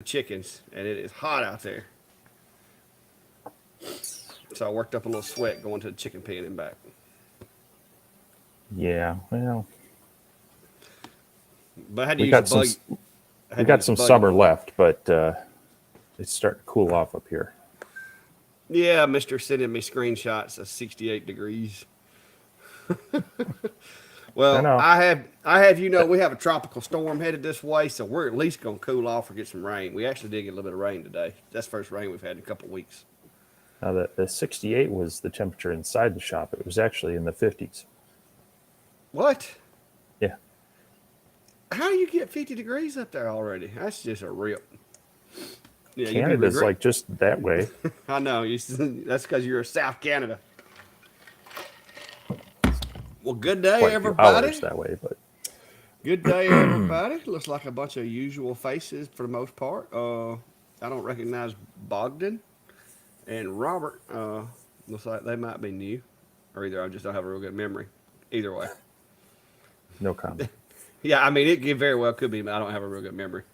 chickens, and it is hot out there. So I worked up a little sweat going to the chicken pen and back. Yeah, well, But I had to we use a got bug. I we had to got use a some buggy. summer left, but it's starting to cool off up here. Yeah, Mister sending me screenshots of 68 degrees. I Well, know. I have we have a tropical storm headed this way, so we're at least gonna cool off or get some rain. We actually did get a little bit of rain today. That's the first rain we've had in a couple of weeks. Now the 68 was the temperature inside the shop. It was actually in the 50s. What? Yeah, How do you get 50 degrees up there already? That's just a rip. Yeah, you'd be Canada's regret. like just that way. I know. That's because you're South Canada. Well, good day, Quite a few hours everybody. that way, but Good day, everybody. Looks like a bunch of usual faces for the most part. I don't recognize Bogdan and Robert. Looks like they might be new, or either I just don't have a real good memory. Either way, no comment. yeah. I mean, very well could be, but I don't have a real good memory.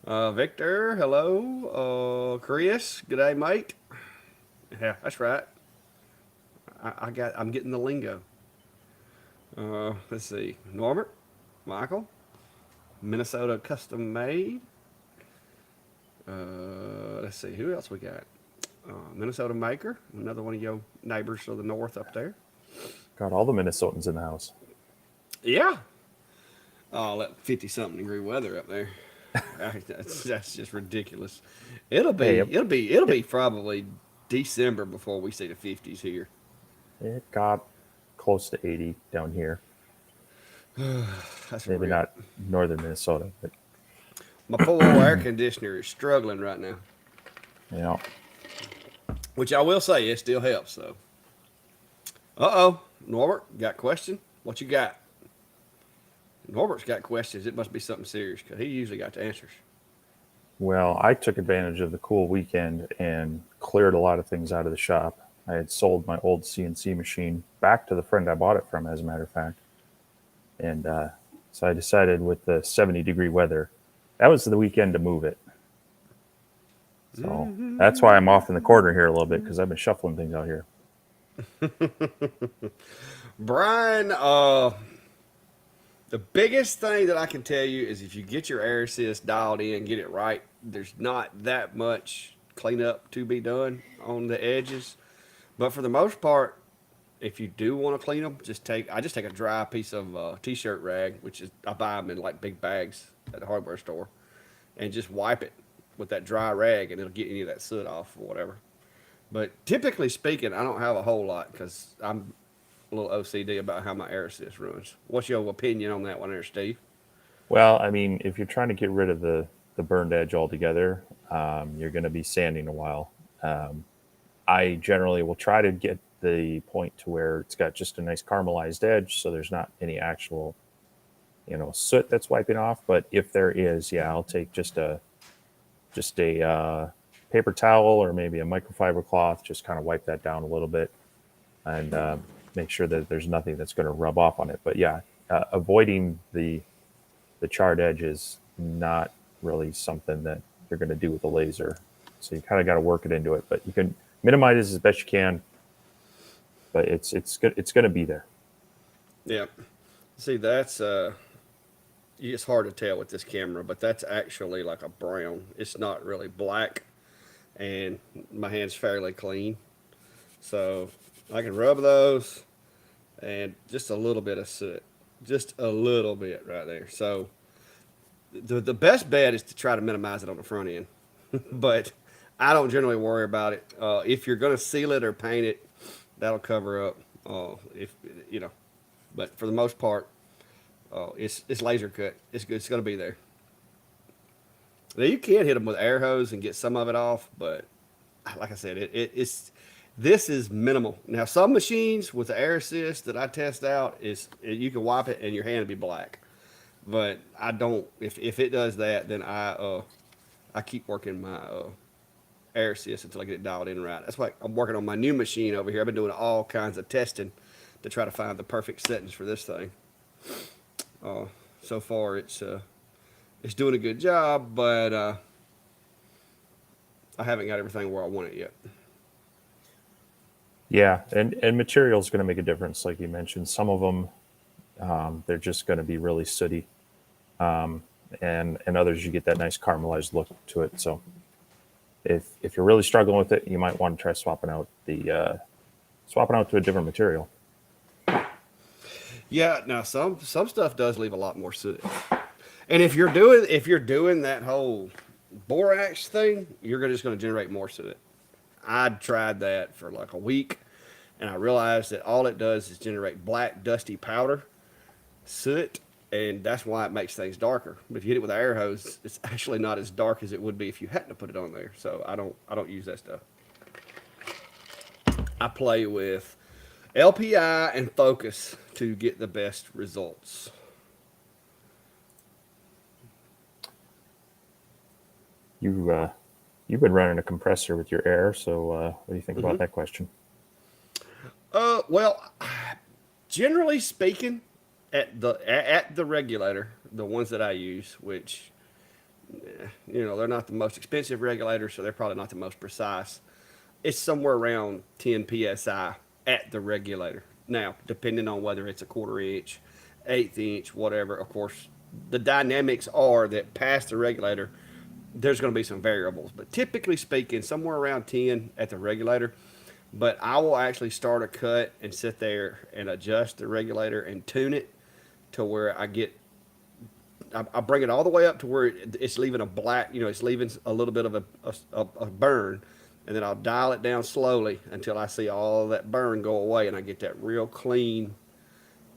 Victor, hello. Chris, good day, mate. Yeah, that's right. I'm getting the lingo. Let's see. Norbert, Michael, Minnesota custom made. Let's see, who else we got? Minnesota Maker, another one of your neighbors to the north up there. Got all the Minnesotans in the house. Yeah. Oh, that 50 something degree weather up there. That's just ridiculous. It'll Hey, be it'll be it'll be probably December before we see the 50s here. it got close to 80 down here. That's a Maybe rip. not northern Minnesota, but My poor old air conditioner is struggling right now, you know, which I will say it still helps though. Uh-oh, Norbert, got a question? What you got? Norbert's got questions. It must be something serious because he usually got the answers. well, I took advantage of the cool weekend and cleared a lot of things out of the shop. I had sold my old CNC machine back to the friend I bought it from, as a matter of fact. And so I decided with the 70-degree weather, that was the weekend to move it. So that's why I'm off in the corner here a little bit because I've been shuffling things out here. Brian, the biggest thing that I can tell you is if you get your air assist dialed in, get it right, there's not that much cleanup to be done on the edges. But for the most part, if you do want to clean them, I just take a dry piece of t-shirt rag, which is I buy them in like big bags at the hardware store, and just wipe it with that dry rag, and it'll get any of that soot off or whatever. But typically speaking, I don't have a whole lot because I'm a little OCD about how my air assist runs. What's your opinion on that one, there, Steve? Well, I mean, if you're trying to get rid of the burned edge altogether, you're going to be sanding a while. Um, I generally will try to get the point to where it's got just a nice caramelized edge, so there's not any actual, soot that's wiping off. But if there is, yeah, I'll take just a paper towel or maybe a microfiber cloth, just kind of wipe that down a little bit and make sure that there's nothing that's going to rub off on it. But yeah, avoiding the charred edge is not really something that you're going to do with a laser. So you kind of got to work it into it, but you can minimize it as best you can. But it's good. It's going to be there. Yeah. See, that's it's hard to tell with this camera, but that's actually like a brown. It's not really black, and my hand's fairly clean, so I can rub those and just a little bit of soot, just a little bit right there. So the best bet is to try to minimize it on the front end, but I don't generally worry about it. If you're going to seal it or paint it, that'll cover up. If you know, but for the most part, it's laser cut. It's good. It's going to be there. Now you can hit them with air hose and get some of it off, but like I said, it's this is minimal. Now some machines with the air assist that I test out you can wipe it and your hand will be black, but I don't. If it does that, then I keep working my air assist until I get it dialed in right. That's why I'm working on my new machine over here. I've been doing all kinds of testing to try to find the perfect settings for this thing. So far it's doing a good job, but I haven't got everything where I want it yet. Yeah, and material is going to make a difference, like you mentioned. Some of them, they're just going to be really sooty, and others you get that nice caramelized look to it. So if you're really struggling with it, you might want to try swapping out to a different material. Yeah, now some stuff does leave a lot more soot. And if you're doing that whole borax thing, you're just going to generate more soot. I tried that for like a week, and I realized that all it does is generate black, dusty powder, soot, and that's why it makes things darker. But if you hit it with an air hose, it's actually not as dark as it would be if you hadn't put it on there. So I don't use that stuff. I play with LPI and focus to get the best results. You've been running a compressor with your air, so what do you think about that question? Well, generally speaking, at the regulator, the ones that I use, which they're not the most expensive regulators, so they're probably not the most precise. It's somewhere around 10 psi at the regulator. Now, depending on whether it's a quarter inch, eighth inch, whatever, of course, the dynamics are that past the regulator, there's going to be some variables. But typically speaking, somewhere around 10 at the regulator. But I will actually start a cut and sit there and adjust the regulator and tune it to where I bring it all the way up to where it's leaving a black, it's leaving a little bit of a burn, and then I'll dial it down slowly until I see all that burn go away, and I get that real clean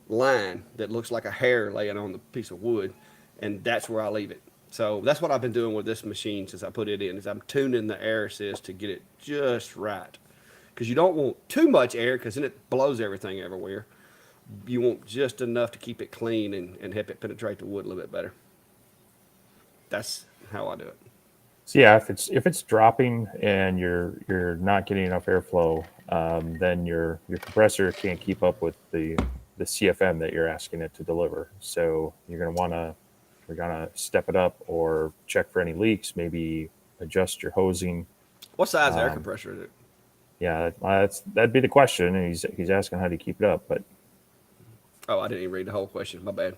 line that looks like a hair laying on the piece of wood, and that's where I leave it. So that's what I've been doing with this machine since I put it in, is I'm tuning the air assist to get it just right, because you don't want too much air, because then it blows everything everywhere. You want just enough to keep it clean and help it penetrate the wood a little bit better. That's how I do it. So yeah, if it's dropping and you're not getting enough airflow, then your compressor can't keep up with the CFM that you're asking it to deliver. So you're gonna step it up or check for any leaks. Maybe adjust your hosing. What size air Um, compressor is it? yeah, that'd be the question. And he's asking how to keep it up, but Oh, I didn't even read the whole question. My bad.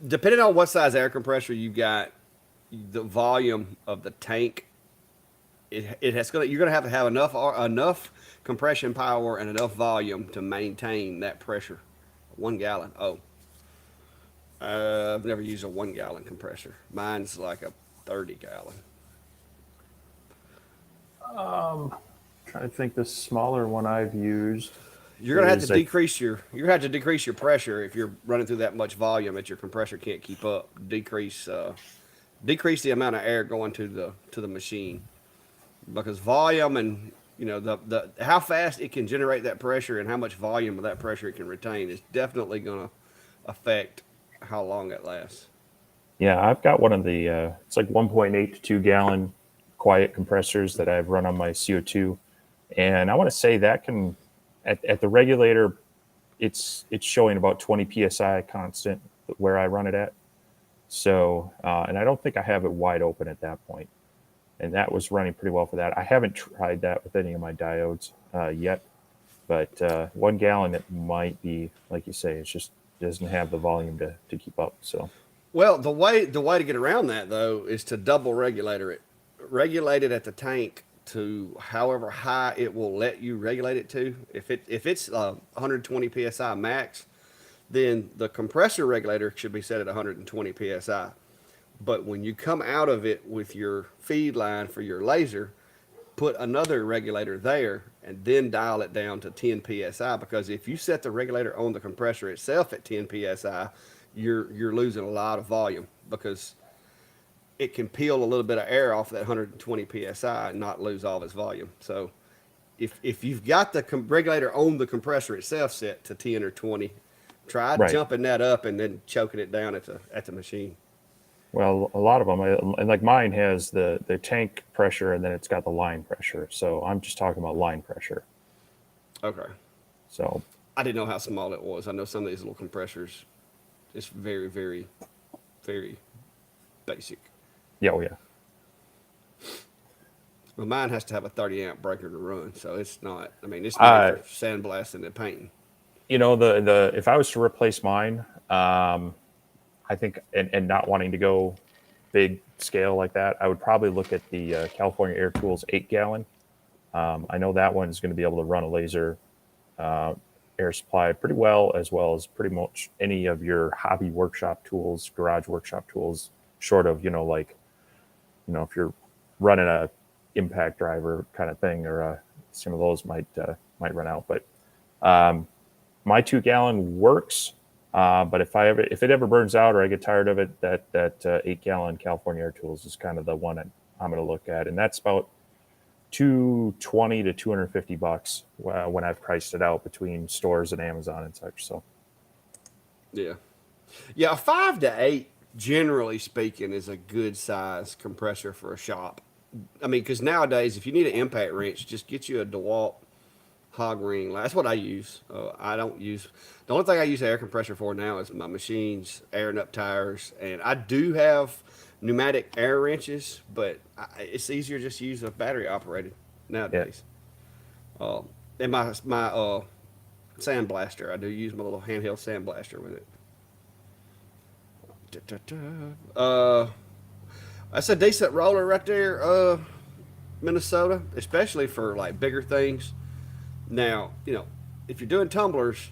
Depending on what size air compressor you got, the volume of the tank, you're gonna have to have enough compression power and enough volume to maintain that pressure. 1 gallon. Oh, I've never used a 1 gallon compressor. Mine's like a 30 gallon. trying to think the smaller one I've used You're gonna have to is like decrease your pressure if you're running through that much volume that your compressor can't keep up. Decrease the amount of air going to the machine, because volume and the how fast it can generate that pressure and how much volume of that pressure it can retain is definitely going to affect how long it lasts. yeah, I've got one of the it's like 1.8 to 2 gallon quiet compressors that I've run on my CO2, and I want to say that can at the regulator, it's showing about 20 psi constant where I run it at. So, and I don't think I have it wide open at that point, and that was running pretty well for that. I haven't tried that with any of my diodes yet, but 1 gallon it might be like you say. It's just doesn't have the volume to keep up. So Well, the way to get around that though is to double regulate it at the tank to however high it will let you regulate it to. If it's 120 psi max, then the compressor regulator should be set at 120 psi. But when you come out of it with your feed line for your laser, put another regulator there and then dial it down to 10 psi, because if you set the regulator on the compressor itself at 10 psi, you're losing a lot of volume, because it can peel a little bit of air off that 120 psi and not lose all of its volume. So if you've got the regulator on the compressor itself set to 10 or 20, try right. jumping that up and then choking it down at the machine. Well, a lot of them, and like mine has the tank pressure, and then it's got the line pressure. So I'm just talking about line pressure. Okay. So I didn't know how small it was. I know some of these little compressors, it's very, very, very basic. yeah, oh yeah. Well, mine has to have a 30 amp breaker to run, so it's not. I mean, it's made Uh, for sandblasting and painting. the if I was to replace mine, I think, and not wanting to go big scale like that, I would probably look at the California Air Tools 8 gallon. I know that one is going to be able to run a laser uh, air supply pretty well as pretty much any of your hobby workshop tools, garage workshop tools, short of, like, if you're running a impact driver kind of thing, or some of those might run out. But my 2 gallon works. But if it ever burns out or I get tired of it, that 8 gallon California Air Tools is kind of the one I'm going to look at, and that's about 220 to $250 when I've priced it out between stores and Amazon and such. So Yeah. Yeah, a 5 to 8, generally speaking, is a good size compressor for a shop. I mean, because nowadays, if you need an impact wrench, just get you a DeWalt hog ring. That's what I use. I don't use the only thing I use air compressor for now is my machines airing up tires, and I do have pneumatic air wrenches, but it's easier just to use a battery operated yeah, nowadays. Uh, and my sandblaster, I do use my little handheld sandblaster with it. That's a decent roller right there, Minnesota, especially for like bigger things. Now, if you're doing tumblers,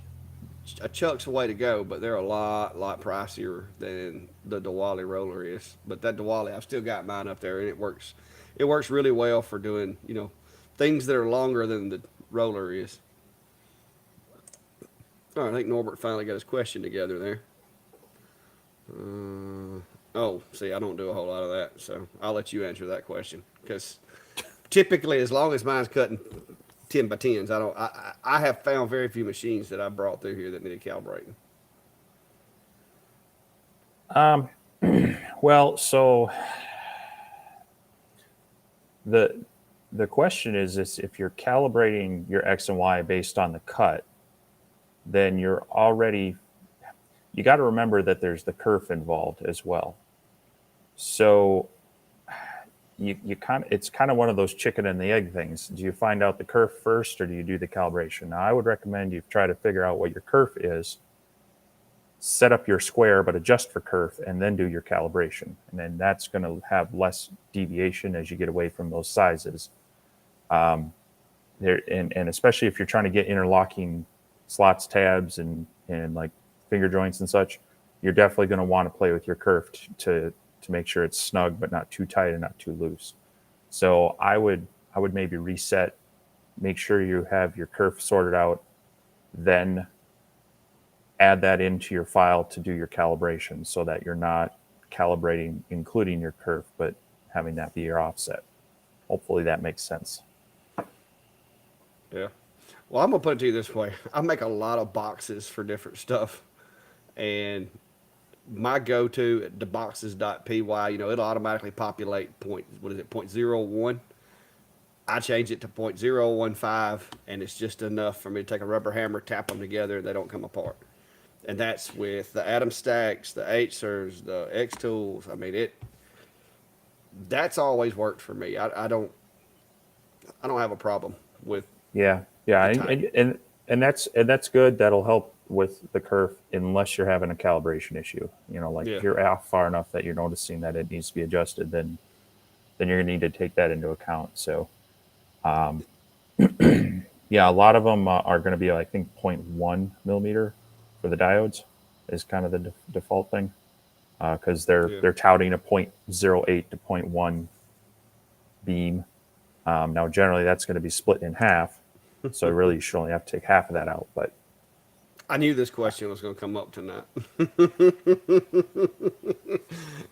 a Chuck's the way to go, but they're a lot pricier than the Diwali roller is. But that Diwali, I've still got mine up there, and it works. It works really well for doing, things that are longer than the roller is. All right, I think Norbert finally got his question together there. Oh, see, I don't do a whole lot of that, so I'll let you answer that question because typically, as long as mine's cutting 10 by 10s, I don't. I have found very few machines that I brought through here that needed calibrating. well, so the the question is if you're calibrating your X and Y based on the cut, then you got to remember that there's the kerf involved as well. So you kind of it's kind of one of those chicken and the egg things. Do you find out the kerf first, or do you do the calibration? Now, I would recommend you try to figure out what your kerf is, set up your square, but adjust for kerf, and then do your calibration. And then that's going to have less deviation as you get away from those sizes. And especially if you're trying to get interlocking slots, tabs, and like finger joints and such, you're definitely going to want to play with your kerf to make sure it's snug but not too tight and not too loose. So I would maybe reset, make sure you have your kerf sorted out, then add that into your file to do your calibration so that you're not calibrating including your kerf but having that be your offset. Hopefully that makes sense. Yeah. Well, I'm gonna put it to you this way: I make a lot of boxes for different stuff, and my go-to the boxes.py, it'll automatically populate what is it, 0.01. I change it to 0.015, and it's just enough for me to take a rubber hammer, tap them together, and they don't come apart. And that's with the Atom Stacks, the Hers, the X Tools. I mean, that's always worked for me. I don't have a problem with Yeah, the and type. that's good. That'll help with the kerf unless you're having a calibration issue. Like Yeah, if you're off far enough that you're noticing that it needs to be adjusted, then you're gonna need to take that into account. So yeah, a lot of them are going to be, I think, zero point 0.1 millimeter for the diodes is kind of the default thing, because yeah. they're touting a 0.08 to zero point 0.1 beam. Now, generally, that's going to be split in half, so really you should only have to take half of that out. But I knew this question was going to come up tonight.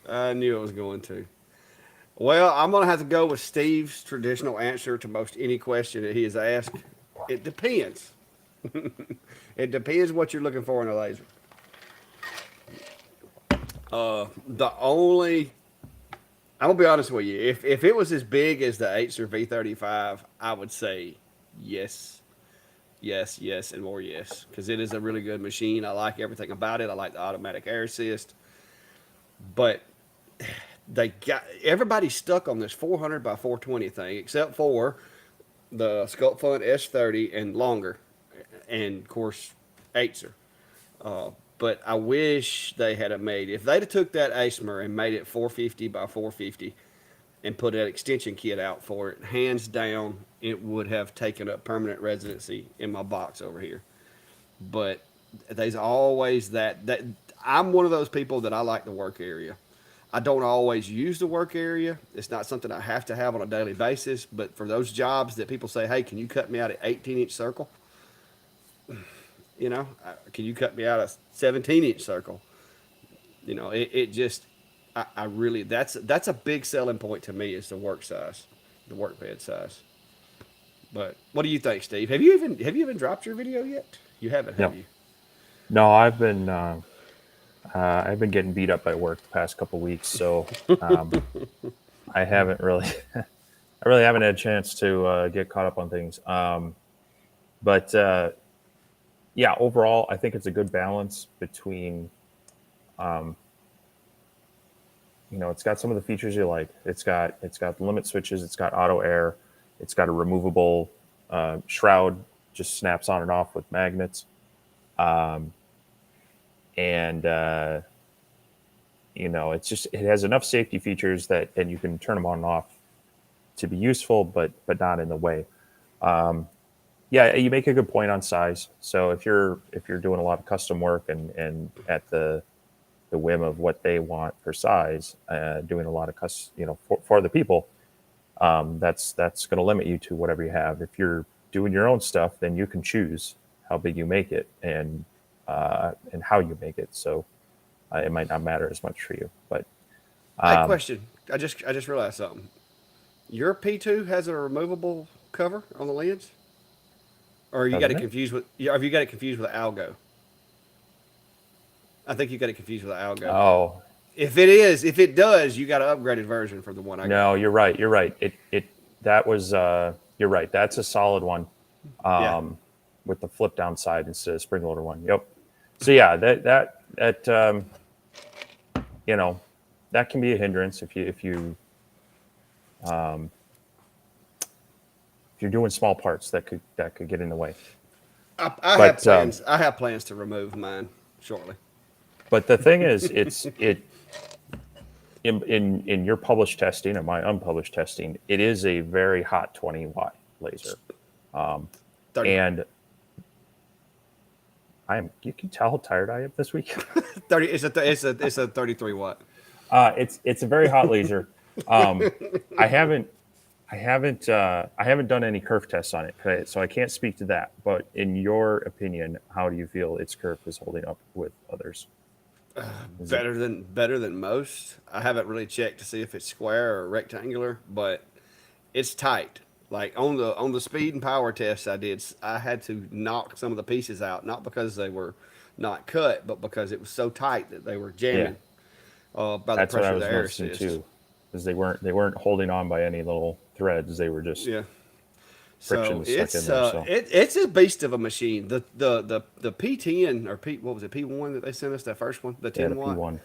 I knew it was going to. Well, I'm going to have to go with Steve's traditional answer to most any question that he has asked. It depends. It depends what you're looking for in a laser. The only, I'm gonna be honest with you. If it was as big as the Acer V35, I would say yes, yes, and more yes, because it is a really good machine. I like everything about it. I like the automatic air assist, but they got everybody's stuck on this 400 by 420 thing, except for the Sculpt Fun S30 and longer, and of course, Acer. But I wish they had made, if they'd have took that ASMR and made it 450 by 450 and put an extension kit out for it, hands down, it would have taken up permanent residency in my box over here. But there's always that I'm one of those people that I like the work area. I don't always use the work area. It's not something I have to have on a daily basis. But for those jobs that people say, hey, can you cut me out an 18-inch circle? Can you cut me out a 17-inch circle? It just, I really, that's a big selling point to me is the work size, the work bed size. But what do you think, Steve? Have you even dropped your video yet? You haven't, have No, you? no, I've been getting beat up by work the past couple weeks, so um, I haven't really, I really haven't had a chance to get caught up on things. But yeah, overall, I think it's a good balance between, um, it's got some of the features you like. It's got limit switches. It's got auto air. It's got a removable shroud, just snaps on and off with magnets. Um, and it has enough safety features that, and you can turn them on and off to be useful, but not in the way. Um, yeah, you make a good point on size. So if you're doing a lot of custom work and at the whim of what they want for size, doing a lot of for the people, that's going to limit you to whatever you have. If you're doing your own stuff, then you can choose how big you make it and how you make it. So it might not matter as much for you. But Hey, um, question. I just realized something. Your P2 has a removable cover on the lens, or you got it doesn't it? confused with? Yeah, have you got it confused with the Algo? I think you got it confused with the Algo. Oh If it does, you got an upgraded version for the one I got. no, you're right. You're right. It that was you're right. That's a solid one, Yeah. um, with the flip down side instead of spring loader one. Yep. So yeah, that you know that can be a hindrance um, if you're doing small parts that could get in the way. I have But plans. I have plans to remove mine shortly. but the thing is, it in your published testing and my unpublished testing, it is a very hot 20-watt laser, 30, and you can tell how tired I am this week. 30. It's a 33 watt. It's a very hot laser. Um, I haven't I haven't done any kerf tests on it, okay? So I can't speak to that. But in your opinion, how do you feel its kerf is holding up with others? Is it Better than most. I haven't really checked to see if it's square or rectangular, but it's tight. Like on the speed and power tests I did, I had to knock some of the pieces out, not because they were not cut, but because it was so tight that they were yeah, jamming by the that's what I pressure of the was air noticing assist. too, because they weren't holding on by any little threads. They were just Yeah. So friction stuck in it's there. So it's a beast of a machine. The P10 or P, what was it, P1 that they sent us, that first one, the yeah, 10 the watt. P1.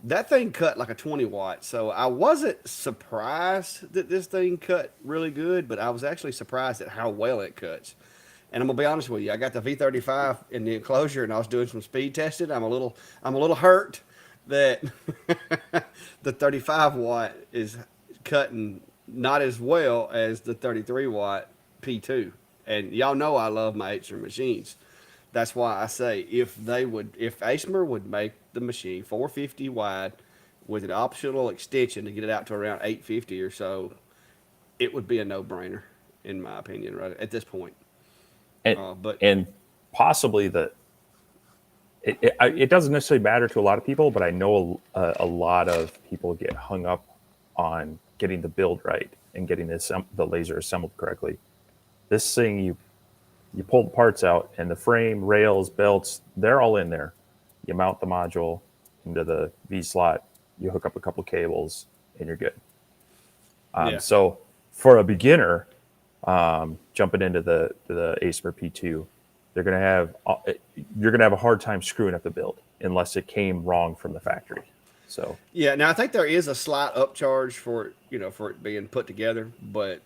That thing cut like a 20 watt. So I wasn't surprised that this thing cut really good, but I was actually surprised at how well it cuts. And I'm gonna be honest with you, I got the V35 in the enclosure, and I was doing some speed testing. I'm a little hurt that the 35 watt is cutting not as well as the 33 watt P2. And y'all know I love my Acer machines. That's why I say if ASMR would make the machine 450 wide with an optional extension to get it out to around 850 or so, it would be a no-brainer in my opinion right at this point. and But and possibly it doesn't necessarily matter to a lot of people, but I know a lot of people get hung up on getting the build right and getting the laser assembled correctly. This thing, you pull the parts out, and the frame, rails, belts, they're all in there. You mount the module into the V slot, you hook up a couple cables, and you're good. yeah, So for a beginner jumping into the ASMR P2, they're gonna have you're gonna have a hard time screwing up the build unless it came wrong from the factory. So Yeah, now I think there is a slight upcharge for it, for it being put together, but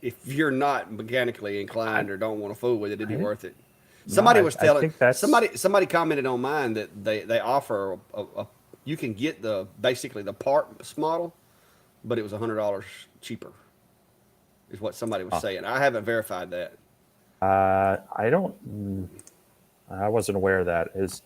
if you're not mechanically I inclined or don't want to fool with it, it'd be I worth it. no, Somebody was I telling think that's somebody commented on mine that they offer you can get the basically the parts model, but it was $100 cheaper, is what somebody was uh, saying. I haven't verified that. I don't I wasn't aware of that. Is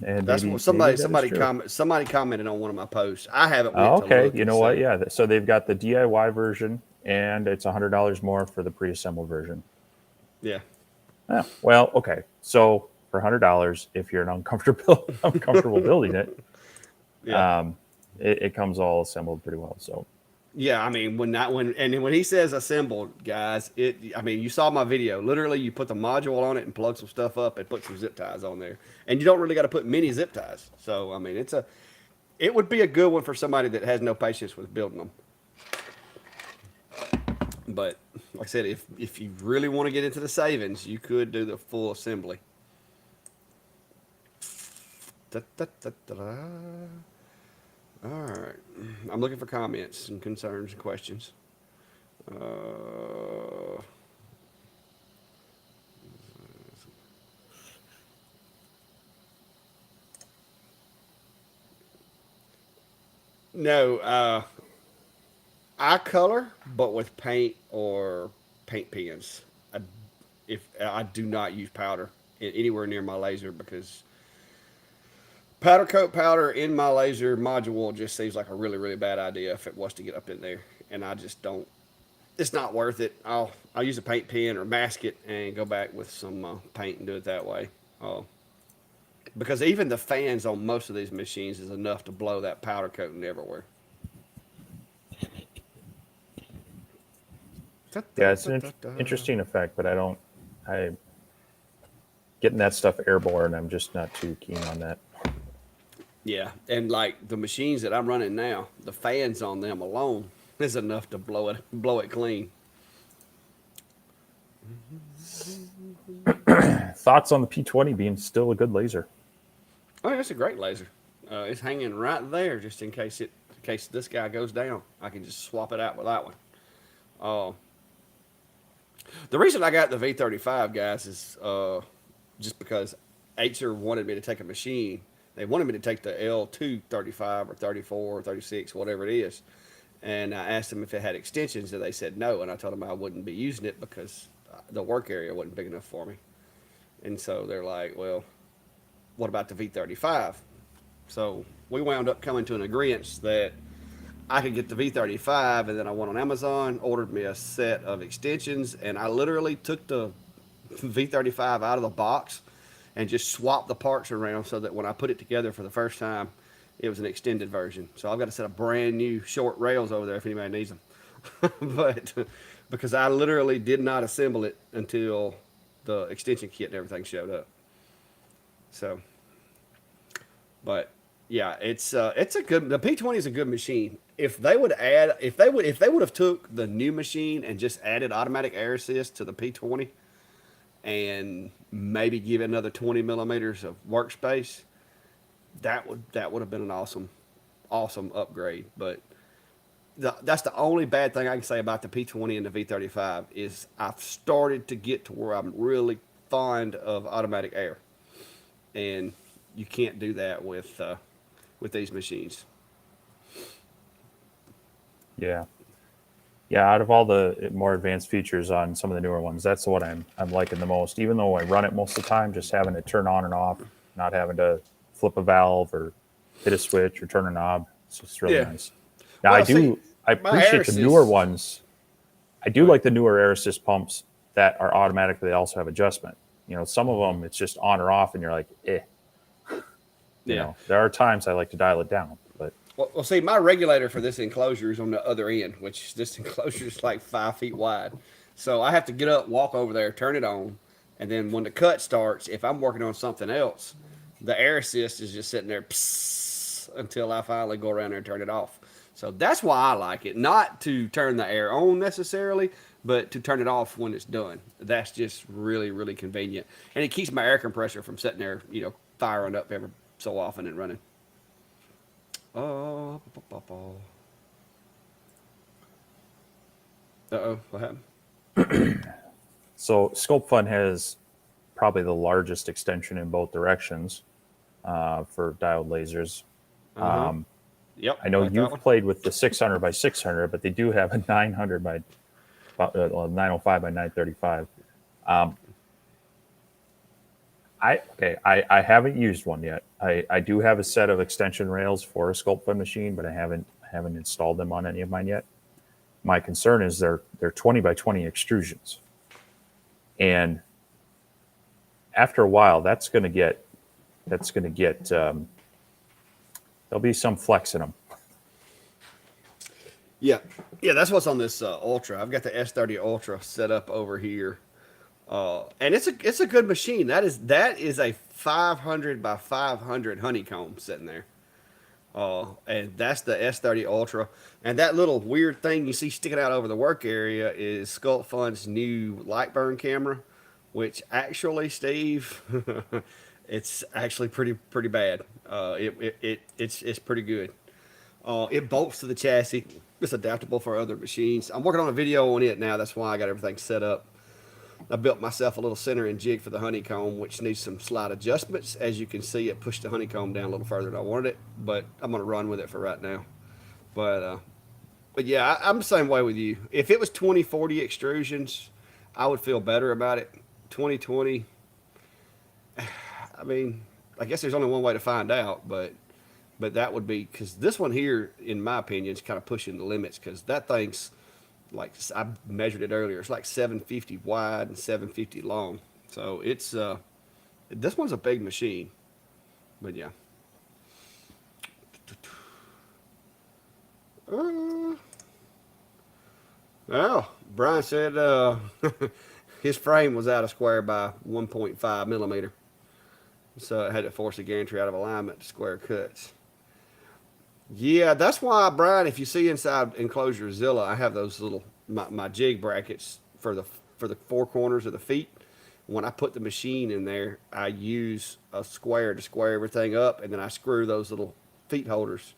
and That's what maybe that is true. somebody commented on one of my posts. I haven't Oh, went to okay. look You and know what? see. Yeah. So they've got the DIY version, and it's $100 more for the pre-assembled version. Yeah, Yeah. Well, okay. So for $100, if you're an uncomfortable uncomfortable building it, yeah. um, it comes all assembled pretty well. So Yeah, I mean when he says assembled, guys, I mean you saw my video. Literally, you put the module on it and plug some stuff up and put some zip ties on there, and you don't really got to put many zip ties. So I mean it would be a good one for somebody that has no patience with building them. But like I said, if you really want to get into the savings, you could do the full assembly. Da, da, da, da, da. All right, I'm looking for comments and concerns and questions. Uh, no, I color, but with paint or paint pens. I, if I do not use powder anywhere near my laser because powder coat powder in my laser module just seems like a really really bad idea if it was to get up in there, and I just don't. It's not worth it. I'll use a paint pen or mask it and go back with some paint and do it that way. Uh, because even the fans on most of these machines is enough to blow that powder coating everywhere. Da, da, yeah, it's da, an da, da. interesting effect, but I getting that stuff airborne. I'm just not too keen on that. Yeah, and like the machines that I'm running now, the fans on them alone is enough to blow it clean. Thoughts on the P20 being still a good laser? Oh, that's a great laser. It's hanging right there, just in case this guy goes down. I can just swap it out with that one. Uh, the reason I got the V35 guys is just because Acer wanted me to take a machine. They wanted me to take the L235 or 34 or 36, whatever it is. And I asked them if it had extensions, and they said no. And I told them I wouldn't be using it because the work area wasn't big enough for me. And so they're like, well, what about the V35? So we wound up coming to an agreement that I could get the V35, and then I went on Amazon, ordered me a set of extensions, and I literally took the V35 out of the box and just swapped the parts around so that when I put it together for the first time, it was an extended version. So I've got a set of brand new short rails over there if anybody needs them. But because I literally did not assemble it until the extension kit and everything showed up. So, but yeah, it's a good. The P20 is a good machine. If they would have took the new machine and just added automatic air assist to the P20 and maybe give it another 20 millimeters of workspace, that would have been an awesome upgrade. But that's the only bad thing I can say about the P20 and the V35 is I've started to get to where I'm really fond of automatic air, and you can't do that with these machines. Yeah. Yeah, out of all the more advanced features on some of the newer ones, that's the one I'm liking the most. Even though I run it most of the time, just having it turn on and off, not having to flip a valve or hit a switch or turn a knob, it's just really Yeah. nice. Now Well, see, I my air appreciate the newer assist. ones. I do Go ahead. like the newer air assist pumps that are automatic. They also have adjustment. Some of them it's just on or off, and you're like, eh. Yeah. There are times I like to dial it down, but Well, see, my regulator for this enclosure is on the other end, which this enclosure is like 5 feet wide. So I have to get up, walk over there, turn it on, and then when the cut starts, if I'm working on something else, the air assist is just sitting there psst, until I finally go around there and turn it off. So that's why I like it. Not to turn the air on necessarily, but to turn it off when it's done. That's just really, really convenient. And it keeps my air compressor from sitting there, firing up every so often and running. Oh, uh-oh, what happened? So Scope Fun has probably the largest extension in both directions for diode lasers. Uh-huh. Yep, I know like that you've one. played with the 600 by 600, but they do have a 900 by 905 by 935. I haven't used one yet. I do have a set of extension rails for a Scope Fun machine, but I haven't installed them on any of mine yet. My concern is they're 20 by 20 extrusions, and after a while, that's going to get there'll be some flex in them. Yeah, yeah, that's what's on this Ultra. I've got the S30 Ultra set up over here, and it's a good machine. That is a 500 by 500 honeycomb sitting there. And that's the S30 Ultra. And that little weird thing you see sticking out over the work area is Sculpt Fun's new light burn camera, which actually, Steve, it's actually pretty bad. It's pretty good. It bolts to the chassis. It's adaptable for other machines. I'm working on a video on it now. That's why I got everything set up. I built myself a little centering jig for the honeycomb, which needs some slight adjustments. As you can see, it pushed the honeycomb down a little further than I wanted it, but I'm going to run with it for right now. But yeah, I'm the same way with you. If it was 2040 extrusions, I would feel better about it. 2020, I mean, I guess there's only one way to find out, but that would be because this one here, in my opinion, is kind of pushing the limits because that thing's like I measured it earlier. It's like 750 wide and 750 long. So it's this one's a big machine. But yeah. Uh, well, Brian said his frame was out of square by 1.5 millimeter, so it had to force the gantry out of alignment to square cuts. Yeah, that's why, Brian. If you see inside enclosure Zilla, I have those little my jig brackets for the four corners of the feet. When I put the machine in there, I use a square to square everything up, and then I screw those little feet holders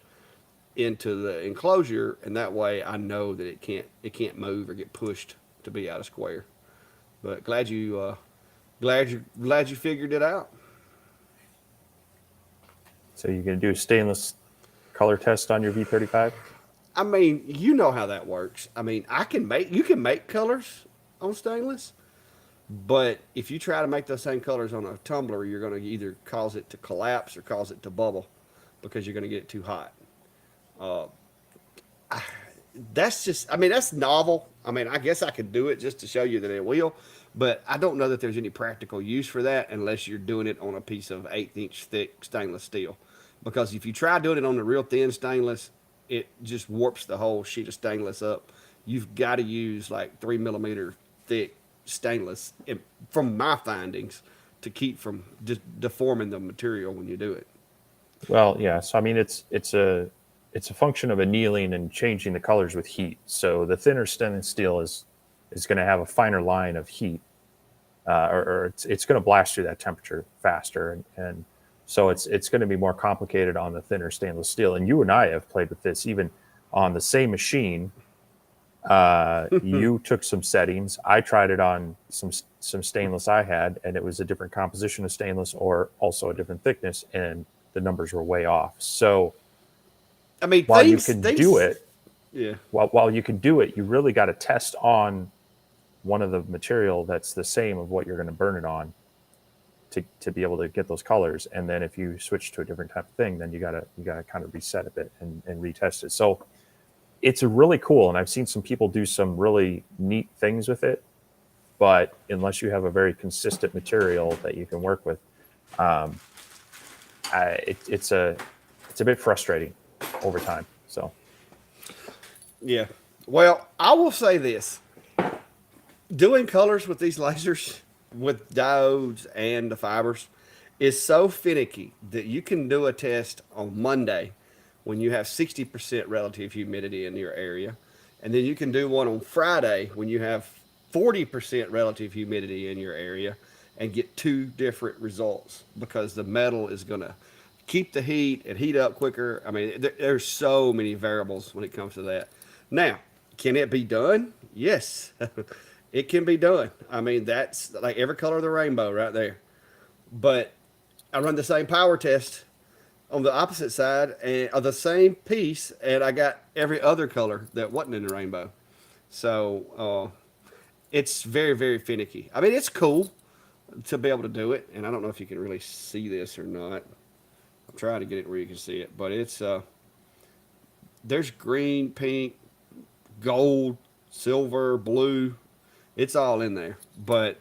into the enclosure, and that way I know that it can't move or get pushed to be out of square. But glad you figured it out. So you're going to do a stainless color test on your V35? I mean, you know how that works. I mean, you can make colors on stainless, but if you try to make those same colors on a tumbler, you're going to either cause it to collapse or cause it to bubble because you're going to get it too hot. That's just, I mean, that's novel. I mean, I guess I could do it just to show you that it will, but I don't know that there's any practical use for that unless you're doing it on a piece of 1/8 inch thick stainless steel. Because if you try doing it on the real thin stainless, it just warps the whole sheet of stainless up. You've got to use like 3 millimeter thick stainless, from my findings, to keep from just deforming the material when you do it. Well, yeah. So I mean, it's a function of annealing and changing the colors with heat. So the thinner stainless steel is going to have a finer line of heat, or it's going to blast through that temperature faster, and so it's going to be more complicated on the thinner stainless steel. And you and I have played with this even on the same machine. You took some settings. I tried it on some stainless I had, and it was a different composition of stainless or also a different thickness, and the numbers were way off. So I mean, while you can do it, yeah. while you can do it, you really got to test on one of the material that's the same of what you're going to burn it on to be able to get those colors. And then if you switch to a different type of thing, then you gotta kind of reset a bit and retest it. So it's really cool, and I've seen some people do some really neat things with it. But unless you have a very consistent material that you can work with, it's a bit frustrating over time. So Yeah. Well, I will say this. Doing colors with these lasers, with diodes and the fibers, is so finicky that you can do a test on Monday when you have 60% relative humidity in your area. And then you can do one on Friday when you have 40% relative humidity in your area and get two different results because the metal is going to keep the heat and heat up quicker. I mean, there's so many variables when it comes to that. Now, can it be done? Yes, it can be done. I mean, that's like every color of the rainbow right there. But I run the same power test on the opposite side and of the same piece, and I got every other color that wasn't in the rainbow. So it's very, very finicky. I mean, it's cool to be able to do it, and I don't know if you can really see this or not. I'm trying to get it where you can see it, but it's there's green, pink, gold, silver, blue. It's all in there, but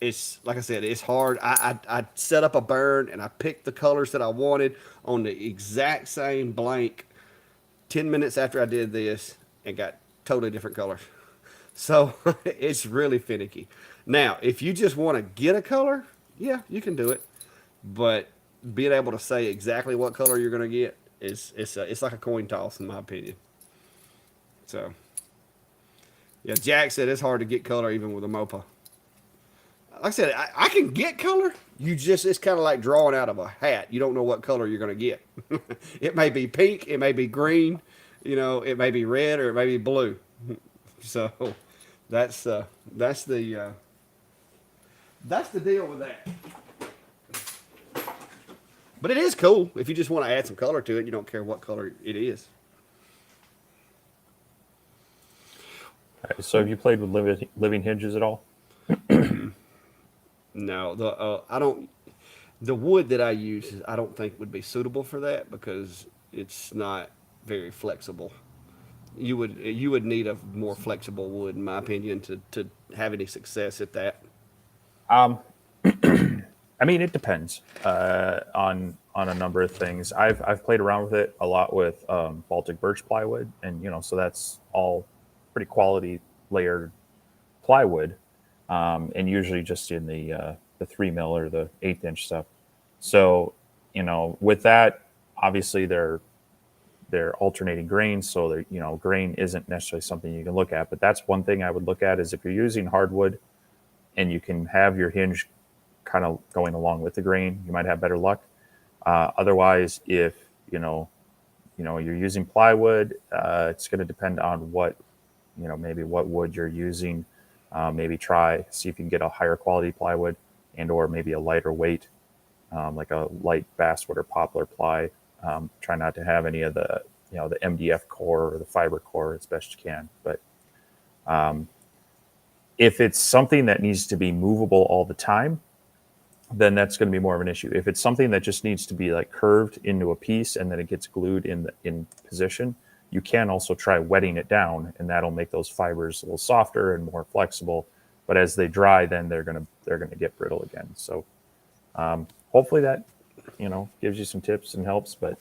it's like I said, it's hard. I set up a burn and I picked the colors that I wanted on the exact same blank 10 minutes after I did this and got totally different colors. So it's really finicky. Now, if you just want to get a color, yeah, you can do it. But being able to say exactly what color you're going to get is it's like a coin toss in my opinion. So yeah, Jack said it's hard to get color even with a MOPA. Like I said, I can get color. You just it's kind of like drawing out of a hat. You don't know what color you're going to get. It may be pink, it may be green, it may be red or it may be blue. So that's that's the that's the deal with that. But it is cool if you just want to add some color to it. You don't care what color it is. All right, so have you played with living hinges at all? No, the I don't. The wood that I use, I don't think would be suitable for that because it's not very flexible. You would need a more flexible wood, in my opinion, to have any success at that. Um, I mean, it depends on a number of things. I've played around with it a lot with Baltic birch plywood, and so that's all pretty quality layered plywood, and usually just in the 3 mil or the 1/8 inch stuff. So with that, obviously they're alternating grains, so grain isn't necessarily something you can look at. But that's one thing I would look at is if you're using hardwood and you can have your hinge kind of going along with the grain, you might have better luck. Otherwise, if you're using plywood, it's going to depend on what maybe what wood you're using. Maybe try see if you can get a higher quality plywood and or maybe a lighter weight, like a light basswood or poplar ply. Try not to have any of the MDF core or the fiber core as best you can. But if it's something that needs to be movable all the time, then that's going to be more of an issue. If it's something that just needs to be like curved into a piece and then it gets glued in position, you can also try wetting it down, and that'll make those fibers a little softer and more flexible. But as they dry, then they're gonna get brittle again. So hopefully that gives you some tips and helps. But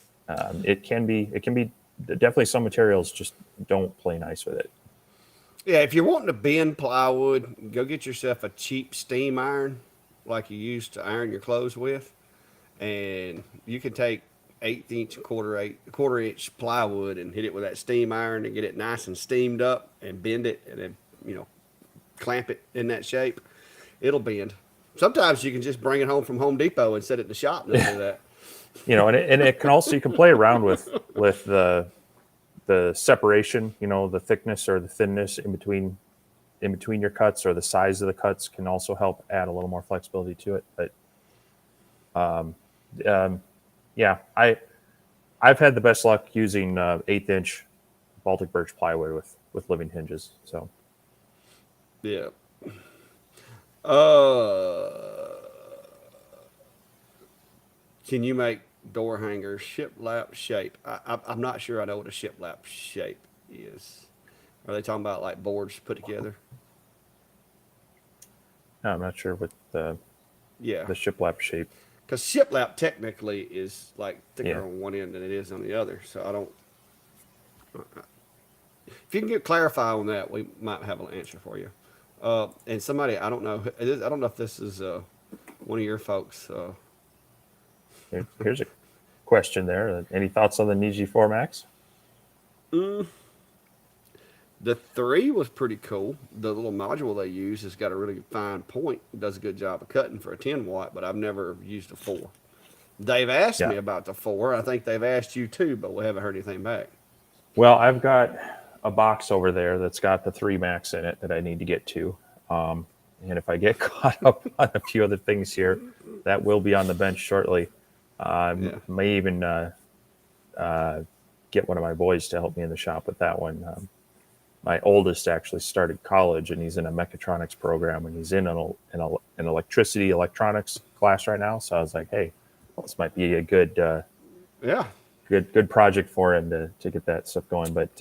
it can be definitely some materials just don't play nice with it. Yeah, if you're wanting to bend plywood, go get yourself a cheap steam iron like you used to iron your clothes with, and you can take 1/8 inch, quarter inch plywood and hit it with that steam iron and get it nice and steamed up and bend it and then clamp it in that shape. It'll bend. Sometimes you can just bring it home from Home Depot and set it in the shop and do that. And it can also you can play around with the separation, the thickness or the thinness in between your cuts, or the size of the cuts can also help add a little more flexibility to it. But yeah, I've had the best luck using 1/8 inch Baltic birch plywood with living hinges. So Yeah. Can you make door hangers shiplap shape? I'm not sure I know what a shiplap shape is. Are they talking about like boards put together? no, I'm not sure what the Yeah. shiplap shape. Because shiplap technically is like thicker Yeah. on one end than it is on the other. So I don't. If you can clarify on that, we might have an answer for you. And somebody, I don't know. I don't know if this is one of your folks. Here's a question there. Any thoughts on the Niji 4 Max? The 3 was pretty cool. The little module they use has got a really fine point. It does a good job of cutting for a 10 watt, but I've never used a 4. They've asked Yeah. me about the 4. I think they've asked you too, but we haven't heard anything back. Well, I've got a box over there that's got the 3 Max in it that I need to get to. Um, and if I get caught up on a few other things here, that will be on the bench shortly. Yeah. May even get one of my boys to help me in the shop with that one. My oldest actually started college and he's in a mechatronics program and he's in an electricity electronics class right now. So I was like, hey, this might be a Yeah. good project for him to get that stuff going. But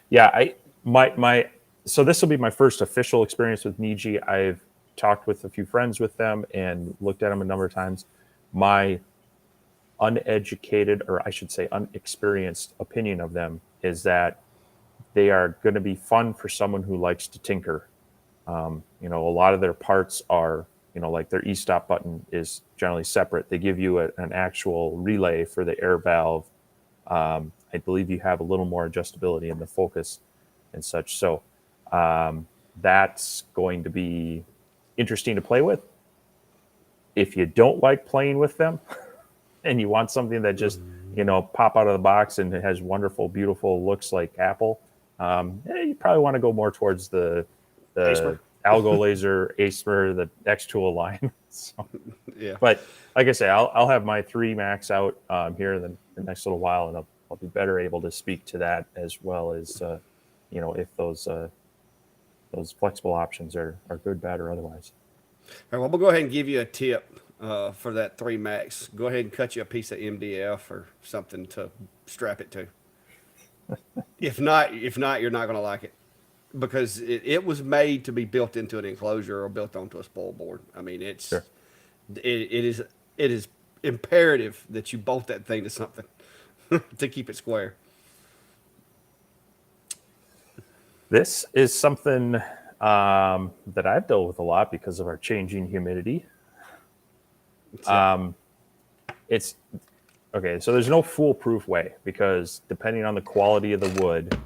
yeah, my so this will be my first official experience with Niji. I've talked with a few friends with them and looked at them a number of times. My uneducated, or I should say unexperienced opinion of them is that they are going to be fun for someone who likes to tinker. A lot of their parts are, like their e-stop button is generally separate. They give you an actual relay for the air valve. I believe you have a little more adjustability in the focus and such. So that's going to be interesting to play with. If you don't like playing with them and you want something that just, pop out of the box and it has wonderful, beautiful looks like Apple, you probably want to go more towards the Asper. Algo Laser, Acer, the X Tool line. So, Yeah. but like I say, I'll have my 3 Max out here in the next little while, and I'll be better able to speak to that as well as if those flexible options are good, bad, or otherwise. All right, well, we'll go ahead and give you a tip for that 3 Max. Go ahead and cut you a piece of MDF or something to strap it to. If not, you're not going to like it because it was made to be built into an enclosure or built onto a spoil board. I mean, Sure. it is imperative that you bolt that thing to something to keep it square. This is something that I've dealt with a lot because of our changing humidity. Yeah. It's okay. So there's no foolproof way because depending on the quality of the wood,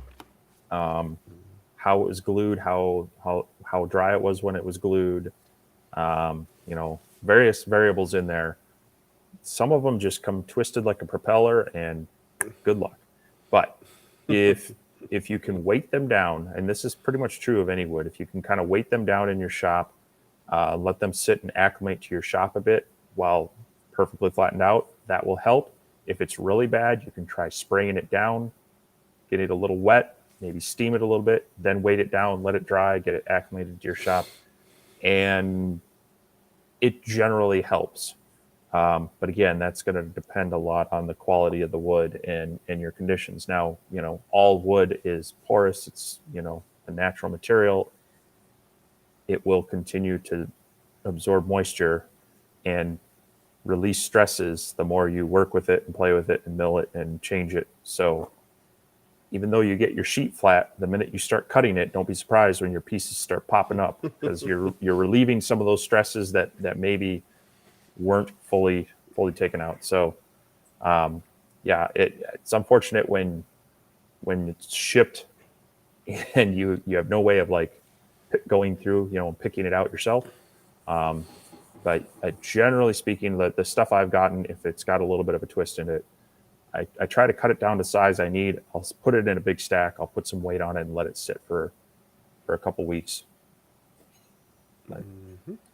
how it was glued, how dry it was when it was glued, various variables in there. Some of them just come twisted like a propeller, and good luck. But if if you can weight them down, and this is pretty much true of any wood, if you can kind of weight them down in your shop, let them sit and acclimate to your shop a bit while perfectly flattened out, that will help. If it's really bad, you can try spraying it down, get it a little wet, maybe steam it a little bit, then weight it down, let it dry, get it acclimated to your shop, and it generally helps. But again, that's going to depend a lot on the quality of the wood and your conditions. Now, all wood is porous. It's, a natural material. It will continue to absorb moisture and release stresses the more you work with it and play with it and mill it and change it. So even though you get your sheet flat, the minute you start cutting it, don't be surprised when your pieces start popping up because you're relieving some of those stresses that maybe weren't fully taken out. So yeah, it's unfortunate when it's shipped and you have no way of like going through, picking it out yourself. But generally speaking, the stuff I've gotten, if it's got a little bit of a twist in it, I try to cut it down to size I need. I'll put it in a big stack. I'll put some weight on it and let it sit for a couple weeks. But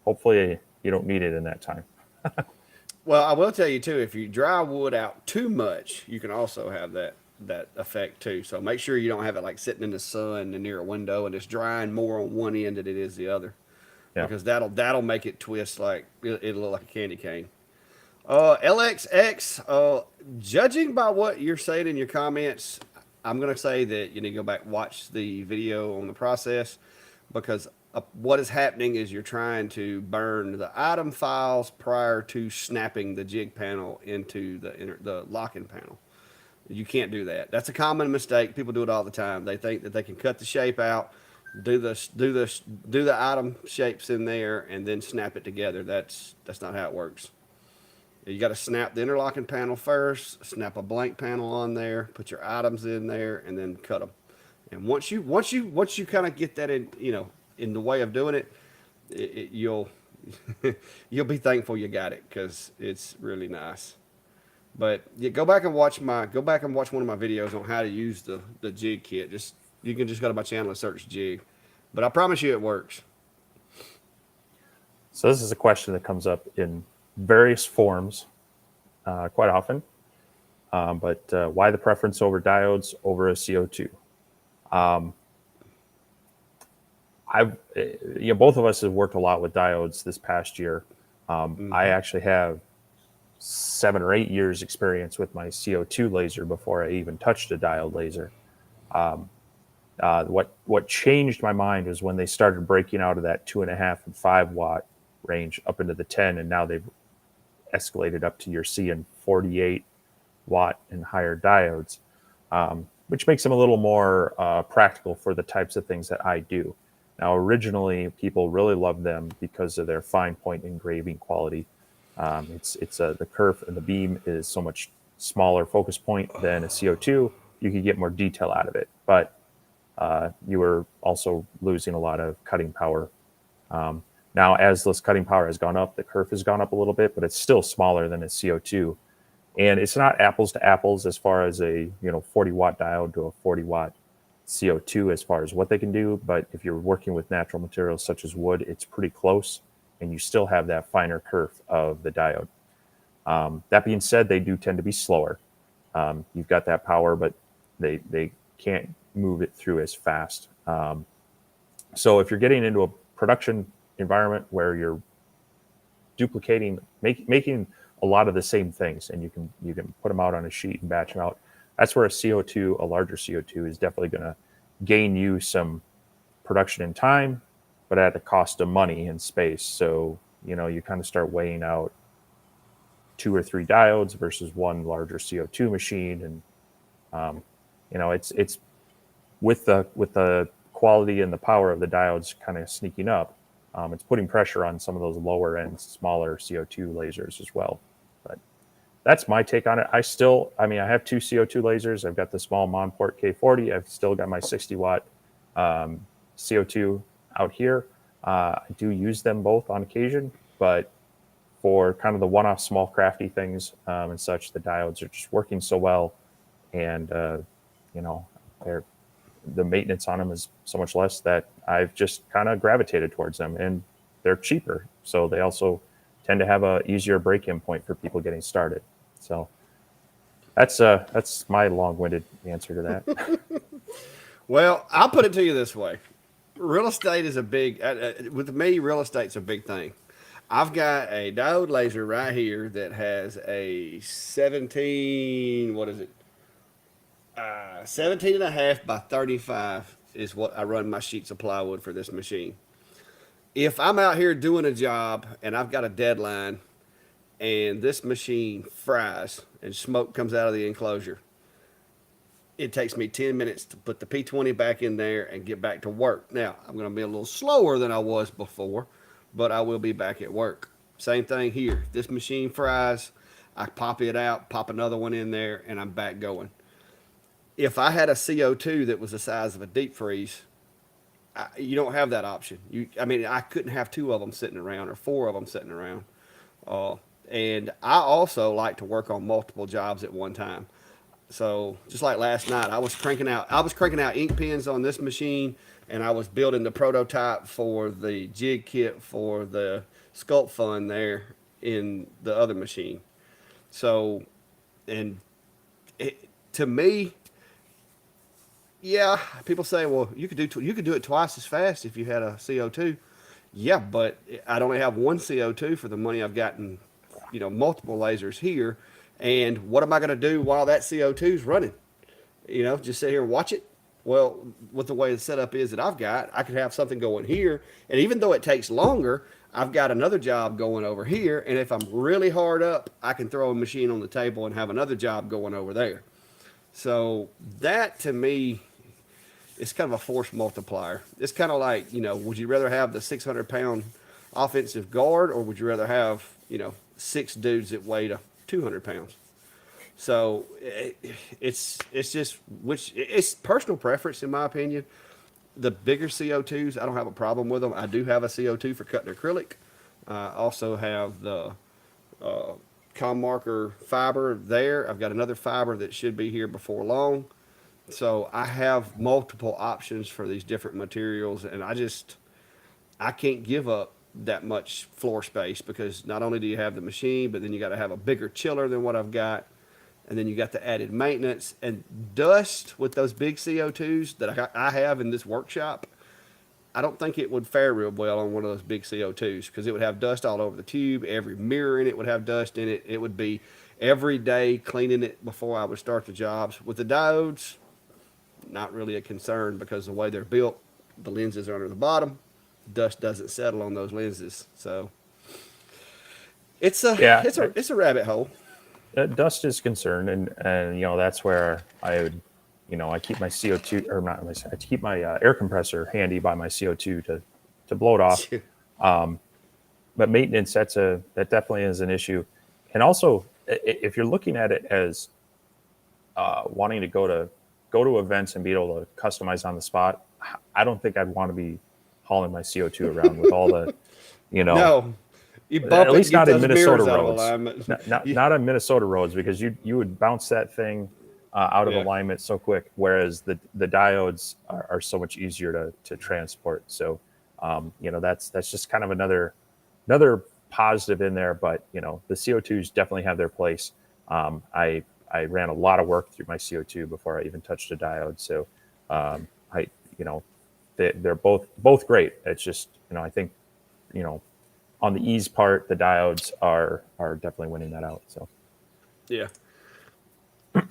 hopefully you don't need it in that time. Well, I will tell you too, if you dry wood out too much, you can also have that effect too. So make sure you don't have it like sitting in the sun and near a window and it's drying more on one end than it is the other, Yeah. because that'll make it twist like it'll look like a candy cane. LXX, judging by what you're saying in your comments, I'm gonna say that you need to go back and watch the video on the process, because what is happening is you're trying to burn the item files prior to snapping the jig panel into the locking panel. You can't do that. That's a common mistake. People do it all the time. They think that they can cut the shape out, do the item shapes in there, and then snap it together. That's not how it works. You got to snap the interlocking panel first, snap a blank panel on there, put your items in there, and then cut them. And once you kind of get that in the way of doing it, you'll you'll be thankful you got it because it's really nice. But yeah, go back and watch one of my videos on how to use the jig kit. Just you can just go to my channel and search jig. But I promise you it works. So this is a question that comes up in various forms quite often. But why the preference over diodes over a CO2? Both of us have worked a lot with diodes this past year. I actually have 7 or 8 years experience with my CO2 laser before I even touched a diode laser. What changed my mind was when they started breaking out of that 2.5 and 5 watt range up into the 10, and now they've escalated up to your seeing 48 watt and higher diodes, which makes them a little more practical for the types of things that I do. Now, originally, people really loved them because of their fine point engraving quality. The kerf and the beam is so much smaller focus point than a CO2. You could get more detail out of it, but you were also losing a lot of cutting power. Now, as this cutting power has gone up, the kerf has gone up a little bit, but it's still smaller than a CO2. And it's not apples to apples as far as a 40 watt diode to a 40 watt CO2 as far as what they can do. But if you're working with natural materials such as wood, it's pretty close, and you still have that finer kerf of the diode. That being said, they do tend to be slower. You've got that power, but they can't move it through as fast. So if you're getting into a production environment where you're duplicating, making a lot of the same things, and you can put them out on a sheet and batch them out, that's where a larger CO2 is definitely going to gain you some production in time, but at a cost of money and space. So you kind of start weighing out 2 or 3 diodes versus one larger CO2 machine, and it's with the quality and the power of the diodes kind of sneaking up, it's putting pressure on some of those lower end, smaller CO2 lasers as well. But that's my take on it. I have 2 CO2 lasers. I've got the small Monport K40. I've still got my 60 watt CO2 out here. I do use them both on occasion, but for kind of the one-off small crafty things and such, the diodes are just working so well, and the maintenance on them is so much less that I've just kind of gravitated towards them, and they're cheaper. So they also tend to have a easier break-in point for people getting started. So that's my long-winded answer to that. Well, I'll put it to you this way: real estate is a big with me. Real estate's a big thing. I've got a diode laser right here that has a 17. What is it? 17 and a half by 35 is what I run my sheets of plywood for this machine. If I'm out here doing a job and I've got a deadline and this machine fries and smoke comes out of the enclosure, it takes me 10 minutes to put the P20 back in there and get back to work. Now, I'm going to be a little slower than I was before, but I will be back at work. Same thing here. This machine fries, I pop it out, pop another one in there, and I'm back going. If I had a CO2 that was the size of a deep freeze, you don't have that option. I couldn't have 2 of them sitting around or 4 of them sitting around. Uh, and I also like to work on multiple jobs at one time. So just like last night, I was cranking out ink pens on this machine, and I was building the prototype for the jig kit for the sculpt fun there in the other machine. So, and to me, yeah, people say, well, you could do it twice as fast if you had a CO2. Yeah, but I'd only have one CO2 for the money I've gotten, multiple lasers here. And what am I going to do while that CO2 is running? Just sit here and watch it. Well, with the way the setup is that I've got, I could have something going here, and even though it takes longer, I've got another job going over here. And if I'm really hard up, I can throw a machine on the table and have another job going over there. So that to me, it's kind of a force multiplier. It's kind of like, would you rather have the 600-pound offensive guard, or would you rather have, 6 dudes that weigh 200 pounds? So it's just it's personal preference, in my opinion. The bigger CO2s, I don't have a problem with them. I do have a CO2 for cutting acrylic. I also have the com marker fiber there. I've got another fiber that should be here before long. So I have multiple options for these different materials, and I can't give up that much floor space because not only do you have the machine, but then you got to have a bigger chiller than what I've got, and then you got the added maintenance and dust with those big CO2s that I have in this workshop. I don't think it would fare real well on one of those big CO2s because it would have dust all over the tube. Every mirror in it would have dust in it. It would be every day cleaning it before I would start the jobs. With the diodes, not really a concern because the way they're built, the lenses are under the bottom. Dust doesn't settle on those lenses, so it's a Yeah, it's a rabbit hole. dust is concerned, and that's where I would, I keep my CO2 or not my I keep my air compressor handy by my CO2 to blow it off. But maintenance, that definitely is an issue, and also if you're looking at it as wanting to go to events and be able to customize on the spot, I don't think I'd want to be hauling my CO2 around with all the, No, you bump at it, least get not in those Minnesota mirrors out of roads. alignment. Not on Minnesota roads because you would bounce that thing out of Yeah. alignment so quick. Whereas the diodes are so much easier to transport. So that's just kind of another positive in there. But the CO2s definitely have their place. I ran a lot of work through my CO2 before I even touched a diode. So I they're both great. It's just I think on the ease part, the diodes are definitely winning that out. So Yeah.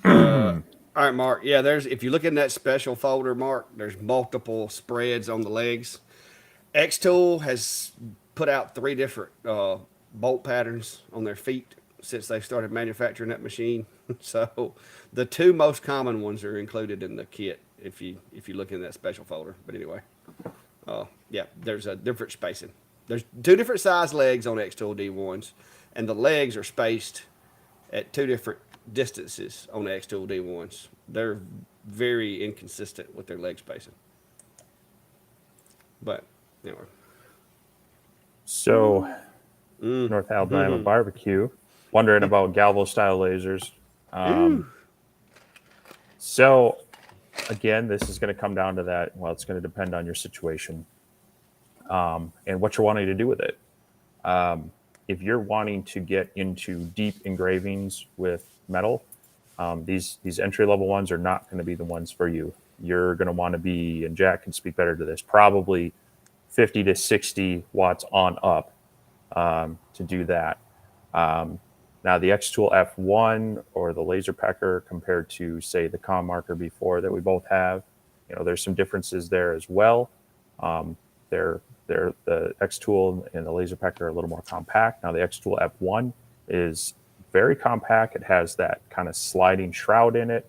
All right, Mark. Yeah, there's if you look in that special folder, Mark, there's multiple spreads on the legs. X Tool has put out 3 different bolt patterns on their feet since they started manufacturing that machine. So the 2 most common ones are included in the kit if you look in that special folder. But anyway, yeah, there's a different spacing. There's 2 different size legs on X Tool D1s, and the legs are spaced at 2 different distances on the X Tool D1s. They're very inconsistent with their leg spacing. But anyway. So North Alabama barbecue, wondering about Galvo style lasers. So again, this is going to come down to that. Well, it's going to depend on your situation and what you're wanting to do with it. If you're wanting to get into deep engravings with metal, these entry level ones are not going to be the ones for you. You're going to want to be, and Jack can speak better to this, probably 50 to 60 watts on up to do that. Now the X-Tool F1 or the Laser Pecker compared to say the Com Marker B4 that we both have, there's some differences there as well. The X-Tool and the Laser Pecker are a little more compact. Now the X-Tool F1 is very compact. It has that kind of sliding shroud in it.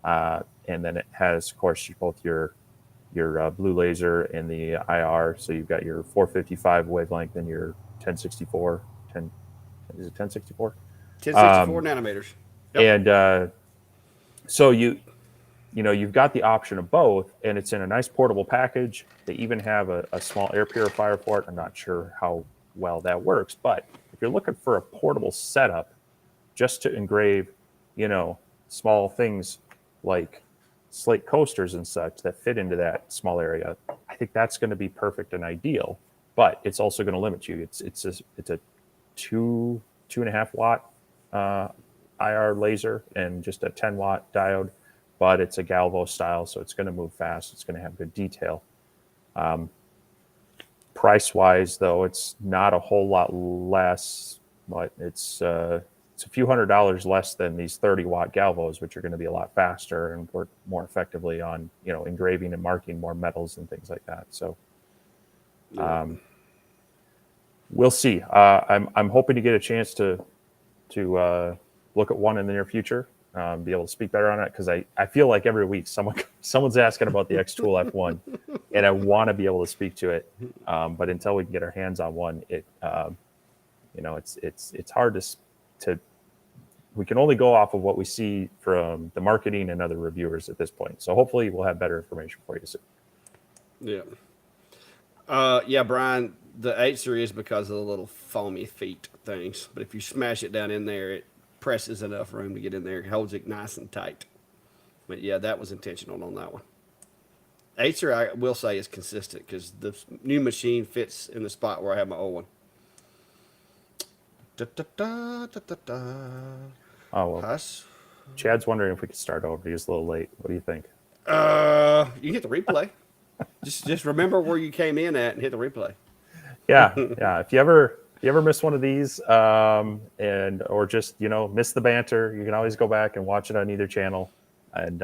And then it has, of course, both your blue laser and the IR. So you've got your 455 wavelength and your 1064. Is it 1064? 1064 nanometers. Yep. And so you've got the option of both, and it's in a nice portable package. They even have a small air purifier for it. I'm not sure how well that works, but if you're looking for a portable setup just to engrave, small things like slate coasters and such that fit into that small area, I think that's going to be perfect and ideal. But it's also going to limit you. It's a 2.5 watt IR laser and just a 10 watt diode, but it's a Galvo style, so it's going to move fast. It's going to have good detail. Price wise, though, it's not a whole lot less, but it's a few $100s less than these 30 watt Galvos, which are going to be a lot faster and work more effectively on engraving and marking more metals and things like that. So we'll see. I'm hoping to get a chance to look at one in the near future, be able to speak better on it, because I feel like every week someone's asking about the X-Tool F1, and I want to be able to speak to it, but until we can get our hands on one, it's hard to. We can only go off of what we see from the marketing and other reviewers at this point. So hopefully we'll have better information for you soon. Yeah. Yeah, Brian, The Acer is because of the little foamy feet things. But if you smash it down in there, it presses enough room to get in there. It holds it nice and tight. But yeah, that was intentional on that one. Acer, I will say, is consistent because the new machine fits in the spot where I have my old one. Da, da, da, da, da, da. Oh well, Hush. Chad's wondering if we could start over. He's a little late. What do you think? You hit the replay. Just remember where you came in at and hit the replay. Yeah, yeah. If you ever miss one of these, and or just miss the banter, you can always go back and watch it on either channel, and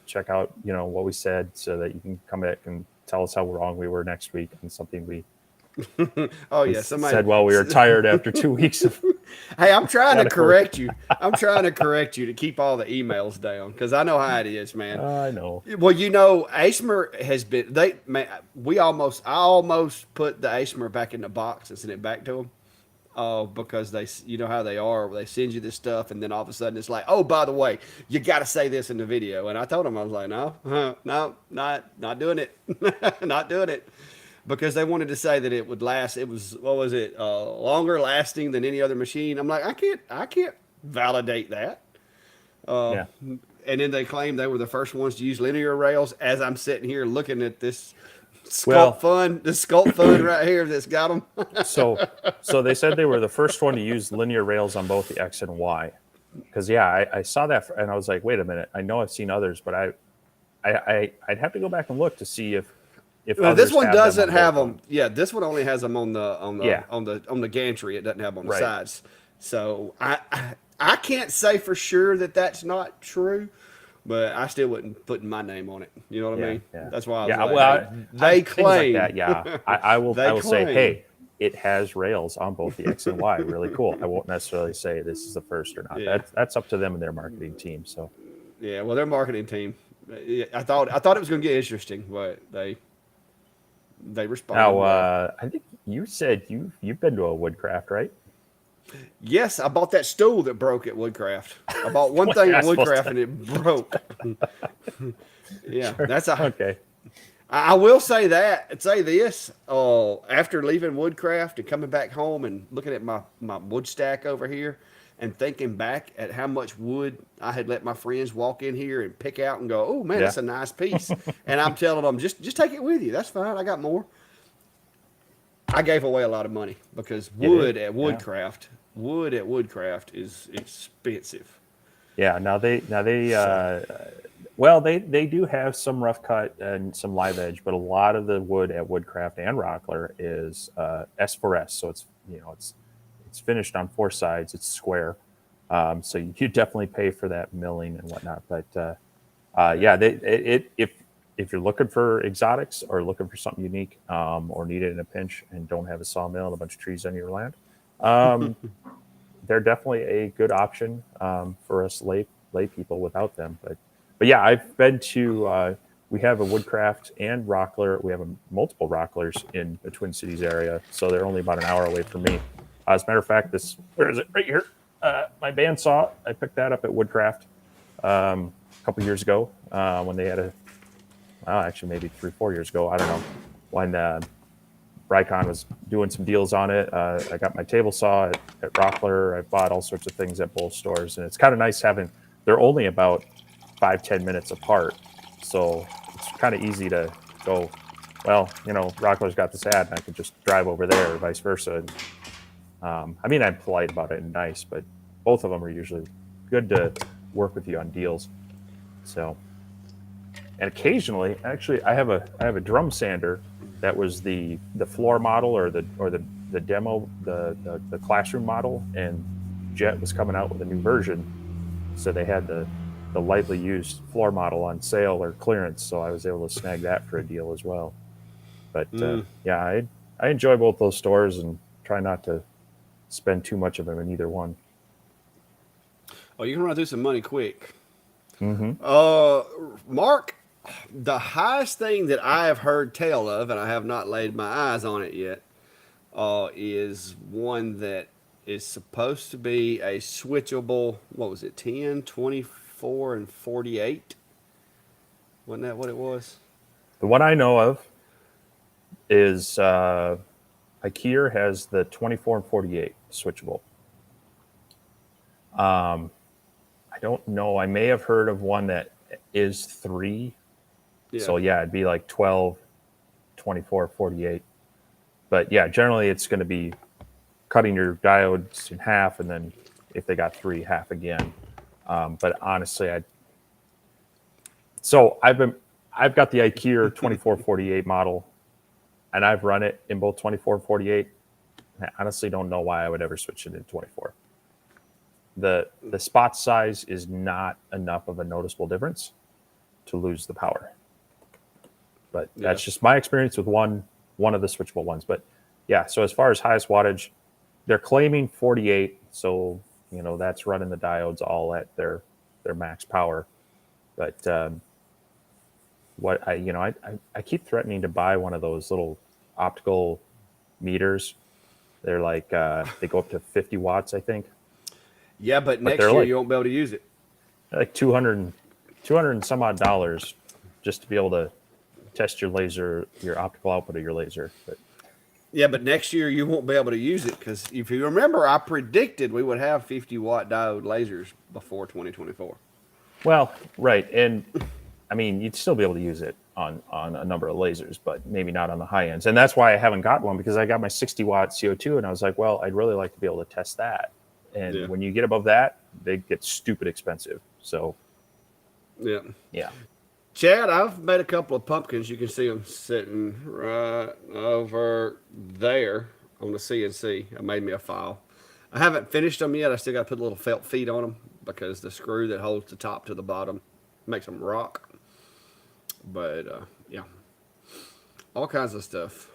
check out what we said, so that you can come back and tell us how wrong we were next week on something we Oh we yeah, somebody said while we were tired after 2 weeks of. Hey, I'm trying to correct you. I'm trying to correct you to keep all the emails down because I know how it is, man. I know. Well, ASMR has been I almost put the ASMR back in the box and sent it back to them. Because you know how they are. They send you this stuff, and then all of a sudden it's like, oh, by the way, you got to say this in the video. And I told them, I was like, no, no, not doing it, not doing it, because they wanted to say that it would last. It was what was it? Longer lasting than any other machine. I'm like, I can't validate that. Yeah. And then they claimed they were the first ones to use linear rails. As I'm sitting here looking at this Well, Sculpt Fun right here that's got them. so they said they were the first one to use linear rails on both the X and Y. Because yeah, I saw that and I was like, wait a minute. I know I've seen others, but I'd have to go back and look to see if Well, this others one have doesn't them on have both them. ones. Yeah, this one only has them on the Yeah. on the gantry. It doesn't have them on the Right. sides. So I can't say for sure that that's not true, but I still wouldn't put my name on it. You know what I Yeah, mean? yeah. That's why I was Yeah, like, well, hey, they things claim like that. Yeah, I will. They I will say, claim. hey, it has rails on both the X and Y. Really cool. I won't necessarily say this is the first or not. Yeah. That's up to them and their marketing team. So Yeah, well, their marketing team. I thought it was going to get interesting, but they responded. now, Well. I think you said you've been to a Woodcraft, right? Yes, I bought that stool that broke at Woodcraft. I bought one Well, thing you're at not supposed Woodcraft to. and it broke. Yeah, that's a. Okay. I will say this. After leaving Woodcraft and coming back home and looking at my wood stack over here and thinking back at how much wood I had let my friends walk in here and pick out and go, oh man, Yeah. that's a nice piece. And I'm telling them, just take it with you. That's fine. I got more. I gave away a lot of money because wood at Woodcraft is expensive. Yeah. Now they do have some rough cut and some live edge, but a lot of the wood at Woodcraft and Rockler is S4S, so it's finished on four sides. It's square, so you definitely pay for that milling and whatnot. But yeah, if you're looking for exotics or looking for something unique, or need it in a pinch and don't have a sawmill and a bunch of trees on your land, they're definitely a good option for us lay people without them. But yeah, I've been to. We have a Woodcraft and Rockler. We have multiple Rocklers in the Twin Cities area, so they're only about an hour away from me. As a matter of fact, where is it? Right here. My bandsaw. I picked that up at Woodcraft a couple years ago when they had actually maybe 3-4 years ago. I don't know when Brycon was doing some deals on it. I got my table saw at Rockler. I bought all sorts of things at both stores, and it's kind of nice having. They're only about 5-10 minutes apart, so it's kind of easy to go. Well, Rockler's got this ad, and I could just drive over there, or vice versa. And, I mean, I'm polite about it and nice, but both of them are usually good to work with you on deals. So, and occasionally, actually, I have a drum sander that was the floor model or the demo, the classroom model, and Jet was coming out with a new version, so they had the lightly used floor model on sale or clearance, so I was able to snag that for a deal as well. But yeah, I enjoy both those stores and try not to spend too much of them in either one. Oh, you can run through some money quick. Mm-hmm. Mark, the highest thing that I have heard tell of, and I have not laid my eyes on it yet, is one that is supposed to be a switchable, what was it, 10, 24, and 48? Wasn't that what it was? The one I know of is IKEA has the 24 and 48 switchable. I don't know. I may have heard of one that is 3. Yeah. So yeah, it'd be like 12, 24, 48. But yeah, generally it's going to be cutting your diodes in half, and then if they got 3, half again. But honestly, I've got the IKEA 2448 model, and I've run it in both 2448. I honestly don't know why I would ever switch it in 24. The spot size is not enough of a noticeable difference to lose the power. But that's just my experience with one of the switchable ones. But yeah, so as far as highest wattage, they're claiming 48, so that's running the diodes all at their max power. But what I keep threatening to buy one of those little optical meters. They're like they go up to 50 watts, I think. Yeah, but But next they're year like you won't be able to use it. like 200 and some odd dollars just to be able to test your laser, your optical output of your laser. But Yeah, but next year you won't be able to use it because if you remember, I predicted we would have 50-watt diode lasers before 2024. well, right, and I mean you'd still be able to use it on a number of lasers, but maybe not on the high ends. And that's why I haven't got one, because I got my 60-watt CO2, and I was like, well, I'd really like to be able to test that. And when you get above that, they get stupid expensive. So Yeah. yeah. Chad, I've made a couple of pumpkins. You can see them sitting right over there on the CNC. I made me a file. I haven't finished them yet. I still got to put little felt feet on them because the screw that holds the top to the bottom makes them rock. But yeah, all kinds of stuff.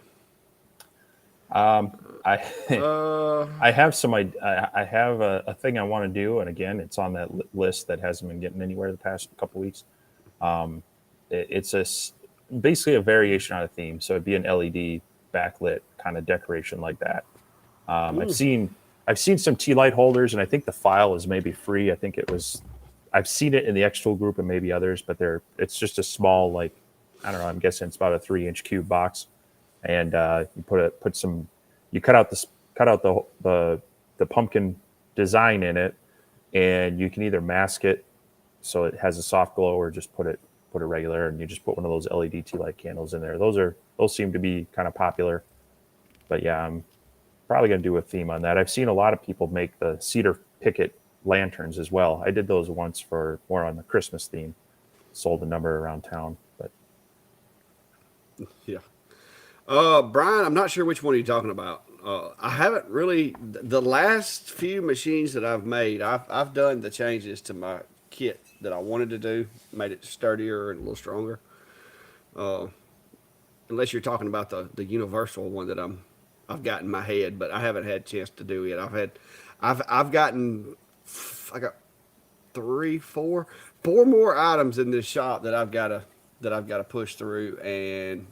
I Uh, I have I have a thing I want to do, and again, it's on that list that hasn't been getting anywhere the past couple weeks. It's basically a variation on a theme, so it'd be an LED backlit kind of decoration like that. I've seen some tea light holders, and I think the file is maybe free. I think it was. I've seen it in the X Tool group and maybe others, but it's just a small, like, I don't know. I'm guessing it's about a 3-inch cube box, and you you cut out the pumpkin design in it, and you can either mask it so it has a soft glow, or just put it regular, and you just put one of those LED tea light candles in there. Those seem to be kind of popular. But yeah, I'm probably going to do a theme on that. I've seen a lot of people make the cedar picket lanterns as well. I did those once for more on the Christmas theme. Sold a number around town, but yeah. Brian, I'm not sure which one you're talking about. I haven't really. The last few machines that I've made, I've done the changes to my kit that I wanted to do, made it sturdier and a little stronger. Uh, Unless you're talking about the universal one that I've got in my head, but I haven't had a chance to do it. I've gotten, I got four more items in this shop that I've got to push through, and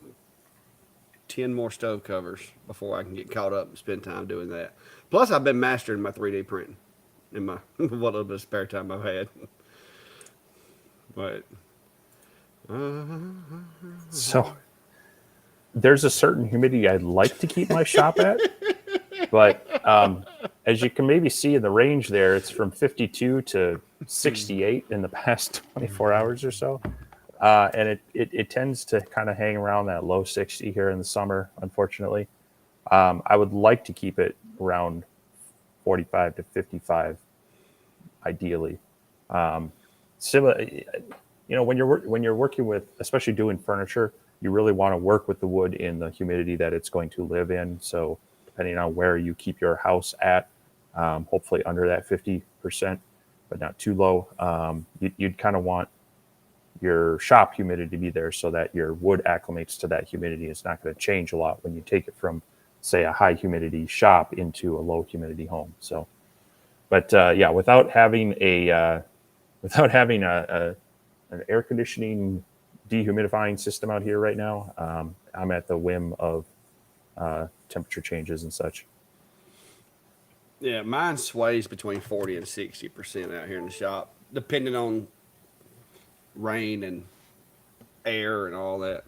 10 more stove covers before I can get caught up and spend time doing that. Plus, I've been mastering my 3D printing in my what little bit of spare time I've had. But so there's a certain humidity I'd like to keep my shop at, but as you can maybe see in the range there, it's from 52 to 68 in the past 24 hours or so. And it tends to kind of hang around that low 60 here in the summer, unfortunately. I would like to keep it around 45 to 55, ideally. Similar, when you're working with, especially doing furniture, you really want to work with the wood in the humidity that it's going to live in. So depending on where you keep your house at, hopefully under that 50%, but not too low. You'd kind of want your shop humidity to be there so that your wood acclimates to that humidity. It's not going to change a lot when you take it from, say, a high humidity shop into a low humidity home. So, but yeah, without having an air conditioning dehumidifying system out here right now, I'm at the whim of temperature changes and such. yeah, mine sways between 40 and 60% out here in the shop, depending on rain and air and all that.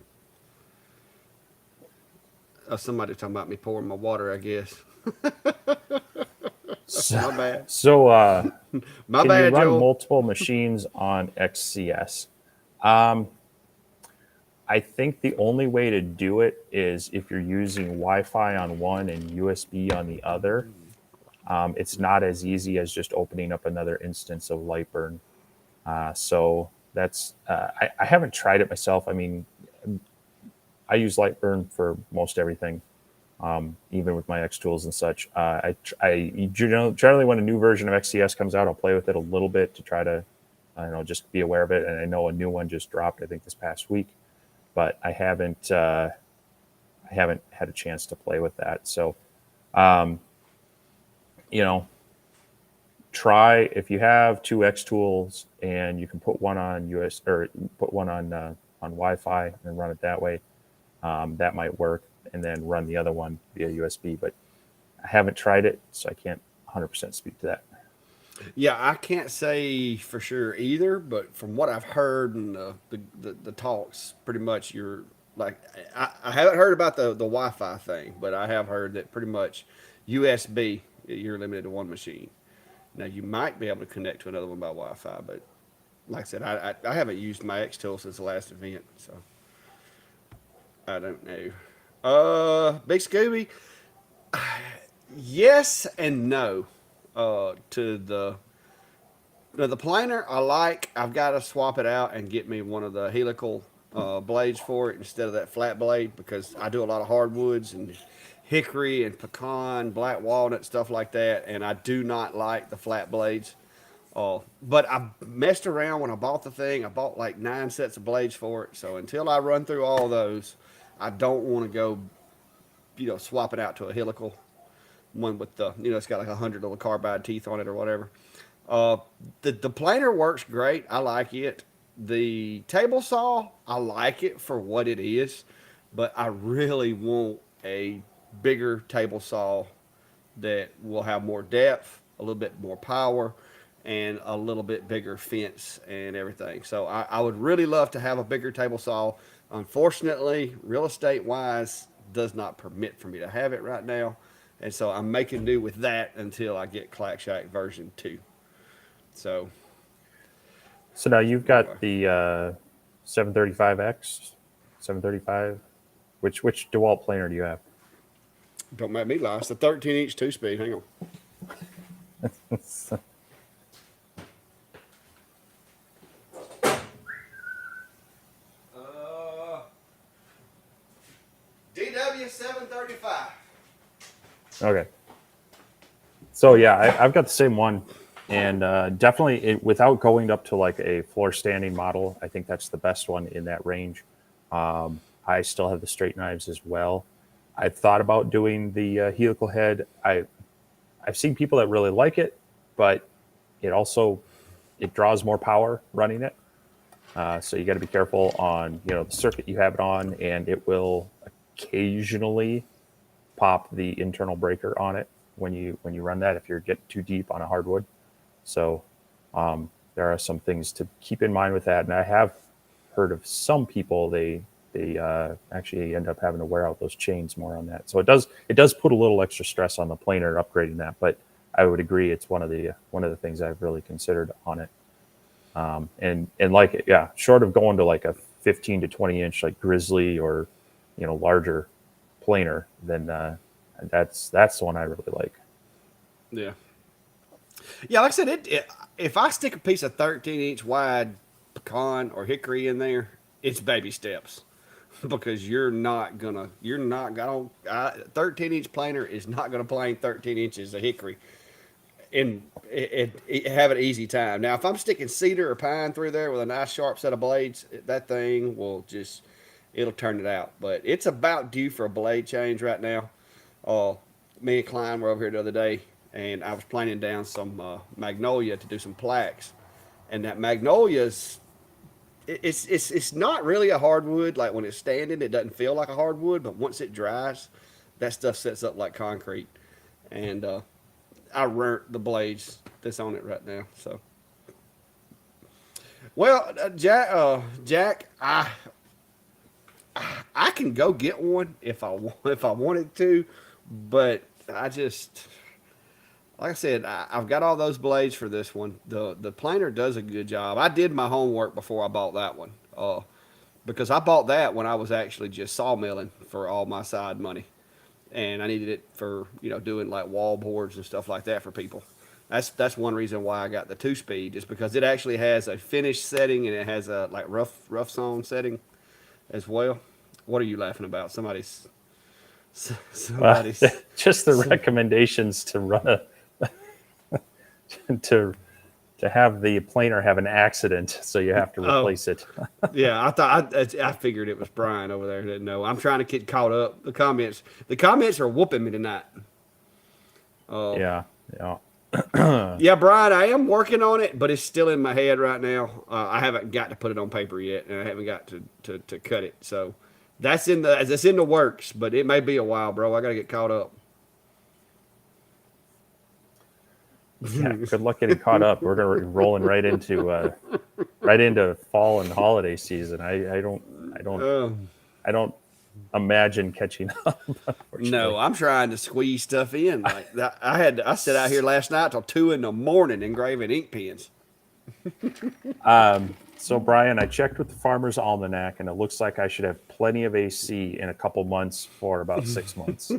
Somebody talking about me pouring my water, I guess. So, My bad. so My can you bad, run Joel. multiple machines on XCS? Um, I think the only way to do it is if you're using Wi-Fi on one and USB on the other. It's not as easy as just opening up another instance of Lightburn. So that's I haven't tried it myself. I mean, I use Lightburn for most everything, even with my X tools and such. Generally when a new version of XCS comes out, I'll play with it a little bit to try to, I don't know, just be aware of it. And I know a new one just dropped, I think this past week, but I haven't had a chance to play with that. So, um, you know, try if you have two X tools and you can put one on US or put one on Wi-Fi and run it that way. That might work, and then run the other one via USB. But I haven't tried it, so I can't 100% speak to that. Yeah, I can't say for sure either, but from what I've heard and the talks, pretty much you're like I haven't heard about the Wi-Fi thing, but I have heard that pretty much USB you're limited to one machine. Now you might be able to connect to another one by Wi-Fi, but like I said, I haven't used my X tool since the last event, so I don't know. Big Scooby, yes and no. To the planer, I like. I've got to swap it out and get me one of the helical blades for it instead of that flat blade because I do a lot of hardwoods and hickory and pecan, black walnut, stuff like that, and I do not like the flat blades. But I messed around when I bought the thing. I bought like 9 sets of blades for it. So until I run through all those, I don't want to go, swap it out to a helical one with it's got like 100 little carbide teeth on it or whatever. Uh, the planer works great. I like it. The table saw, I like it for what it is, but I really want a bigger table saw that will have more depth, a little bit more power, and a little bit bigger fence and everything. So I would really love to have a bigger table saw. Unfortunately, real estate wise, does not permit for me to have it right now. And so I'm making do with that until I get Clack Shack version 2. So So now you've anyway, got the 735X, 735. Which DeWalt planer do you have? don't make me lie. It's the 13-inch 2-speed. Hang on. DW 735. Okay. So yeah, I've got the same one, and definitely without going up to like a floor standing model, I think that's the best one in that range. I still have the straight knives as well. I've thought about doing the helical head. I've seen people that really like it, but it also it draws more power running it. So you got to be careful on the circuit you have it on, and it will occasionally pop the internal breaker on it when you run that if you're getting too deep on a hardwood. So there are some things to keep in mind with that. And I have heard of some people they actually end up having to wear out those chains more on that. So it does put a little extra stress on the planer upgrading that. But I would agree it's one of the things I've really considered on it. And like it, yeah, short of going to like a 15 to 20 inch like grizzly or larger planer, then that's the one I really like. Yeah. Yeah, like I said, if I stick a piece of 13-inch wide pecan or hickory in there, it's baby steps. Because you're not gonna 13-inch planer is not gonna plane 13 inches of hickory and have an easy time. Now, if I'm sticking cedar or pine through there with a nice sharp set of blades, that thing will it'll turn it out. But it's about due for a blade change right now. Uh, Me and Klein were over here the other day, and I was planing down some magnolia to do some plaques, and that magnolia's it's not really a hardwood. Like when it's standing, it doesn't feel like a hardwood, but once it dries, that stuff sets up like concrete. And I burnt the blades that's on it right now. So, well, Jack, I can go get one if I wanted to, but I just like I said, I've got all those blades for this one. The planer does a good job. I did my homework before I bought that one, because I bought that when I was actually just sawmilling for all my side money, and I needed it for doing like wall boards and stuff like that for people. That's one reason why I got the 2 speed, is because it actually has a finish setting and it has a like rough sawn setting as well. What are you laughing about? Well, Somebody's. just the recommendations to run a to to have the planer have an accident, so you have to Oh, replace it. yeah, I figured it was Brian over there. Didn't know. I'm trying to get caught up. The comments are whooping me tonight. Uh, Yeah, yeah. yeah, Brian, I am working on it, but it's still in my head right now. I haven't got to put it on paper yet, and I haven't got to cut it. So that's in the works, but it may be a while, bro. I got to get caught up. Yeah, good luck getting caught up. We're gonna be rolling right into fall and holiday season. Uh, I don't imagine catching up. no, Unfortunately, I'm trying to squeeze stuff in. Like that, I sat out here last night till 2 in the morning engraving ink pens. so Brian, I checked with the Farmer's Almanac, and it looks like I should have plenty of AC in a couple months for about 6 months.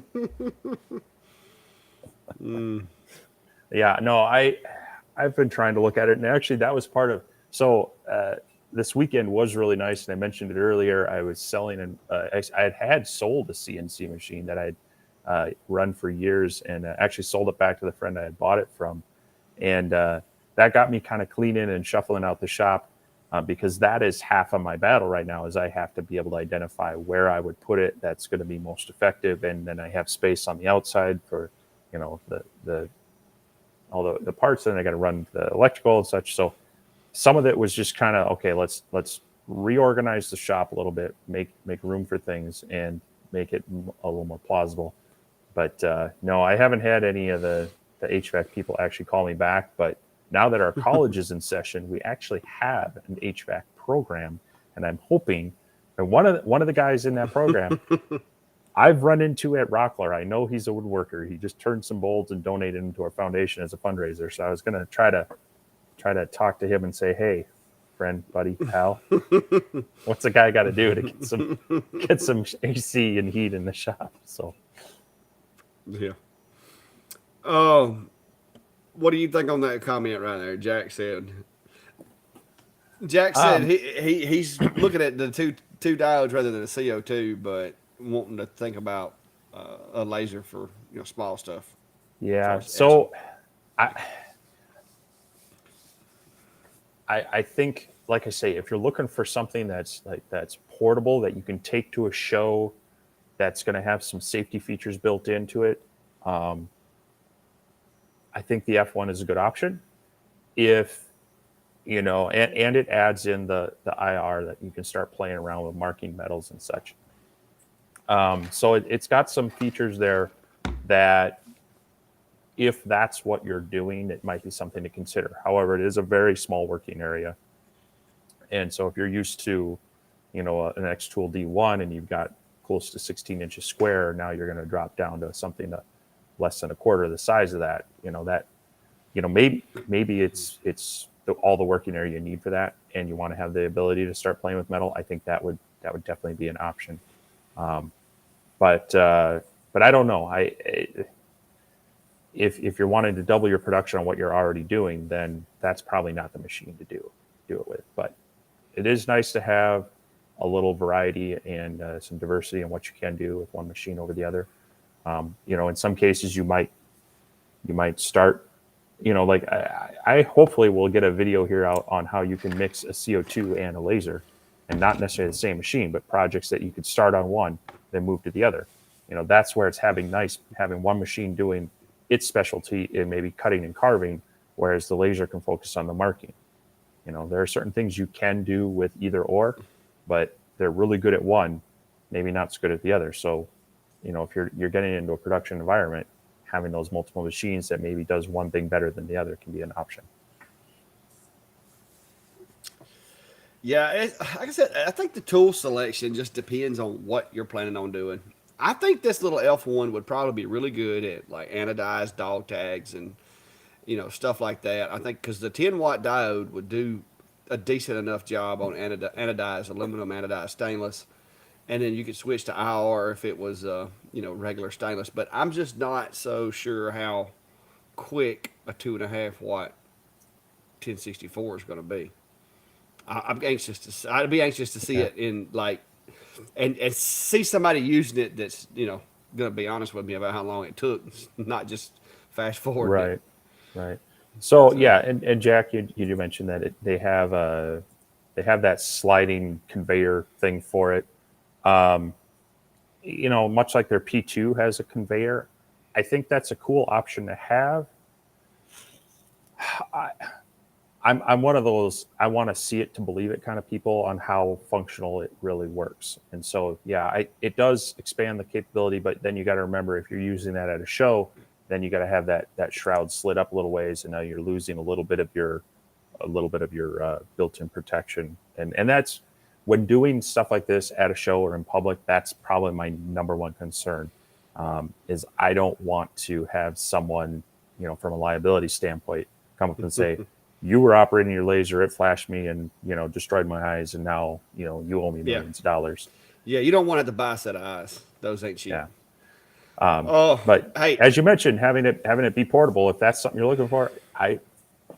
Yeah, no, I've been trying to look at it, and actually that was part of. So this weekend was really nice, and I mentioned it earlier. I was selling, and I had sold a CNC machine that I'd run for years, and actually sold it back to the friend I had bought it from, and that got me kind of cleaning and shuffling out the shop, because that is half of my battle right now. Is I have to be able to identify where I would put it that's going to be most effective, and then I have space on the outside for the all the parts, and I got to run the electrical and such. So some of it was just kind of okay. Let's reorganize the shop a little bit, make room for things, and make it a little more plausible. But no, I haven't had any of the HVAC people actually call me back. But now that our college is in session, we actually have an HVAC program, and I'm hoping. And one of the guys in that program I've run into at Rockler. I know he's a woodworker. He just turned some bolts and donated them to our foundation as a fundraiser. So I was going to try to talk to him and say, "Hey, friend, buddy, pal, what's a guy got to do to get some AC and heat in the shop?" So Yeah. Oh, what do you think on that comment right there? Jack said um, he's looking at the two diodes rather than a CO2, but wanting to think about a laser for small stuff as far yeah. as etching. So I I think, like I say, if you're looking for something that's portable that you can take to a show, that's going to have some safety features built into it, um, I think the F1 is a good option. If and it adds in the IR that you can start playing around with marking metals and such. So it's got some features there that, if that's what you're doing, it might be something to consider. However, it is a very small working area, and so if you're used to, an X Tool D1 and you've got close to 16 inches square, now you're going to drop down to something less than a quarter of the size of that. Maybe it's all the working area you need for that, and you want to have the ability to start playing with metal. I think that would definitely be an option. Um, but I don't know. If you're wanting to double your production on what you're already doing, then that's probably not the machine to do it with. But it is nice to have a little variety and some diversity in what you can do with one machine over the other. In some cases you might start, like I hopefully will get a video here out on how you can mix a CO2 and a laser, and not necessarily the same machine, but projects that you could start on one, then move to the other. That's where it's having one machine doing its specialty in maybe cutting and carving, whereas the laser can focus on the marking. There are certain things you can do with either or, but they're really good at one, maybe not so good at the other. So, if you're getting into a production environment, having those multiple machines that maybe does one thing better than the other can be an option. Yeah, like I said, I think the tool selection just depends on what you're planning on doing. I think this little F1 would probably be really good at like anodized dog tags and stuff like that. I think because the 10-watt diode would do a decent enough job on anodized aluminum, anodized stainless, and then you could switch to IR if it was regular stainless. But I'm just not so sure how quick a 2.5 watt 1064 is going to be. I'm anxious to. I'd be anxious to see Yeah. it in like, and see somebody using it that's going to be honest with me about how long it took, not just fast forward it. Right. Right. So So yeah, and Jack, you mentioned that they have that sliding conveyor thing for it. Um, much like their P2 has a conveyor, I think that's a cool option to have. I, I'm one of those I want to see it to believe it kind of people on how functional it really works. And so yeah, it does expand the capability, but then you got to remember if you're using that at a show, then you got to have that shroud slid up a little ways, and now you're losing a little bit of your built-in protection. And that's when doing stuff like this at a show or in public. That's probably my number one concern. Is I don't want to have someone, from a liability standpoint, come up and say, you were operating your laser, it flashed me and, destroyed my eyes. And now, you owe me yeah, millions of dollars. yeah, you don't want it to buy a set of eyes. Those ain't cheap. Yeah. Oh, But hey, as you mentioned, having it be portable, if that's something you're looking for,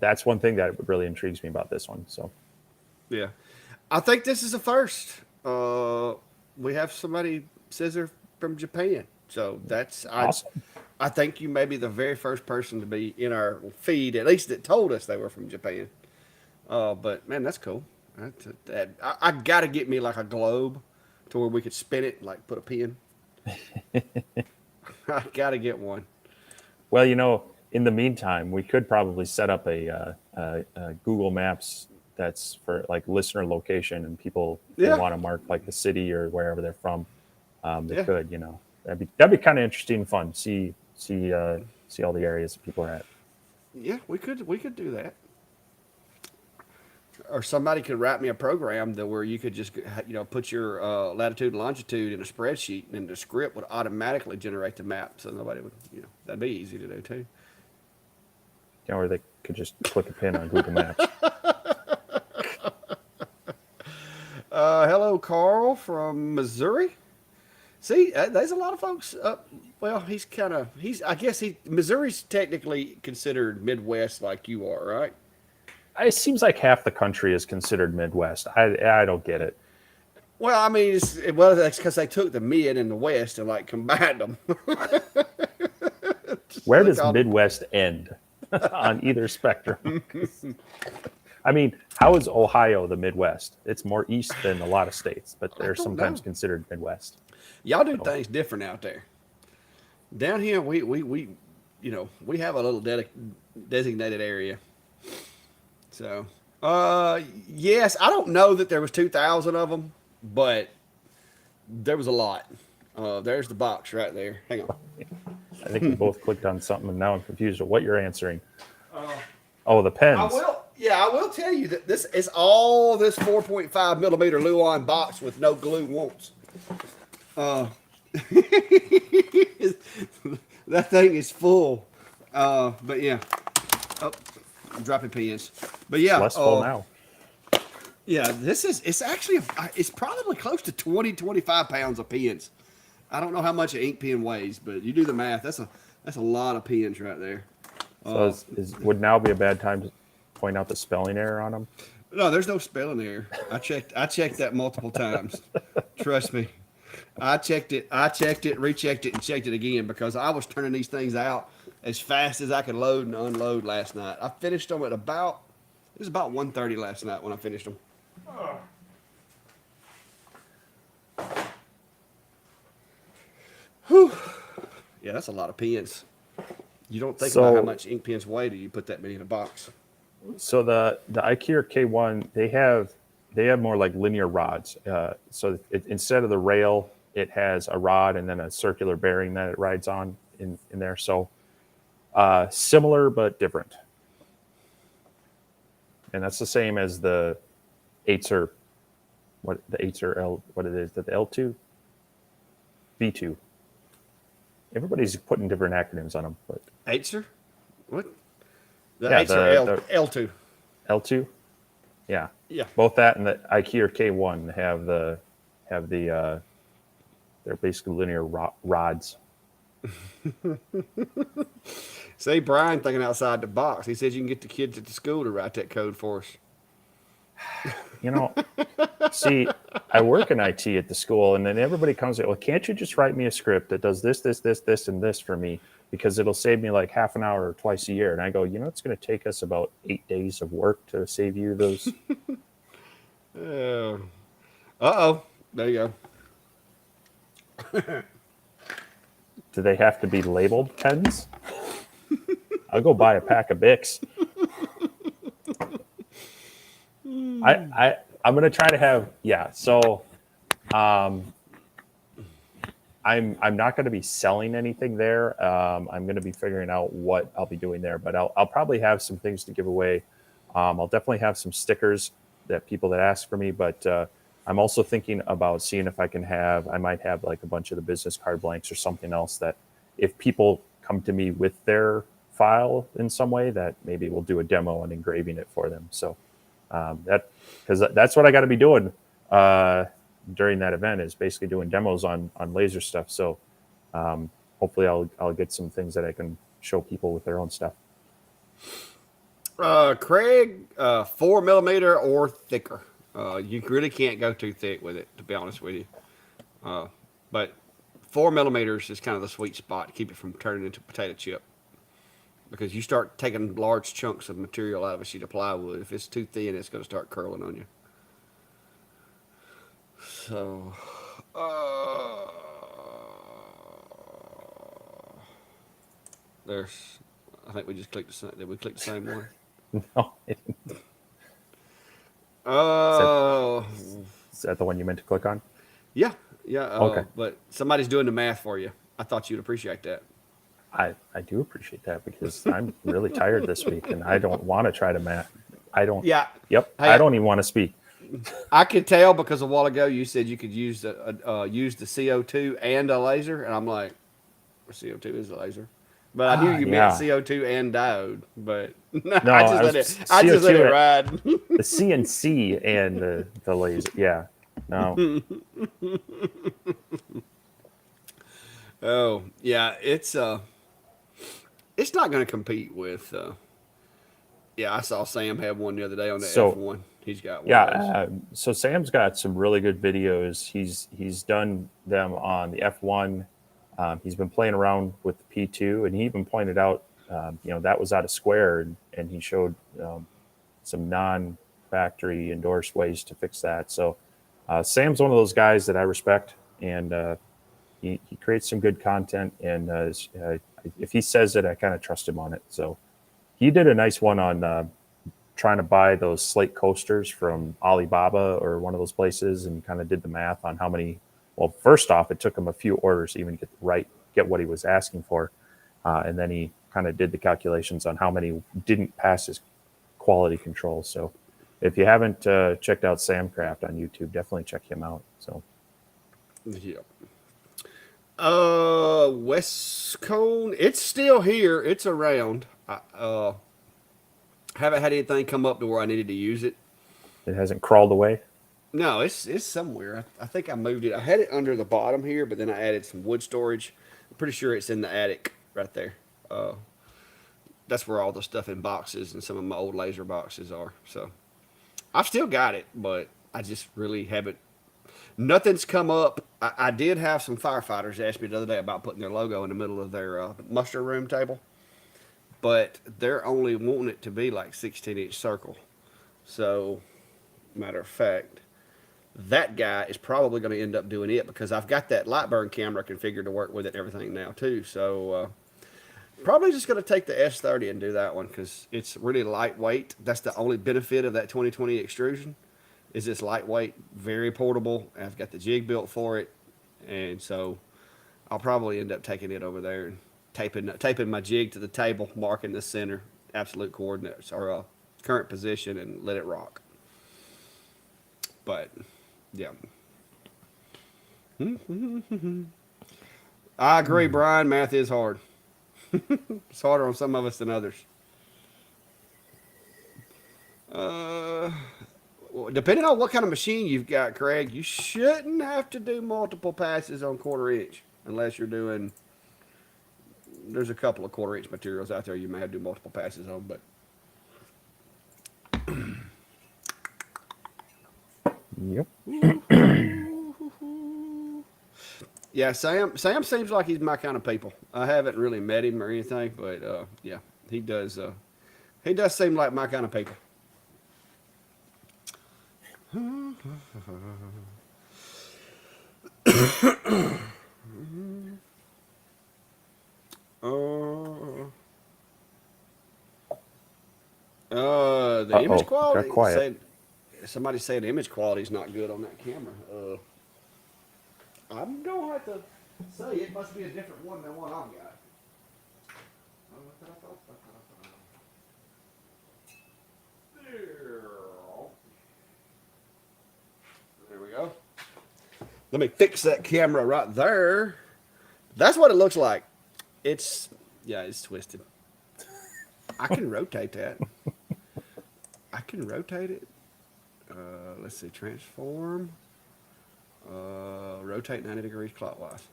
that's one thing that really intrigues me about this one. So yeah, I think this is a first. We have somebody says they're from Japan, so that's I. awesome. I think you may be the very first person to be in our feed, at least that told us they were from Japan. But man, that's cool. I got to get me like a globe to where we could spin it, and, like put a pin. I got to get one. Well, in the meantime, we could probably set up a Google Maps that's for like listener location, and people if they Yeah, want to mark like the city or wherever they're from, they yeah, could. That'd be kind of interesting, and fun. See all the areas that people are at. yeah. We could do that. Or somebody could write me a program that where you could just put your latitude and longitude in a spreadsheet, and then the script would automatically generate the map, so nobody would that'd be easy to do too. Or they could just click a pin on Google Maps. Hello, Carl from Missouri. See, there's a lot of folks. Well, I guess Missouri's technically considered Midwest, like you are, right? It seems like half the country is considered Midwest. I don't get it. Well, I mean, that's because they took the mid and the west and like combined them. So Where they does called them. Midwest end on either spectrum? I mean, how is Ohio the Midwest? It's more east than a lot of states, but I they're don't sometimes know. considered Midwest. Y'all do So, things different out there. Down here, we have a little designated area. So, yes, I don't know that there was 2,000 of them, but there was a lot. There's the box right there. Hang on. I think we both clicked on something, and now I'm confused with what you're answering. Uh, Oh, the I pens. will. Yeah, I will tell you that this is all this 4.5 millimeter Luan box with no glue wants. Uh, that thing is full. But yeah. Oh, I'm dropping pins. But It's yeah. less full now. Yeah. It's actually it's probably close to 25 pounds of pins. I don't know how much an ink pen weighs, but you do the math. That's a lot of pins right there. So Uh, would now be a bad time to point out the spelling error on them? no, there's no spelling error. I checked that multiple times. Trust me. I checked it, rechecked it, and checked it again because I was turning these things out as fast as I could load and unload last night. I finished them at it was about 1:30 last night when I finished them. Whew. Yeah, that's a lot of pens. You don't think about how So much ink pens weigh till you put that many in a box. So the IKEA K1 they have more like linear rods. Instead of the rail, it has a rod and then a circular bearing that it rides on in there. So similar but different. And that's the same as the eights are what the eights are L what it is, the L2, V2. Everybody's putting different acronyms on them, but Acer? What? The yeah, eights are the L2. L2, yeah, Yeah. both that and the IKEA K1 have the they're basically linear rods. See, Brian thinking outside the box. He says you can get the kids at the school to write that code for us. You know, see, I work in IT at the school, and then everybody comes in, well, can't you just write me a script that does this, this, this, this, and this for me? Because it'll save me like half an hour twice a year. And I go, it's going to take us about 8 days of work to save you those. Uh oh. There you go. Do they have to be labeled pens? I'll go buy a pack of Bics. I'm going to try to have, yeah. So, I'm not going to be selling anything there. I'm going to be figuring out what I'll be doing there, but I'll probably have some things to give away. I'll definitely have some stickers that people that ask for me, but I'm also thinking about seeing if I might have like a bunch of the business card blanks or something else that if people come to me with their file in some way, that maybe we'll do a demo and engraving it for them. So because that's what I got to be doing during that event, is basically doing demos on laser stuff. So hopefully I'll get some things that I can show people with their own stuff. Craig, 4 millimeter or thicker. You really can't go too thick with it, to be honest with you. But 4 millimeters is kind of the sweet spot to keep it from turning into potato chip. Because you start taking large chunks of material out of a sheet of plywood. If it's too thin, it's going to start curling on you. So, there's. I think we just clicked the same. Did we click the same one? No, Oh, is that the one you meant to click on? yeah, yeah. Okay. But somebody's doing the math for you. I thought you'd appreciate that. I do appreciate that because I'm really tired this week and I don't want to try to math. I don't. Yeah. Yep. Hey, I don't even want to speak. I could tell because a while ago you said you could use the CO2 and a laser, and I'm like, CO2 is a laser, but I knew you meant Yeah. CO2 and diode. But No, I just let it. I just let it ride. The CNC and the laser. Yeah. No. Oh yeah, it's not going to compete with. Yeah, I saw Sam have one the other day on the F1. He's got one. Yeah. Of those. So Sam's got some really good videos. He's done them on the F1. He's been playing around with the P2, and he even pointed out, that was out of square, and he showed some non-factory endorsed ways to fix that. So Sam's one of those guys that I respect, and he creates some good content. And if he says it, I kind of trust him on it. So he did a nice one on trying to buy those slate coasters from Alibaba or one of those places, and kind of did the math on how many. Well, first off, it took him a few orders to even get what he was asking for, and then he kind of did the calculations on how many didn't pass his quality control. So, if you haven't checked out Sam Craft on YouTube, definitely check him out. So, yeah. West Cone, it's still here. It's around. I haven't had anything come up to where I needed to use it. it hasn't crawled away. No, it's somewhere. I think I moved it. I had it under the bottom here, but then I added some wood storage. I'm pretty sure it's in the attic right there. That's where all the stuff in boxes and some of my old laser boxes are. So I've still got it, but I just really haven't. Nothing's come up. I did have some firefighters ask me the other day about putting their logo in the middle of their muster room table, but they're only wanting it to be like 16-inch circle. So, matter of fact, that guy is probably going to end up doing it because I've got that Lightburn camera configured to work with it and everything now too. So probably just going to take the S30 and do that one because it's really lightweight. That's the only benefit of that 2020 extrusion is it's lightweight, very portable. I've got the jig built for it, and so I'll probably end up taking it over there and taping my jig to the table, marking the center, absolute coordinates or current position, and let it rock. But yeah, I agree, Brian. Math is hard. It's harder on some of us than others. Uh, well, depending on what kind of machine you've got, Craig, you shouldn't have to do multiple passes on 1/4 inch unless you're doing. There's a couple of 1/4 inch materials out there you may have to do multiple passes on, but Yep. yeah, Sam seems like he's my kind of people. I haven't really met him or anything, but yeah, he does. He does seem like my kind of people. Uh, the image Uh-oh, quality. got quiet. Somebody said the image quality is not good on that camera. I'm gonna have to say it must be a different one than what I've got. There we go. Let me fix that camera right there. That's what it looks like. It's twisted. I can rotate that. I can rotate it. Let's see, transform. Rotate 90 degrees clockwise.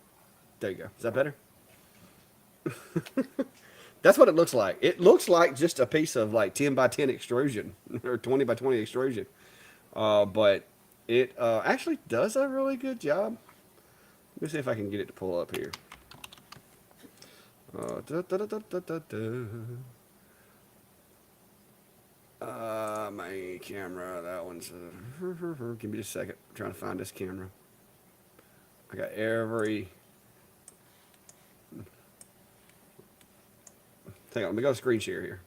There you go. Is that better? That's what it looks like. It looks like just a piece of like 10 by 10 extrusion or 20 by 20 extrusion. But it actually does a really good job. Let me see if I can get it to pull up here. My camera, that one's. Give me just a second. I'm trying to find this camera. I got every. Hang on, let me go screen share here.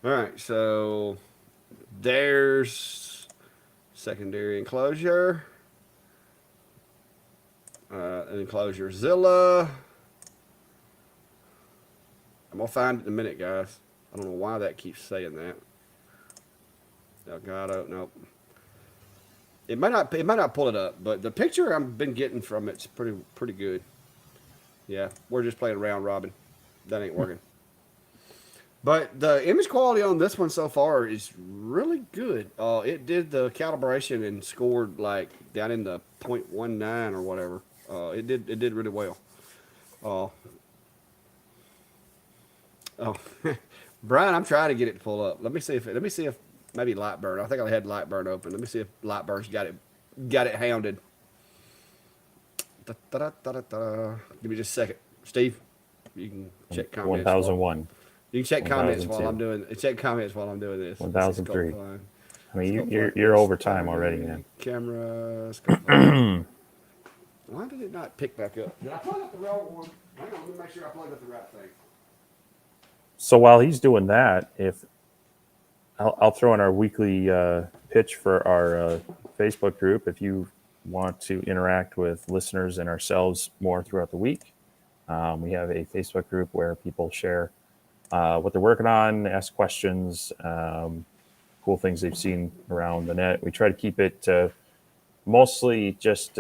All right, so there's secondary enclosure. An enclosure Zilla. I'm gonna find it in a minute, guys. I don't know why that keeps saying that. Elgato, nope. It might not pull it up, but the picture I've been getting from it's pretty good. Yeah, we're just playing round robin. That ain't working. But the image quality on this one so far is really good. It did the calibration and scored like down in the 0.19 or whatever. It did really well. Oh, Brian, I'm trying to get it to pull up. Let me see if maybe Lightburn. I think I had Lightburn open. Let me see if Lightburn's got it hounded. Give me just a second, Steve. You can check comments. 1001. You can check comments while I'm doing. Check comments while I'm doing this. 1003. I mean, you're over time already, man. Camera. Why did it not pick back up? Did I plug up the wrong one? Hang on, let me make sure I plugged up the right thing. So while he's doing that, if I'll throw in our weekly pitch for our Facebook group. If you want to interact with listeners and ourselves more throughout the week, we have a Facebook group where people share what they're working on, ask questions, cool things they've seen around the net. We try to keep it mostly just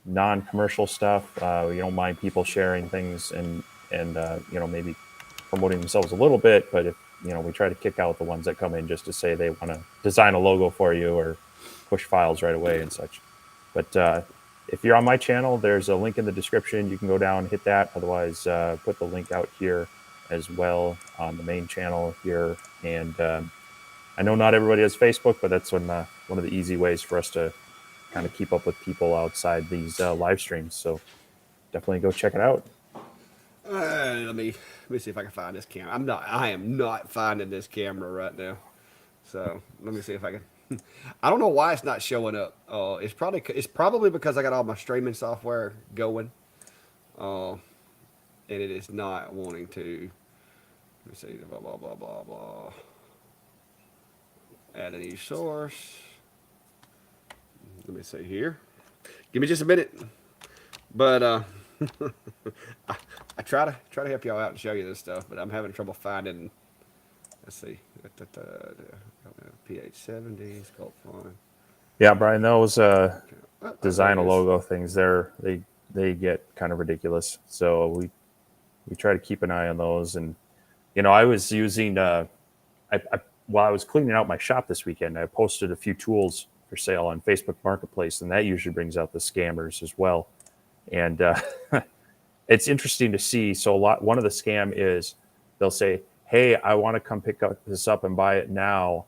non-commercial stuff. We don't mind people sharing things and maybe promoting themselves a little bit, but if we try to kick out the ones that come in just to say they want to design a logo for you or push files right away and such. But if you're on my channel, there's a link in the description. You can go down and hit that. Otherwise, put the link out here as well on the main channel here. And I know not everybody has Facebook, but that's one of the easy ways for us to kind of keep up with people outside these live streams. So definitely go check it out. Let me see if I can find this camera. I am not finding this camera right now. So let me see if I can. I don't know why it's not showing up. It's probably because I got all my streaming software going. And it is not wanting to. Let me see. Blah blah blah blah blah. Add a new source. Let me see here. Give me just a minute. But I try to help y'all out and show you this stuff, but I'm having trouble finding. Let's see. PH70 sculpt font. Yeah, Brian, those There design it a is. logo things, they get kind of ridiculous. So we try to keep an eye on those. And I was using I while I was cleaning out my shop this weekend, I posted a few tools for sale on Facebook Marketplace, and that usually brings out the scammers as well. And it's interesting to see. So one of the scam is they'll say, "Hey, I want to come pick up this up and buy it now.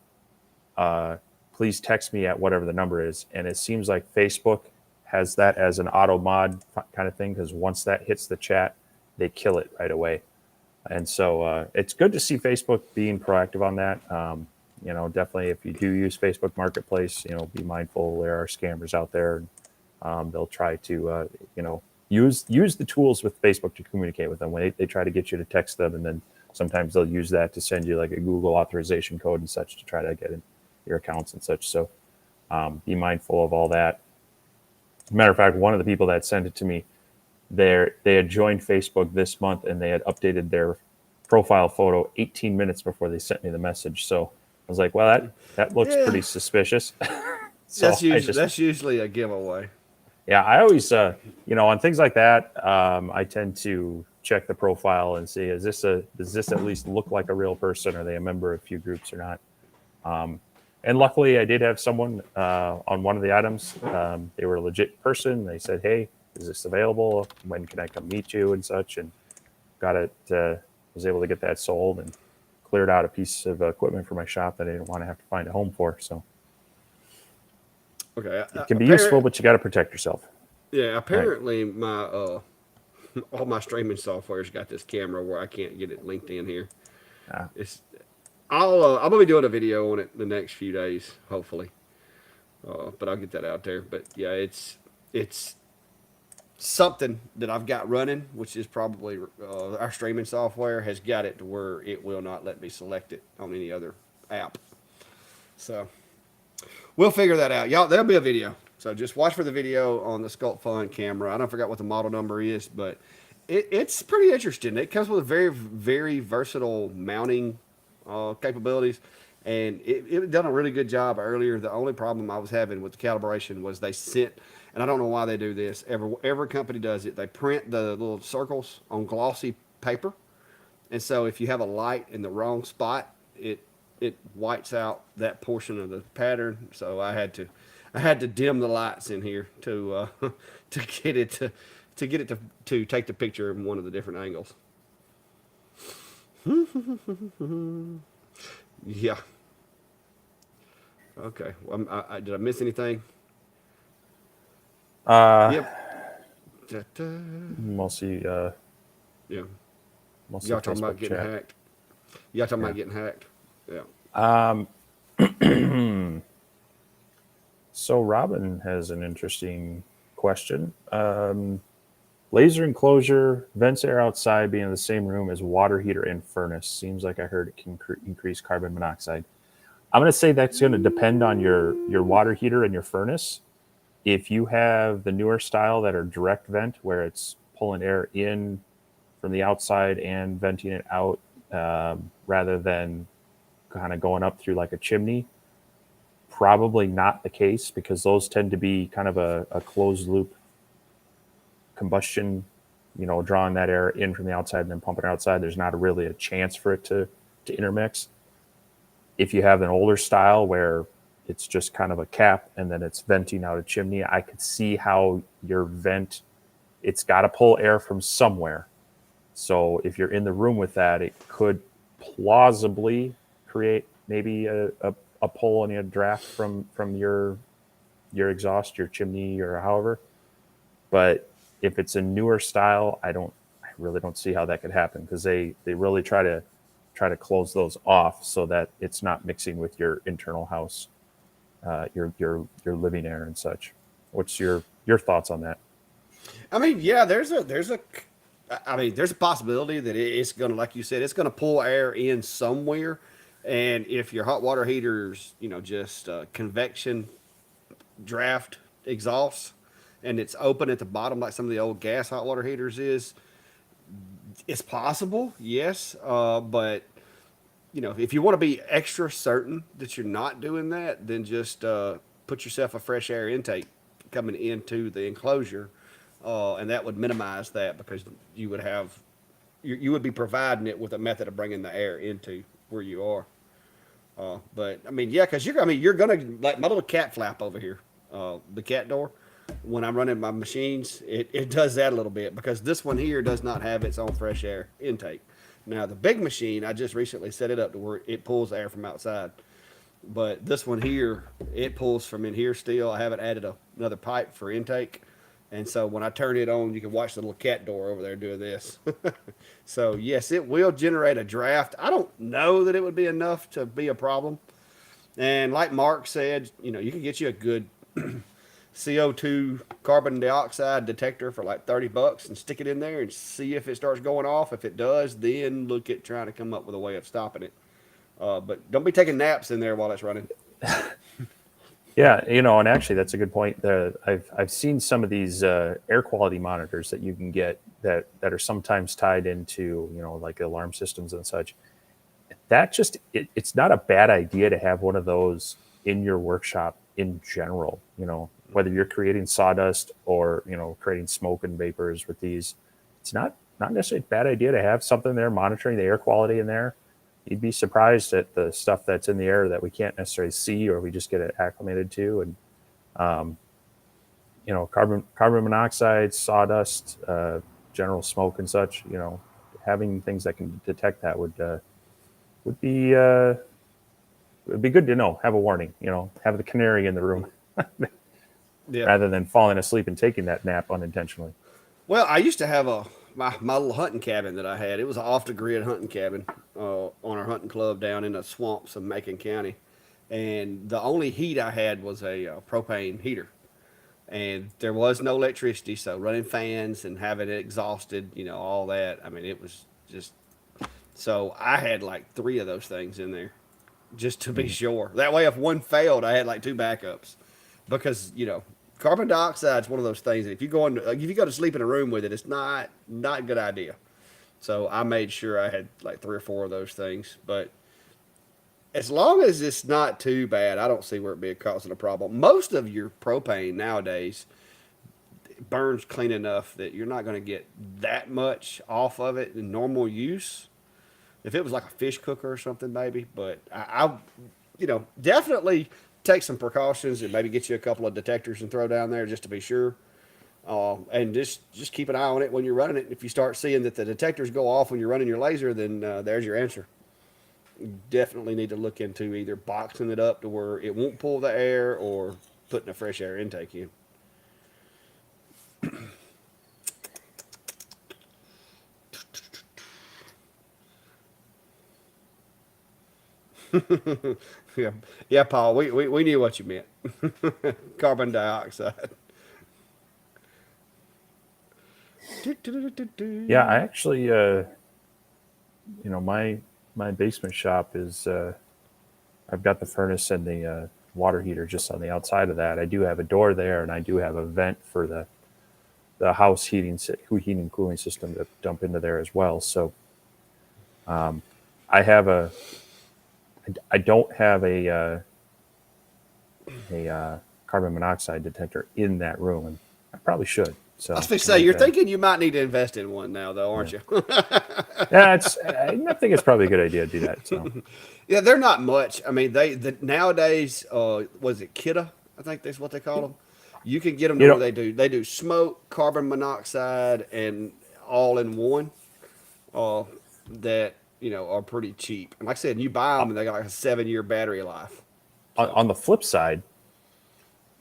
Uh, Please text me at whatever the number is." And it seems like Facebook has that as an auto mod kind of thing, because once that hits the chat, they kill it right away. And so it's good to see Facebook being proactive on that. Definitely if you do use Facebook Marketplace, be mindful there are scammers out there. They'll try to, use the tools with Facebook to communicate with them. When they try to get you to text them, and then sometimes they'll use that to send you like a Google authorization code and such to try to get in your accounts and such. So be mindful of all that. Matter of fact, one of the people that sent it to me, they had joined Facebook this month, and they had updated their profile photo 18 minutes before they sent me the message. So I was like, well, that looks Yeah, pretty suspicious. So I just, that's usually a giveaway. yeah, I always, on things like that, I tend to check the profile and see, does this at least look like a real person? Are they a member of a few groups or not? And luckily, I did have someone on one of the items. They were a legit person. They said, "Hey, is this available? When can I come meet you?" and such. And got it. Was able to get that sold and cleared out a piece of equipment for my shop that I didn't want to have to find a home for. So Okay. it can be useful, but you got to protect yourself. Yeah. All right. Apparently, my all my streaming software's got this camera where I can't get it linked in here. Uh, It's I'm gonna be doing a video on it the next few days, hopefully. But I'll get that out there. But yeah, it's something that I've got running, which is probably our streaming software has got it to where it will not let me select it on any other app. So we'll figure that out, y'all. There'll be a video, so just watch for the video on the Sculpt Fun camera. I don't forget what the model number is, but it's pretty interesting. It comes with very very versatile mounting capabilities, and it done a really good job earlier. The only problem I was having with the calibration was they sent, and I don't know why they do this. Every company does it. They print the little circles on glossy paper, and so if you have a light in the wrong spot, it whites out that portion of the pattern. So I had to dim the lights in here to to get it to take the picture in one of the different angles. Yeah. Okay. Well, did I miss anything? uh, Yep. Da-da. mostly, Yeah. mostly Y'all talking about Facebook getting chat. hacked? Y'all talking Yeah. about getting hacked? Yeah. So Robin has an interesting question. Laser enclosure, vents air outside being in the same room as water heater and furnace. Seems like I heard it can increase carbon monoxide. I'm going to say that's going to depend on your water heater and your furnace. If you have the newer style that are direct vent, where it's pulling air in from the outside and venting it out, rather than kind of going up through like a chimney, probably not the case, because those tend to be kind of a closed loop combustion, drawing that air in from the outside and then pumping it outside. There's not really a chance for it to intermix. If you have an older style where it's just kind of a cap and then it's venting out a chimney, I could see how your vent, it's got to pull air from somewhere. So if you're in the room with that, it could plausibly create maybe a pull and a draft from your exhaust, your chimney, or however. But if it's a newer style, I really don't see how that could happen, because they really try to close those off so that it's not mixing with your internal house, your living air and such. What's your thoughts on that? I mean, yeah. There's a possibility that it's gonna, like you said, it's gonna pull air in somewhere. And if your hot water heater's, just convection draft exhaust, and it's open at the bottom like some of the old gas hot water heaters is, it's possible, yes. But if you want to be extra certain that you're not doing that, then just put yourself a fresh air intake coming into the enclosure, and that would minimize that because you would have you would be providing it with a method of bringing the air into where you are. But I mean, yeah, because you're gonna like my little cat flap over here, the cat door. When I'm running my machines, it does that a little bit because this one here does not have its own fresh air intake. Now the big machine, I just recently set it up to where it pulls air from outside. But this one here, it pulls from in here still. I haven't added another pipe for intake. And so when I turn it on, you can watch the little cat door over there doing this. So yes, it will generate a draft. I don't know that it would be enough to be a problem. And like Mark said, you can get you a good CO2 carbon dioxide detector for like $30 and stick it in there and see if it starts going off. If it does, then look at trying to come up with a way of stopping it. But don't be taking naps in there while it's running. Yeah, and actually that's a good point. I've seen some of these air quality monitors that you can get that are sometimes tied into like alarm systems and such. That it's not a bad idea to have one of those in your workshop in general. Whether you're creating sawdust or creating smoke and vapors with these, it's not necessarily a bad idea to have something there monitoring the air quality in there. You'd be surprised at the stuff that's in the air that we can't necessarily see or we just get it acclimated to. And, carbon monoxide, sawdust, general smoke and such, having things that can detect that would be, it'd be good to know, have a warning, have the canary in the room Yeah. rather than falling asleep and taking that nap unintentionally. Well, I used to have my little hunting cabin that I had. It was an off the grid hunting cabin on our hunting club down in the swamps of Macon County, and the only heat I had was a propane heater, and there was no electricity, so running fans and having it exhausted, all that. I mean, it was just so I had like 3 of those things in there just to be sure. That way, if one failed, I had like 2 backups because carbon dioxide is one of those things that if you go to sleep in a room with it, it's not a good idea. So I made sure I had like 3 or 4 of those things. But as long as it's not too bad, I don't see where it be causing a problem. Most of your propane nowadays burns clean enough that you're not going to get that much off of it in normal use. If it was like a fish cooker or something, maybe. But I definitely take some precautions and maybe get you a couple of detectors and throw down there just to be sure. And just keep an eye on it when you're running it. If you start seeing that the detectors go off when you're running your laser, then there's your answer. You definitely need to look into either boxing it up to where it won't pull the air or putting a fresh air intake in. Yeah, Paul, we knew what you meant. Carbon dioxide. Yeah, I actually, my basement shop is, I've got the furnace and the water heater just on the outside of that. I do have a door there, and I do have a vent for the house heating and cooling system to dump into there as well. So, I have I don't have a carbon monoxide detector in that room, and I probably should. So I was going to say, you're thinking you might need to invest in one now, though, aren't you? Yeah, I think it's probably a good idea to do that. So Yeah, they're not much. I mean, nowadays, was it Kita? I think that's what they call them. You can get them to you where know, they do smoke, carbon monoxide, and all in one. That are pretty cheap. And like I said, you buy them and they got like a 7-year battery life. So on the flip side,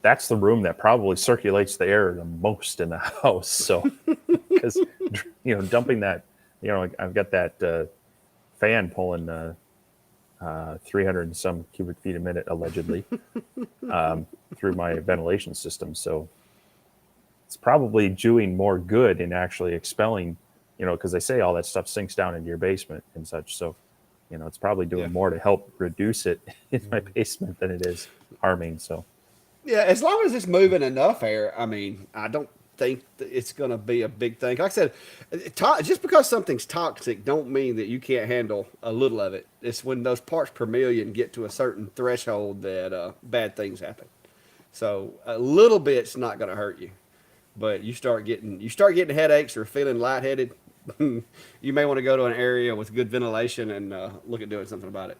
that's the room that probably circulates the air the most in the house. So because dumping that, I've got that fan pulling 300 and some cubic feet a minute allegedly through my ventilation system. So it's probably doing more good in actually expelling, because they say all that stuff sinks down into your basement and such. So, it's probably doing more to help reduce it in my basement than it is harming. So, yeah, as long as it's moving enough air, I mean, I don't think that it's going to be a big thing. Like I said, just because something's toxic don't mean that you can't handle a little of it. It's when those parts per million get to a certain threshold that bad things happen. So a little bit's not going to hurt you, but you start getting headaches or feeling lightheaded, you may want to go to an area with good ventilation and look at doing something about it.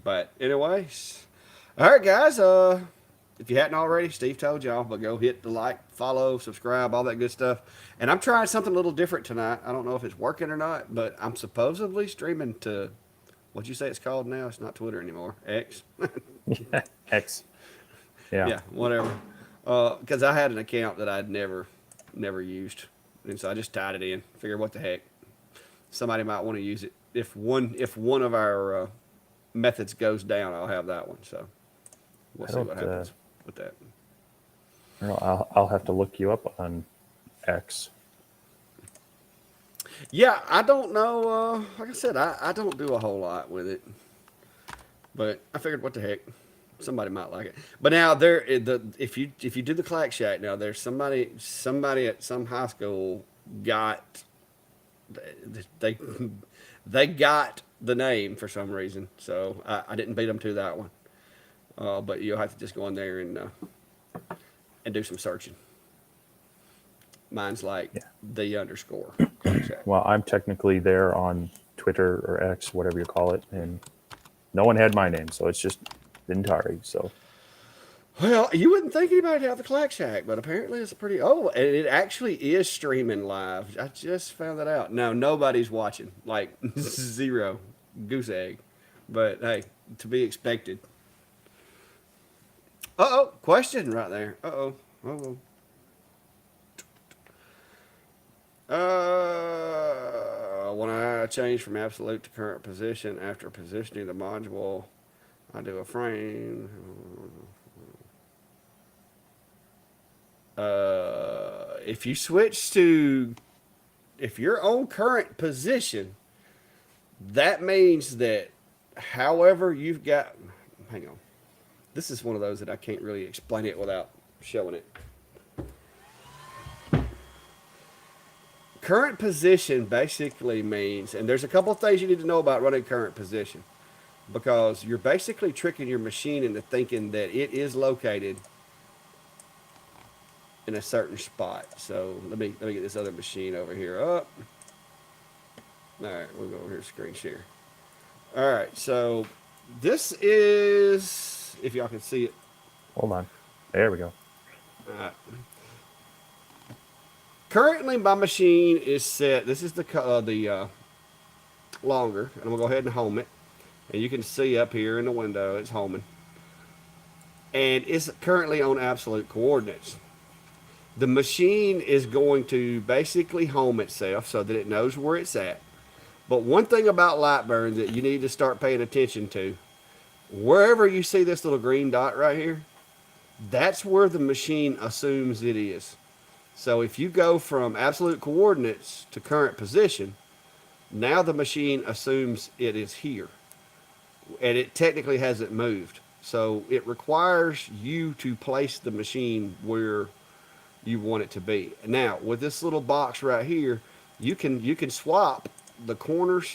But anyways, all right, guys. If you hadn't already, Steve told y'all, but go hit the like, follow, subscribe, all that good stuff. And I'm trying something a little different tonight. I don't know if it's working or not, but I'm supposedly streaming to what'd you say it's called now? It's not Twitter anymore. X. X. Yeah. Yeah, whatever. Because I had an account that I'd never used, and so I just tied it in. Figured what the heck, somebody might want to use it. If one of our methods goes down, I'll have that one. So we'll I see don't, what happens with that. I don't know, I'll have to look you up on X. Yeah, I don't know. Like I said, I don't do a whole lot with it, but I figured what the heck, somebody might like it. But now if you do the Clack Shack now, there's somebody at some high school got they they got the name for some reason, so I didn't beat them to that one. But you'll have to just go in there and do some searching. Mine's like Yeah. the underscore Clack Shack. Well, I'm technically there on Twitter or X, whatever you call it, and no one had my name, so it's just Vintauri. So Well, you wouldn't think anybody'd have the Clack Shack, but apparently it's pretty. Oh, and it actually is streaming live. I just found that out. No, nobody's watching. Like zero, goose egg. But hey, to be expected. Question right there. Uh-oh. When I change from absolute to current position after positioning the module, I do a frame. If you switch to, if you're on current position, that means that however you've got, hang on. This is one of those that I can't really explain it without showing it. Current position basically means, and there's a couple of things you need to know about running current position, because you're basically tricking your machine into thinking that it is located in a certain spot. So let me get this other machine over here up. All right, we'll go over here, screen share. All right, so this is, if y'all can see it. hold on. There we go. All right. Currently, my machine is set. This is the longer, and I'm gonna go ahead and home it. And you can see up here in the window, it's homing, and it's currently on absolute coordinates. The machine is going to basically home itself so that it knows where it's at. But one thing about Lightburn that you need to start paying attention to, wherever you see this little green dot right here, that's where the machine assumes it is. So if you go from absolute coordinates to current position, now the machine assumes it is here. And it technically hasn't moved. So it requires you to place the machine where you want it to be. Now, with this little box right here, you can swap the corners,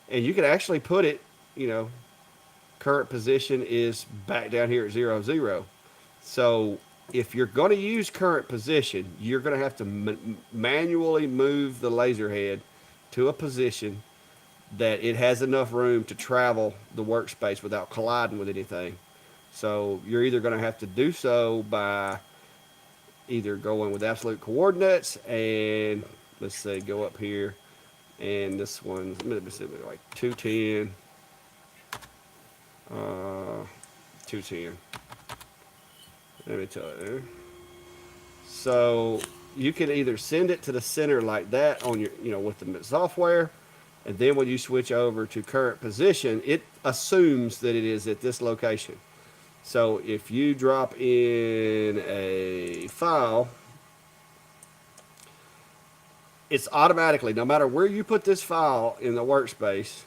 and you can actually put it, current position is back down here at 0, 0. So if you're going to use current position, you're going to have to manually move the laser head to a position that it has enough room to travel the workspace without colliding with anything. So you're either going to have to do so by either going with absolute coordinates, and let's say go up here, and this one's like 210, 210. Let me tell you. So you can either send it to the center like that on your, with the software, and then when you switch over to current position, it assumes that it is at this location. So if you drop in a file, it's automatically, no matter where you put this file in the workspace,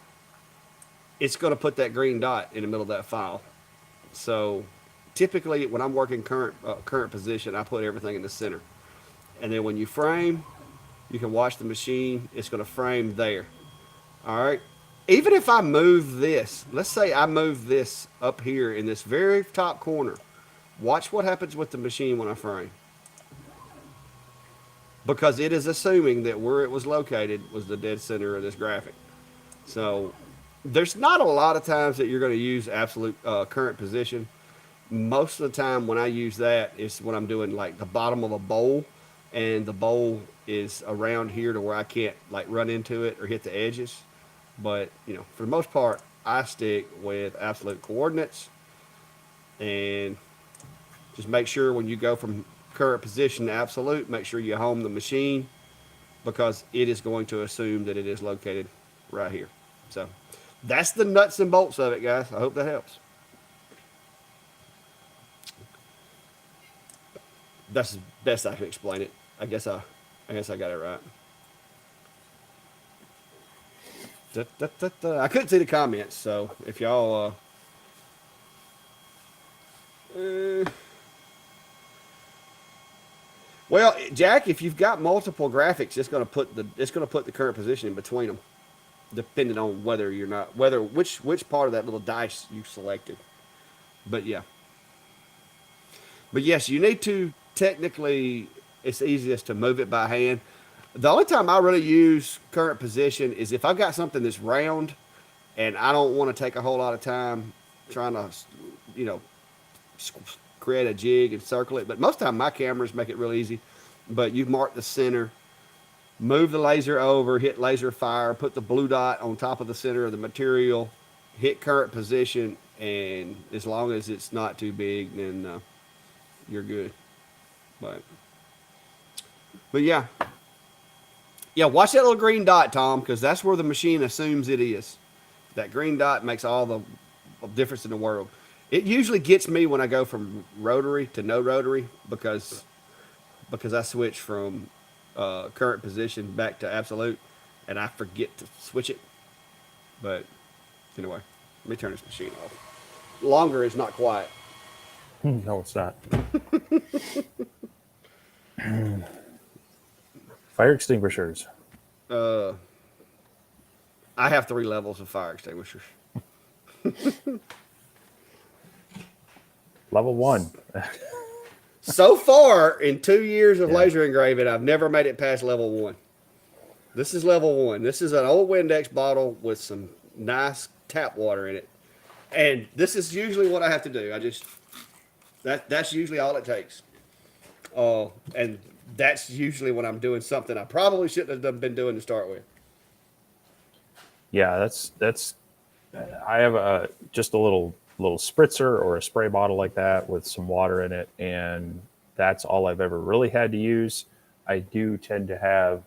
it's going to put that green dot in the middle of that file. So typically when I'm working current position, I put everything in the center. And then when you frame, you can watch the machine. It's going to frame there. All right. even if I move this, let's say I move this up here in this very top corner, watch what happens with the machine when I frame. Because it is assuming that where it was located was the dead center of this graphic. So there's not a lot of times that you're going to use absolute current position. Most of the time when I use that is when I'm doing like the bottom of a bowl and the bowl is around here to where I can't like run into it or hit the edges. But, you know, for the most part, I stick with absolute coordinates and just make sure when you go from current position to absolute, make sure you home the machine because it is going to assume that it is located right here. So that's the nuts and bolts of it, guys. I hope that helps. That's the best I can explain it. I guess I got it right. Da, da, da, da. I couldn't see the comments, so if y'all well, Jack, if you've got multiple graphics, it's going to put the current position in between them, depending on whether you're not whether which part of that little dice you selected. But yeah, but yes, you need to technically. It's easiest to move it by hand. The only time I really use current position is if I've got something that's round and I don't want to take a whole lot of time trying to, you know, create a jig and circle it. But most of the time, my cameras make it real easy. But you mark the center, move the laser over, hit laser fire, put the blue dot on top of the center of the material, hit current position, and as long as it's not too big, then you're good. But but yeah, yeah. Watch that little green dot, Tom, because that's where the machine assumes it is. That green dot makes all the difference in the world. It usually gets me when I go from rotary to no rotary because I switch from current position back to absolute, and I forget to switch it. But anyway, let me turn this machine off. Longer is not quiet. No, it's not. Fire extinguishers. I have 3 levels of fire extinguishers. Level 1. So far, in 2 years of Yeah. laser engraving, I've never made it past level 1. This is level 1. This is an old Windex bottle with some nice tap water in it. And this is usually what I have to do. That's usually all it takes. And that's usually when I'm doing something I probably shouldn't have been doing to start with. Yeah, that's. I have just a little spritzer or a spray bottle like that with some water in it, and that's all I've ever really had to use. I do tend to have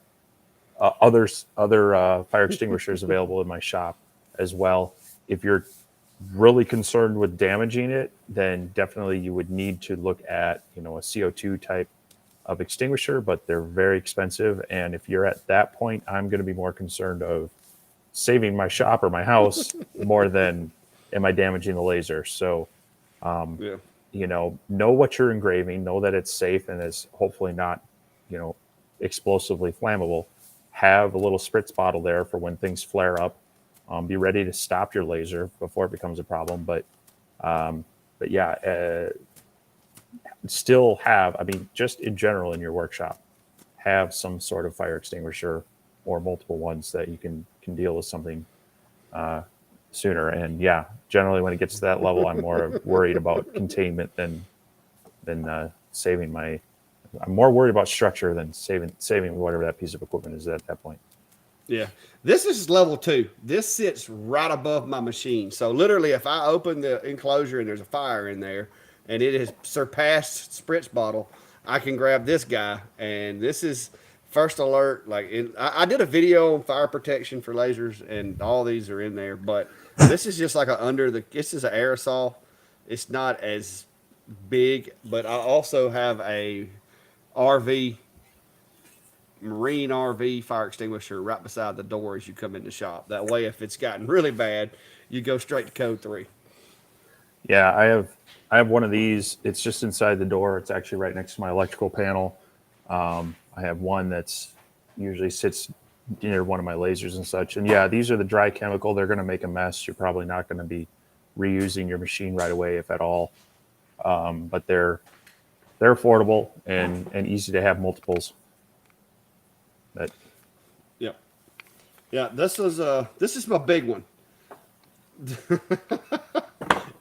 other fire extinguishers available in my shop as well. If you're really concerned with damaging it, then definitely you would need to look at a CO2 type of extinguisher, but they're very expensive. And if you're at that point, I'm going to be more concerned of saving my shop or my house more than am I damaging the laser. So, Yeah. know what you're engraving, know that it's safe and is hopefully not, explosively flammable. Have a little spritz bottle there for when things flare up. Be ready to stop your laser before it becomes a problem. But yeah, still have, I mean, just in general in your workshop, have some sort of fire extinguisher or multiple ones that you can deal with something sooner. And yeah, generally when it gets to that level, I'm more worried about containment than saving my. I'm more worried about structure than saving whatever that piece of equipment is at that point. Yeah. This is level 2. This sits right above my machine. So literally, if I open the enclosure and there's a fire in there and it has surpassed spritz bottle, I can grab this guy. And this is first alert. I did a video on fire protection for lasers, and all these are in there. But this is just like this is an aerosol. It's not as big, but I also have a RV marine RV fire extinguisher right beside the door as you come in the shop. That way, if it's gotten really bad, you go straight to code 3. Yeah, I have one of these. It's just inside the door. It's actually right next to my electrical panel. I have one that's usually sits near one of my lasers and such. And yeah, these are the dry chemical. They're going to make a mess. You're probably not going to be reusing your machine right away, if at all. But they're affordable and easy to have multiples. That Yep. Yeah, this is my big one.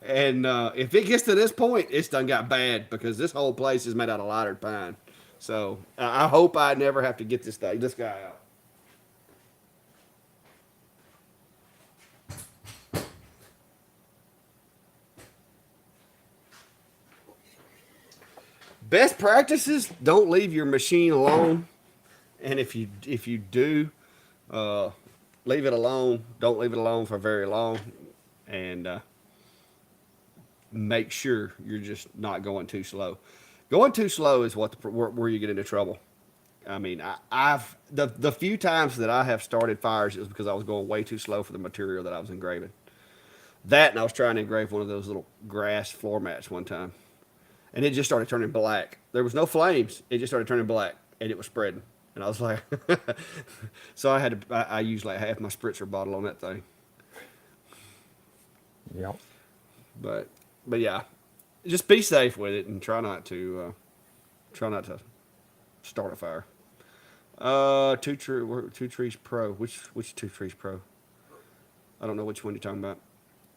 And if it gets to this point, it's done got bad because this whole place is made out of lighter pine. So I hope I never have to get this guy out. Best practices: don't leave your machine alone, and if you do, uh, leave it alone. Don't leave it alone for very long, and make sure you're just not going too slow. Going too slow is where you get into trouble. I mean, I've the few times that I have started fires, it was because I was going way too slow for the material that I was engraving. That, and I was trying to engrave one of those little grass floor mats one time, and it just started turning black. There was no flames; it just started turning black, and it was spreading. And I was like, so I had to. I used like half my spritzer bottle on that thing. Yep. But yeah, just be safe with it and try not to start a fire. Two trees pro. Which two trees pro? I don't know which one you're talking about.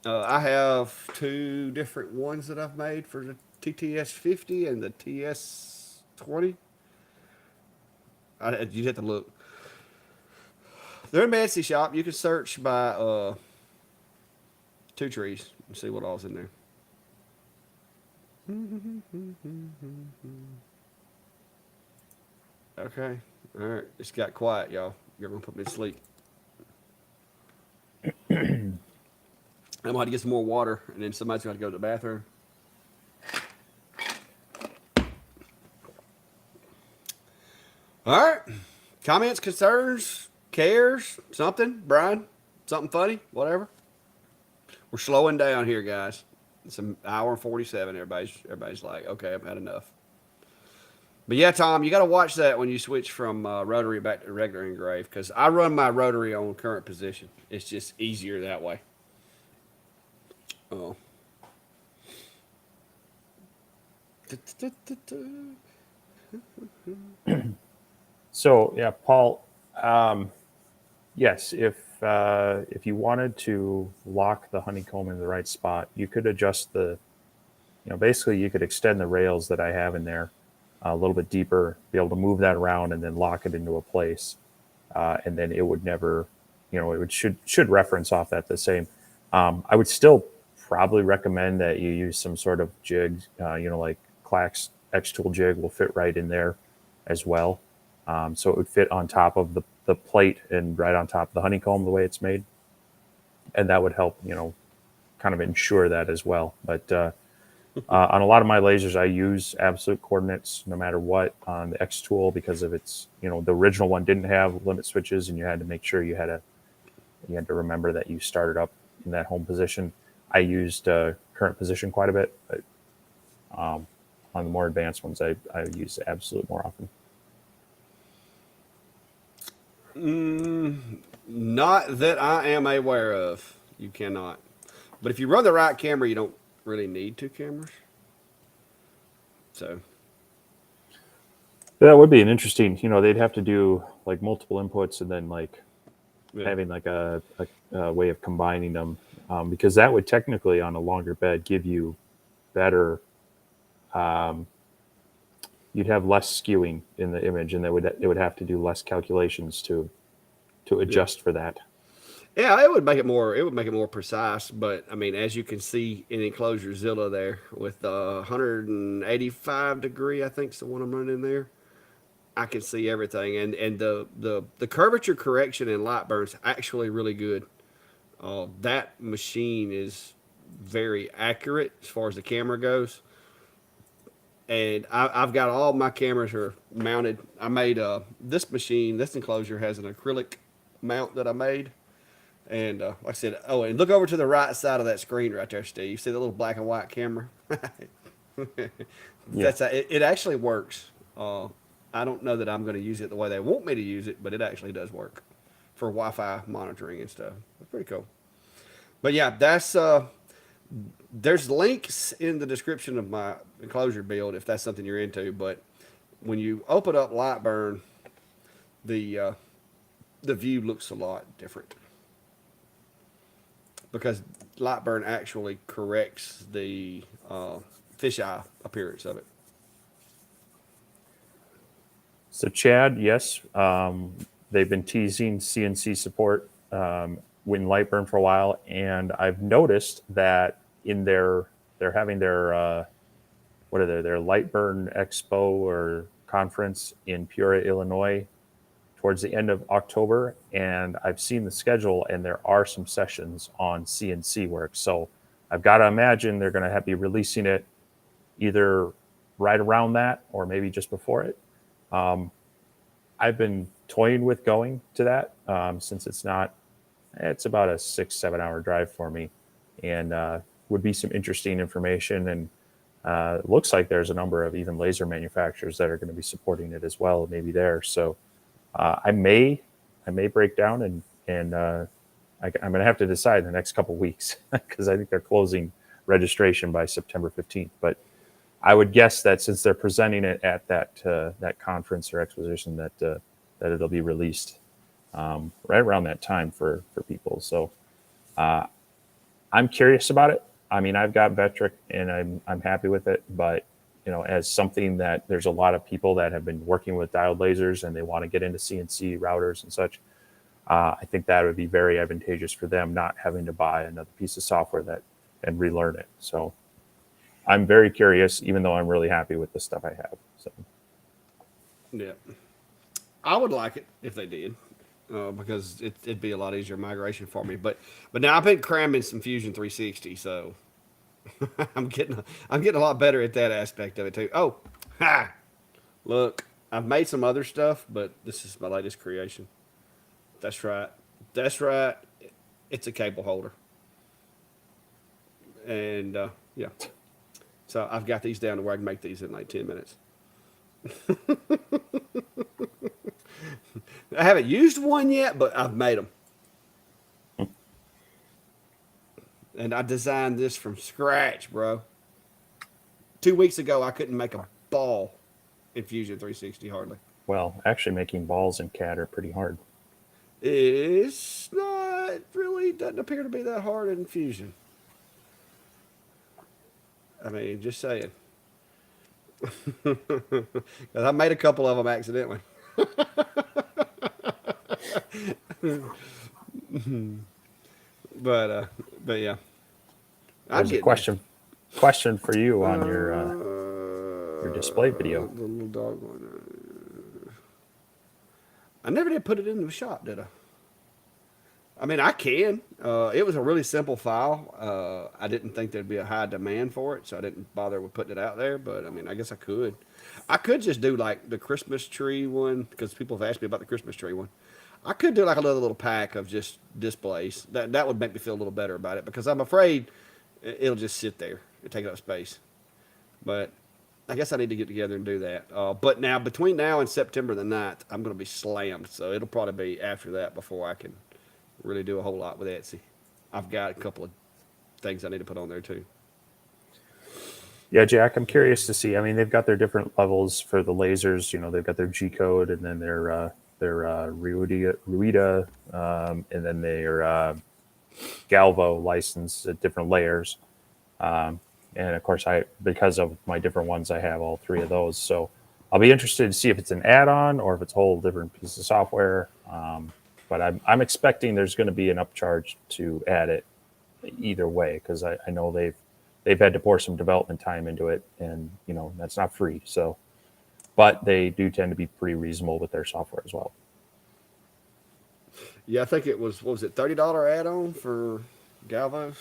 I have two different ones that I've made for the TTS 50 and the TS 20. You'd have to look. They're in Etsy shop. You can search by two trees and see what all's in there. Okay. All right. It's got quiet, y'all. You're gonna put me to sleep. I'm gonna have to get some more water, and then somebody's gonna go to the bathroom. All right. Comments, concerns, cares, something, Brian, something funny, whatever. We're slowing down here, guys. It's an hour and 47. Everybody's like, okay, I've had enough. But yeah, Tom, you got to watch that when you switch from rotary back to regular engrave because I run my rotary on current position. It's just easier that way. Oh. So yeah, Paul. Yes, if you wanted to lock the honeycomb in the right spot, you could adjust basically you could extend the rails that I have in there a little bit deeper, be able to move that around and then lock it into a place, and then it would never, it should reference off that the same. I would still probably recommend that you use some sort of jig, like Clack's X tool jig will fit right in there as well. So it would fit on top of the plate and right on top of the honeycomb the way it's made. And that would help, kind of ensure that as well. But on a lot of my lasers, I use absolute coordinates no matter what on the X tool because of its, the original one didn't have limit switches and you had to make sure you had to remember that you started up in that home position. I used current position quite a bit, but on the more advanced ones, I use absolute more often. Not that I am aware of. You cannot. But if you run the right camera, you don't really need two cameras. So That would be an interesting, they'd have to do like multiple inputs and then like having like a way of combining them because that would technically on a longer bed give you better, you'd have less skewing in the image and it would have to do less calculations to adjust for that. yeah, it would make it more. It would make it more precise. But I mean, as you can see in enclosure Zilla there with 185 degree, I think is the one I'm running in there. I can see everything, and the curvature correction in light burn's actually really good. That machine is very accurate as far as the camera goes, and I've got all my cameras are mounted. I made this machine. This enclosure has an acrylic mount that I made, and like I said, oh, and look over to the right side of that screen right there, Steve. See the little black and white camera? Yeah. It actually works. I don't know that I'm going to use it the way they want me to use it, but it actually does work. for Wi-Fi monitoring and stuff. It's pretty cool. But yeah, there's links in the description of my enclosure build if that's something you're into. But when you open up Lightburn, the uh, the view looks a lot different because Lightburn actually corrects the fisheye appearance of it. So Chad, yes, they've been teasing CNC support in Lightburn for a while, and I've noticed that in they're having their what are their Lightburn Expo or conference in Peoria, Illinois, towards the end of October, and I've seen the schedule, and there are some sessions on CNC work. So I've got to imagine they're going to be releasing it either right around that or maybe just before it. I've been toying with going to that since it's about a 6-7 hour drive for me, and would be some interesting information. And it looks like there's a number of even laser manufacturers that are going to be supporting it as well, maybe there. So I may break down and I'm going to have to decide in the next couple of weeks because I think they're closing registration by September 15th. But I would guess that since they're presenting it at that conference or exposition, that it'll be released right around that time for people. So I'm curious about it. I mean, I've got Vectric and I'm happy with it, but as something that there's a lot of people that have been working with diode lasers and they want to get into CNC routers and such. I think that would be very advantageous for them, not having to buy another piece of software and relearn it. So I'm very curious, even though I'm really happy with the stuff I have. So Yeah, I would like it if they did, because it'd be a lot easier migration for me. But now I've been cramming some Fusion 360, so I'm getting a lot better at that aspect of it too. Oh, ha! Look, I've made some other stuff, but this is my latest creation. That's right. That's right. It's a cable holder, and yeah. So I've got these down to where I can make these in like 10 minutes. I haven't used one yet, but I've made them. And I designed this from scratch, bro. 2 weeks ago, I couldn't make a ball in Fusion 360 hardly. well, actually making balls in CAD are pretty hard. It's not really, doesn't appear to be that hard in Fusion. I mean, just saying. 'Cause I made a couple of them accidentally. But uh, but yeah, I'm There's a getting there. question for you on your display video. The little dog one. I never did put it in the shop, did I? I mean, I can. It was a really simple file. I didn't think there'd be a high demand for it, so I didn't bother with putting it out there. But I mean, I guess I could. I could just do like the Christmas tree one because people have asked me about the Christmas tree one. I could do like a little pack of just displays. That would make me feel a little better about it because I'm afraid it'll just sit there and take up space. But I guess I need to get together and do that. But now between now and September the 9th, I'm going to be slammed. So it'll probably be after that before I can really do a whole lot with Etsy. I've got a couple of things I need to put on there too. Yeah, Jack, I'm curious to see. I mean, they've got their different levels for the lasers. You know, they've got their G code and then their Ruida, and then their Galvo license at different layers. And of course, because of my different ones, I have all three of those. So I'll be interested to see if it's an add-on or if it's a whole different piece of software. But I'm expecting there's going to be an upcharge to add it either way because I know they've had to pour some development time into it, and that's not free. So, but they do tend to be pretty reasonable with their software as well. Yeah, I think it was, what was it, $30 add-on for Galvos?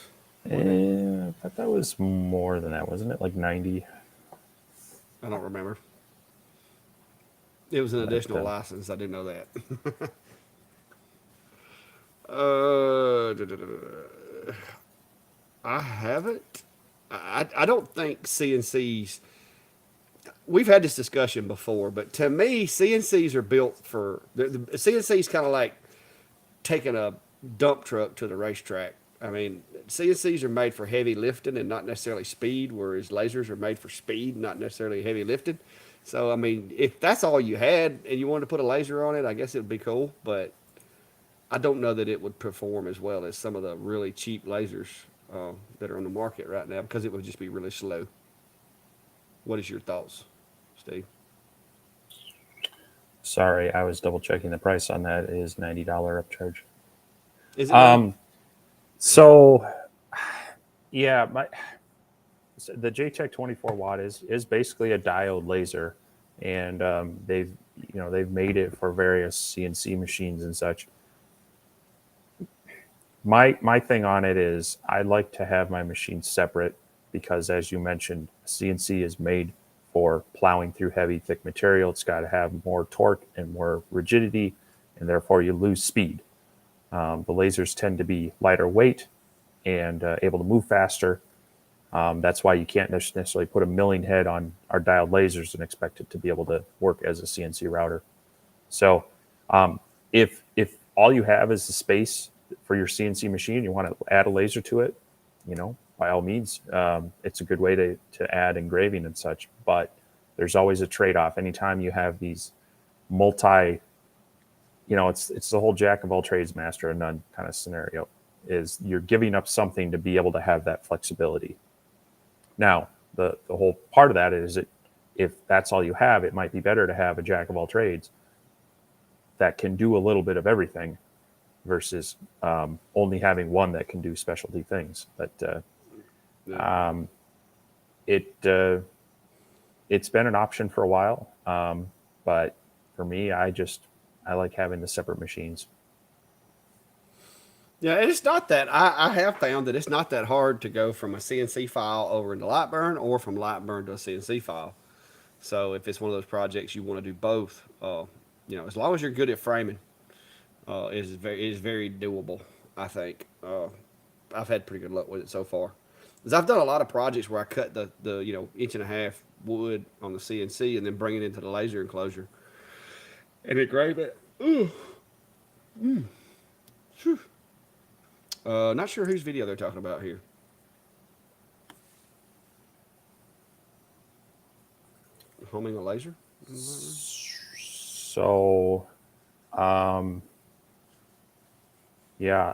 I thought that was more than that, wasn't it? Like 90. I don't remember. It was an additional license. I didn't know that. I haven't. I don't think CNCs. We've had this discussion before, but to me, CNCs are built for the CNCs kind of like taking a dump truck to the racetrack. I mean, CNCs are made for heavy lifting and not necessarily speed, whereas lasers are made for speed, not necessarily heavy lifting. So, I mean, if that's all you had and you wanted to put a laser on it, I guess it would be cool. But I don't know that it would perform as well as some of the really cheap lasers that are on the market right now because it would just be really slow. What is your thoughts, Steve? Sorry, I was double checking the price on that. It is $90 upcharge. Is it not? So yeah, the JTech 24 watt is basically a diode laser, and they've made it for various CNC machines and such. My thing on it is I like to have my machine separate because, as you mentioned, CNC is made for plowing through heavy, thick material. It's got to have more torque and more rigidity, and therefore you lose speed. The lasers tend to be lighter weight and able to move faster. That's why you can't necessarily put a milling head on our diode lasers and expect it to be able to work as a CNC router. So if all you have is the space for your CNC machine, you want to add a laser to it, by all means, it's a good way to add engraving and such. But there's always a trade-off. Anytime you have these multi, it's the whole jack of all trades, master of none kind of scenario. Is you're giving up something to be able to have that flexibility. Now, the whole part of that is that if that's all you have, it might be better to have a jack of all trades that can do a little bit of everything versus only having one that can do specialty things. But it's been an option for a while. But for me, I like having the separate machines. Yeah, and it's not that I have found that it's not that hard to go from a CNC file over into Lightburn or from Lightburn to a CNC file. So if it's one of those projects you want to do both, as long as you're good at framing, it is very doable. I think I've had pretty good luck with it so far. Because I've done a lot of projects where I cut the inch and a half wood on the CNC and then bring it into the laser enclosure and engrave it. Ooh. Not sure whose video they're talking about here. Homing a laser? So, yeah,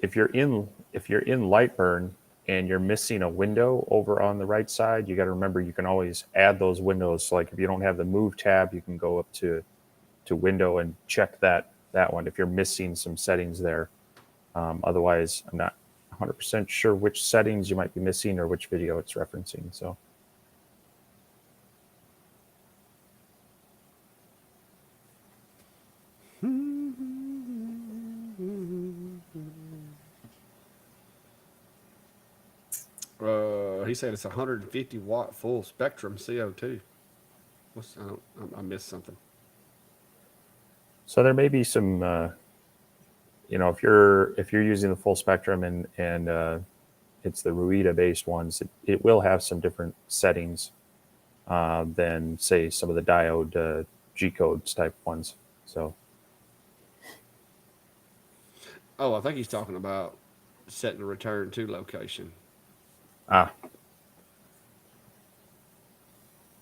if you're in Lightburn and you're missing a window over on the right side, you got to remember you can always add those windows. So like if you don't have the move tab, you can go up to window and check that one if you're missing some settings there. Otherwise, I'm not 100% sure which settings you might be missing or which video it's referencing. So. He said it's 150 watt full spectrum CO2. I missed something. So there may be some, if you're using the full spectrum and it's the Ruida based ones, it will have some different settings than say some of the diode G codes type ones. So. Oh, I think he's talking about setting the return to location.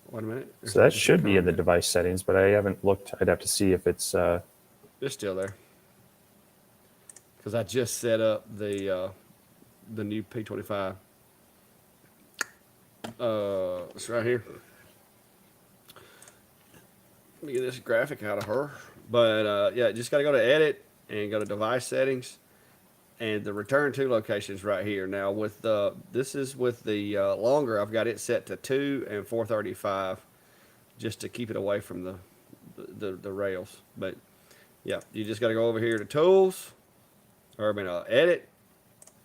Wait a minute. So that should be in the device settings, but I haven't looked. I'd have to see if it's. It's still there. Because I just set up the new P25. It's right here. Let me get this graphic out of her. But yeah, just got to go to edit and go to device settings. And the return to location is right here. Now with this is with the longer, I've got it set to 2 and 435 just to keep it away from the rails. But yeah, you just got to go over here to tools, edit,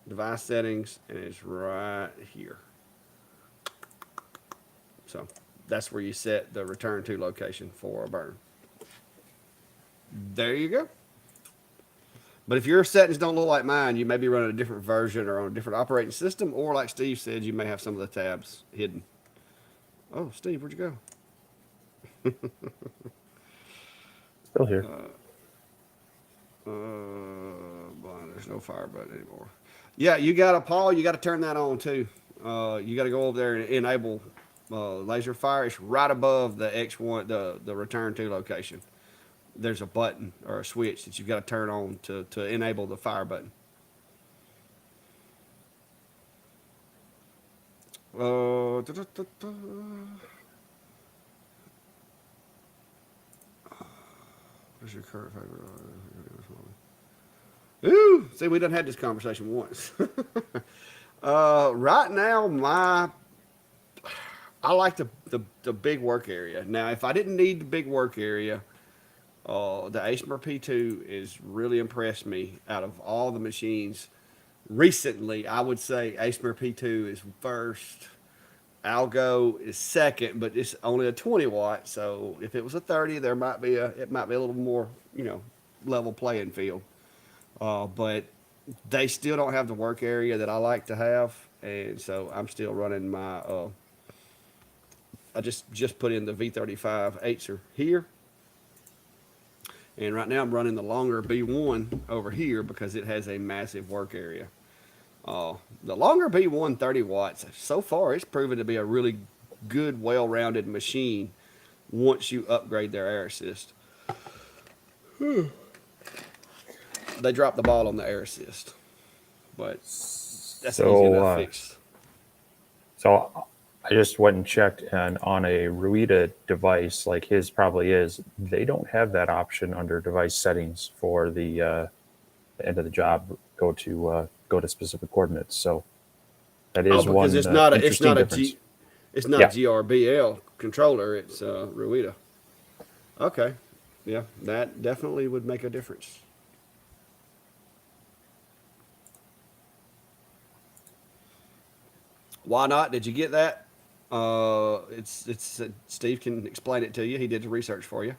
device settings, and it's right here. So that's where you set the return to location for a burn. There you go. But if your settings don't look like mine, you may be running a different version or on a different operating system, or like Steve said, you may have some of the tabs hidden. Oh, Steve, where'd you go? Still here. Well, there's no fire button anymore. Yeah, you got to, Paul, you got to turn that on too. You got to go over there and enable laser fire. It's right above the X1, the return to location. There's a button or a switch that you've got to turn on to enable the fire button. Da, da, da, da. What's your current favorite? Ooh, see, we done had this conversation once. Right now, I like the big work area. Now, if I didn't need the big work area, the ASMR P2 is really impressed me out of all the machines. Recently, I would say ASMR P2 is first. Algo is second, but it's only a 20 watt. So if it was a 30, it might be a little more, level playing field. But they still don't have the work area that I like to have, and so I'm still running my. I just put in the V35 8er here, and right now I'm running the longer B1 over here because it has a massive work area. The longer B1 30 watts, so far it's proven to be a really good, well-rounded machine once you upgrade their air assist. They dropped the ball on the air assist, but that's an easy enough fix. So I just went and checked, and on a Ruida device, like his probably is, they don't have that option under device settings for the end of the job. Go to specific coordinates. So that is one interesting difference. It's not a GRBL controller. It's Ruida. Okay, yeah, that definitely would make a difference. Why not? Did you get that? It's Steve can explain it to you. He did the research for you.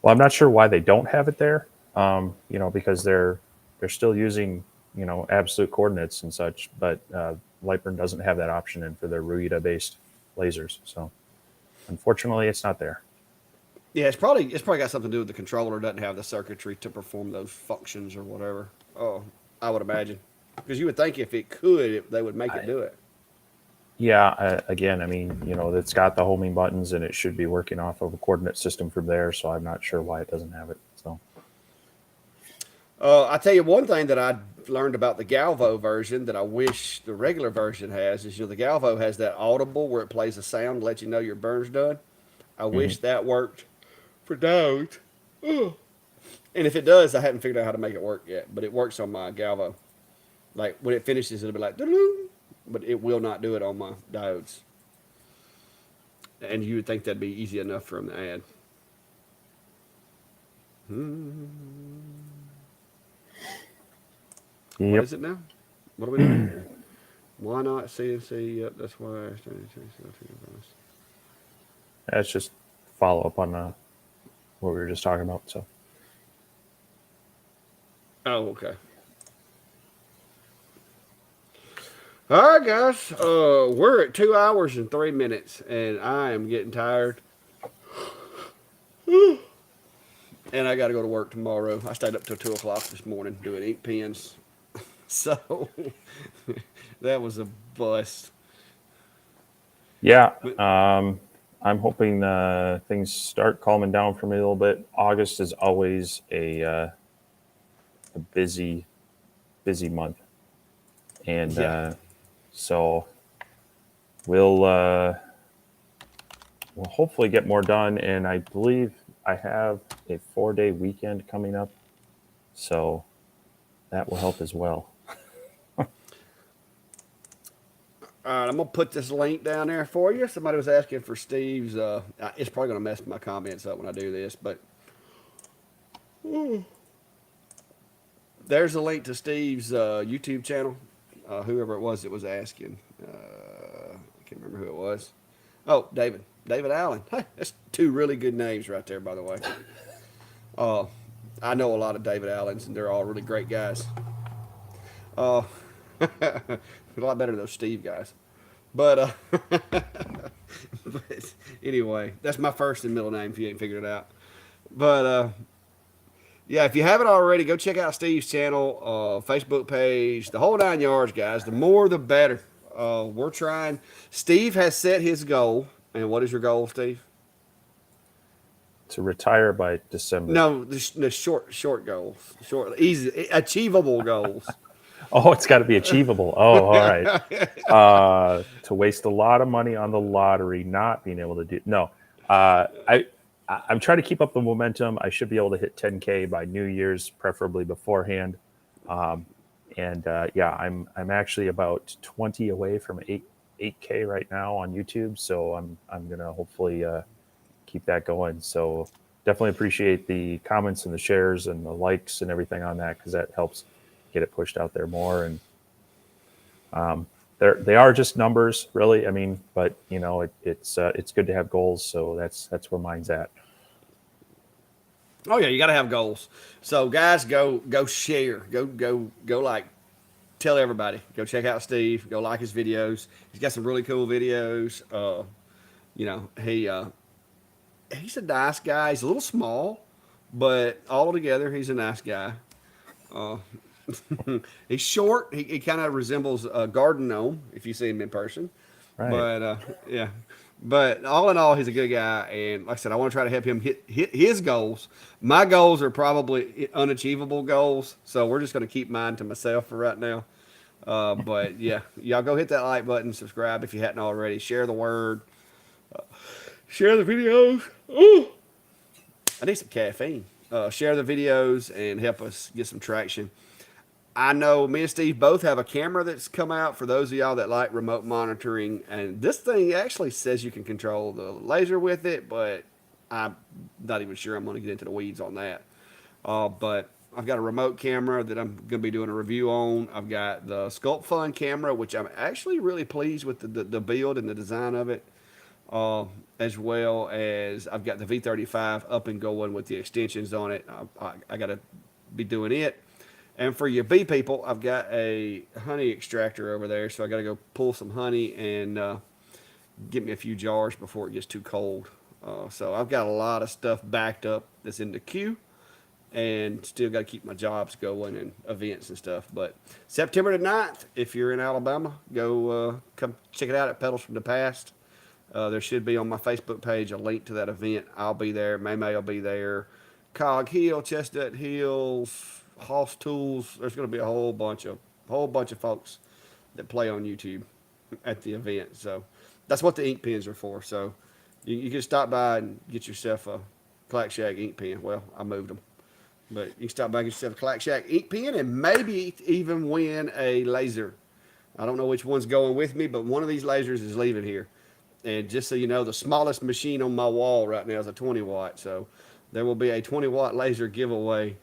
Well, I'm not sure why they don't have it there. Because they're still using absolute coordinates and such, but Lightburn doesn't have that option in for their Ruida based lasers. So unfortunately, it's not there. Yeah, it's probably got something to do with the controller doesn't have the circuitry to perform those functions or whatever. Oh, I would imagine because you would think if it could, they would make it do it. Yeah, again, I mean, it's got the homing buttons and it should be working off of a coordinate system from there. So I'm not sure why it doesn't have it. So I tell you one thing that I learned about the Galvo version that I wish the regular version has is the Galvo has that audible where it plays a sound to let you know your burn's done. I wish that worked for diodes. And if it does, I haven't figured out how to make it work yet, but it works on my Galvo. Like when it finishes, it'll be like, but it will not do it on my diodes. And you would think that'd be easy enough for them to add. Yep. What is it now? What are we doing? Why not CNC? Yep, that's why I started. That's just follow up on what we were just talking about. So. Oh, okay. All right, guys. We're at 2 hours and 3 minutes, and I am getting tired. And I got to go to work tomorrow. I stayed up till 2 o'clock this morning doing ink pens. So that was a bust. Yeah. I'm hoping things start calming down for me a little bit. August is always a busy month. And so we'll hopefully get more done. And I believe I have a 4-day weekend coming up. So that will help as well. All right, I'm going to put this link down there for you. Somebody was asking for Steve's. It's probably going to mess my comments up when I do this, but there's a link to Steve's YouTube channel. Whoever it was that was asking. I can't remember who it was. Oh, David. David Allen. Hey, that's 2 really good names right there, by the way. I know a lot of David Allens, and they're all really great guys. A lot better than those Steve guys. But, but anyway, that's my first and middle name if you ain't figured it out. But yeah, if you haven't already, go check out Steve's channel, Facebook page, the whole 9 yards, guys. The more, the better. We're trying. Steve has set his goal, and what is your goal, Steve? To retire by December. No, the short goals, short, easy, achievable goals. Oh, it's got to be achievable. Oh, all right. To waste a lot of money on the lottery, not being able to do no. I'm trying to keep up the momentum. I should be able to hit 10K by New Year's, preferably beforehand. Um, and yeah, I'm actually about 20 away from 8K right now on YouTube. So I'm gonna hopefully keep that going. So definitely appreciate the comments and the shares and the likes and everything on that, because that helps get it pushed out there more. And they are just numbers, really. I mean, but you know, it's good to have goals. So that's where mine's at. Oh yeah, you got to have goals. So guys, go share, go like tell everybody. Go check out Steve. Go like his videos. He's got some really cool videos. You know, he's a nice guy. He's a little small, but all together, he's a nice guy. Uh, he's short. He kind of resembles a garden gnome if you see him in person. Right. But yeah, but all in all, he's a good guy. And like I said, I want to try to help him hit his goals. My goals are probably unachievable goals, so we're just going to keep mine to myself for right now. But yeah, y'all go hit that like button, subscribe if you hadn't already, share the word, share the videos. Ooh, I need some caffeine. Share the videos and help us get some traction. I know me and Steve both have a camera that's come out for those of y'all that like remote monitoring. And this thing actually says you can control the laser with it, but I'm not even sure I'm going to get into the weeds on that. But I've got a remote camera that I'm going to be doing a review on. I've got the Sculpt Fun camera, which I'm actually really pleased with the build and the design of it. As well as I've got the V35 up and going with the extensions on it. I got to be doing it. And for your bee people, I've got a honey extractor over there, so I got to go pull some honey and get me a few jars before it gets too cold. So I've got a lot of stuff backed up that's in the queue, and still got to keep my jobs going and events and stuff. But September the 9th, if you're in Alabama, go come check it out at Pedals from the Past. There should be on my Facebook page a link to that event. I'll be there. May will be there. Cog Hill, Chestnut Hills, Hoss Tools. There's going to be a whole bunch of folks that play on YouTube at the event. So that's what the ink pens are for. So you can stop by and get yourself a Clack Shack ink pen. Well, I moved them. But you can stop by and get yourself a Clack Shack ink pen and maybe even win a laser. I don't know which one's going with me, but one of these lasers is leaving here. And just so you know, the smallest machine on my wall right now is a 20 watt. So there will be a 20-watt laser giveaway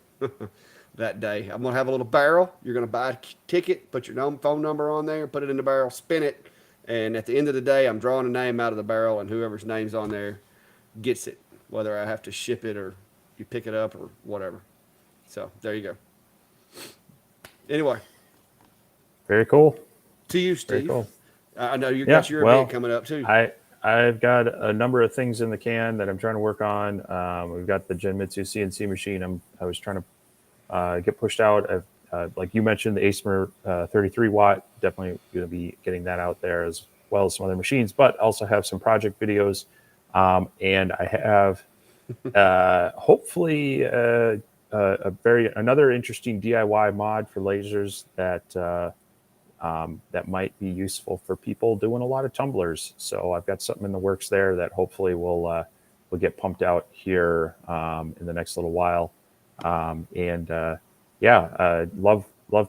that day. I'm going to have a little barrel. You're going to buy a ticket, put your phone number on there, put it in the barrel, spin it. And at the end of the day, I'm drawing a name out of the barrel, and whoever's name's on there gets it, whether I have to ship it or you pick it up or whatever. So there you go. Anyway. Very cool. To you, Steve. Very cool. I know you got your event coming up too. I've got a number of things in the can that I'm trying to work on. We've got the Genmitsu CNC machine. I was trying to get pushed out. Like you mentioned, the ASMR 33 watt. Definitely going to be getting that out there, as well as some other machines. But also have some project videos, and I have hopefully another interesting DIY mod for lasers that might be useful for people doing a lot of tumblers. So I've got something in the works there that hopefully will get pumped out here in the next little while. Love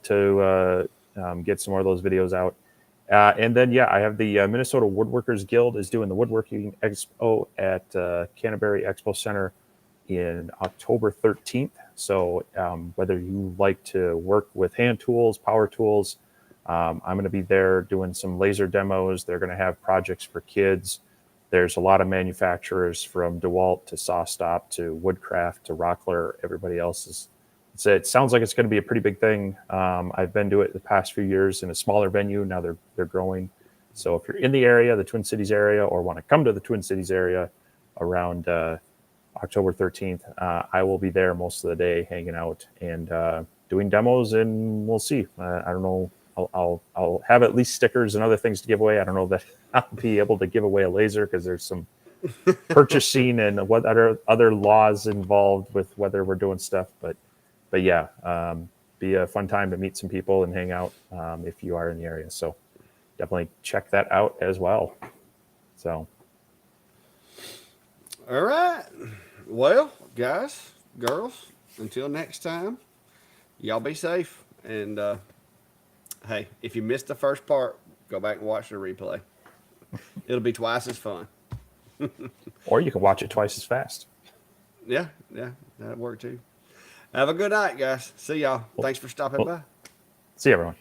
to get some more of those videos out. And then, I have the Minnesota Woodworkers Guild is doing the Woodworking Expo at Canterbury Expo Center in October 13th. So whether you like to work with hand tools, power tools, I'm going to be there doing some laser demos. They're going to have projects for kids. There's a lot of manufacturers from DeWalt to SawStop to Woodcraft to Rockler. Everybody else is. It sounds like it's going to be a pretty big thing. I've been to it the past few years in a smaller venue. Now they're growing. So if you're in the area, the Twin Cities area, or want to come to the Twin Cities area around October 13th. I will be there most of the day, hanging out and doing demos, and we'll see. I don't know. I'll have at least stickers and other things to give away. I don't know that I'll be able to give away a laser because there's some purchasing and what other laws involved with whether we're doing stuff. But yeah, be a fun time to meet some people and hang out if you are in the area. So definitely check that out as well. So. All right. Well, guys, girls, until next time, y'all be safe. And hey, if you missed the first part, go back and watch the replay. It'll be twice as fun. Or you can watch it twice as fast. Yeah, that'd work too. Have a good night, guys. See y'all. Thanks for stopping by. See you, everyone.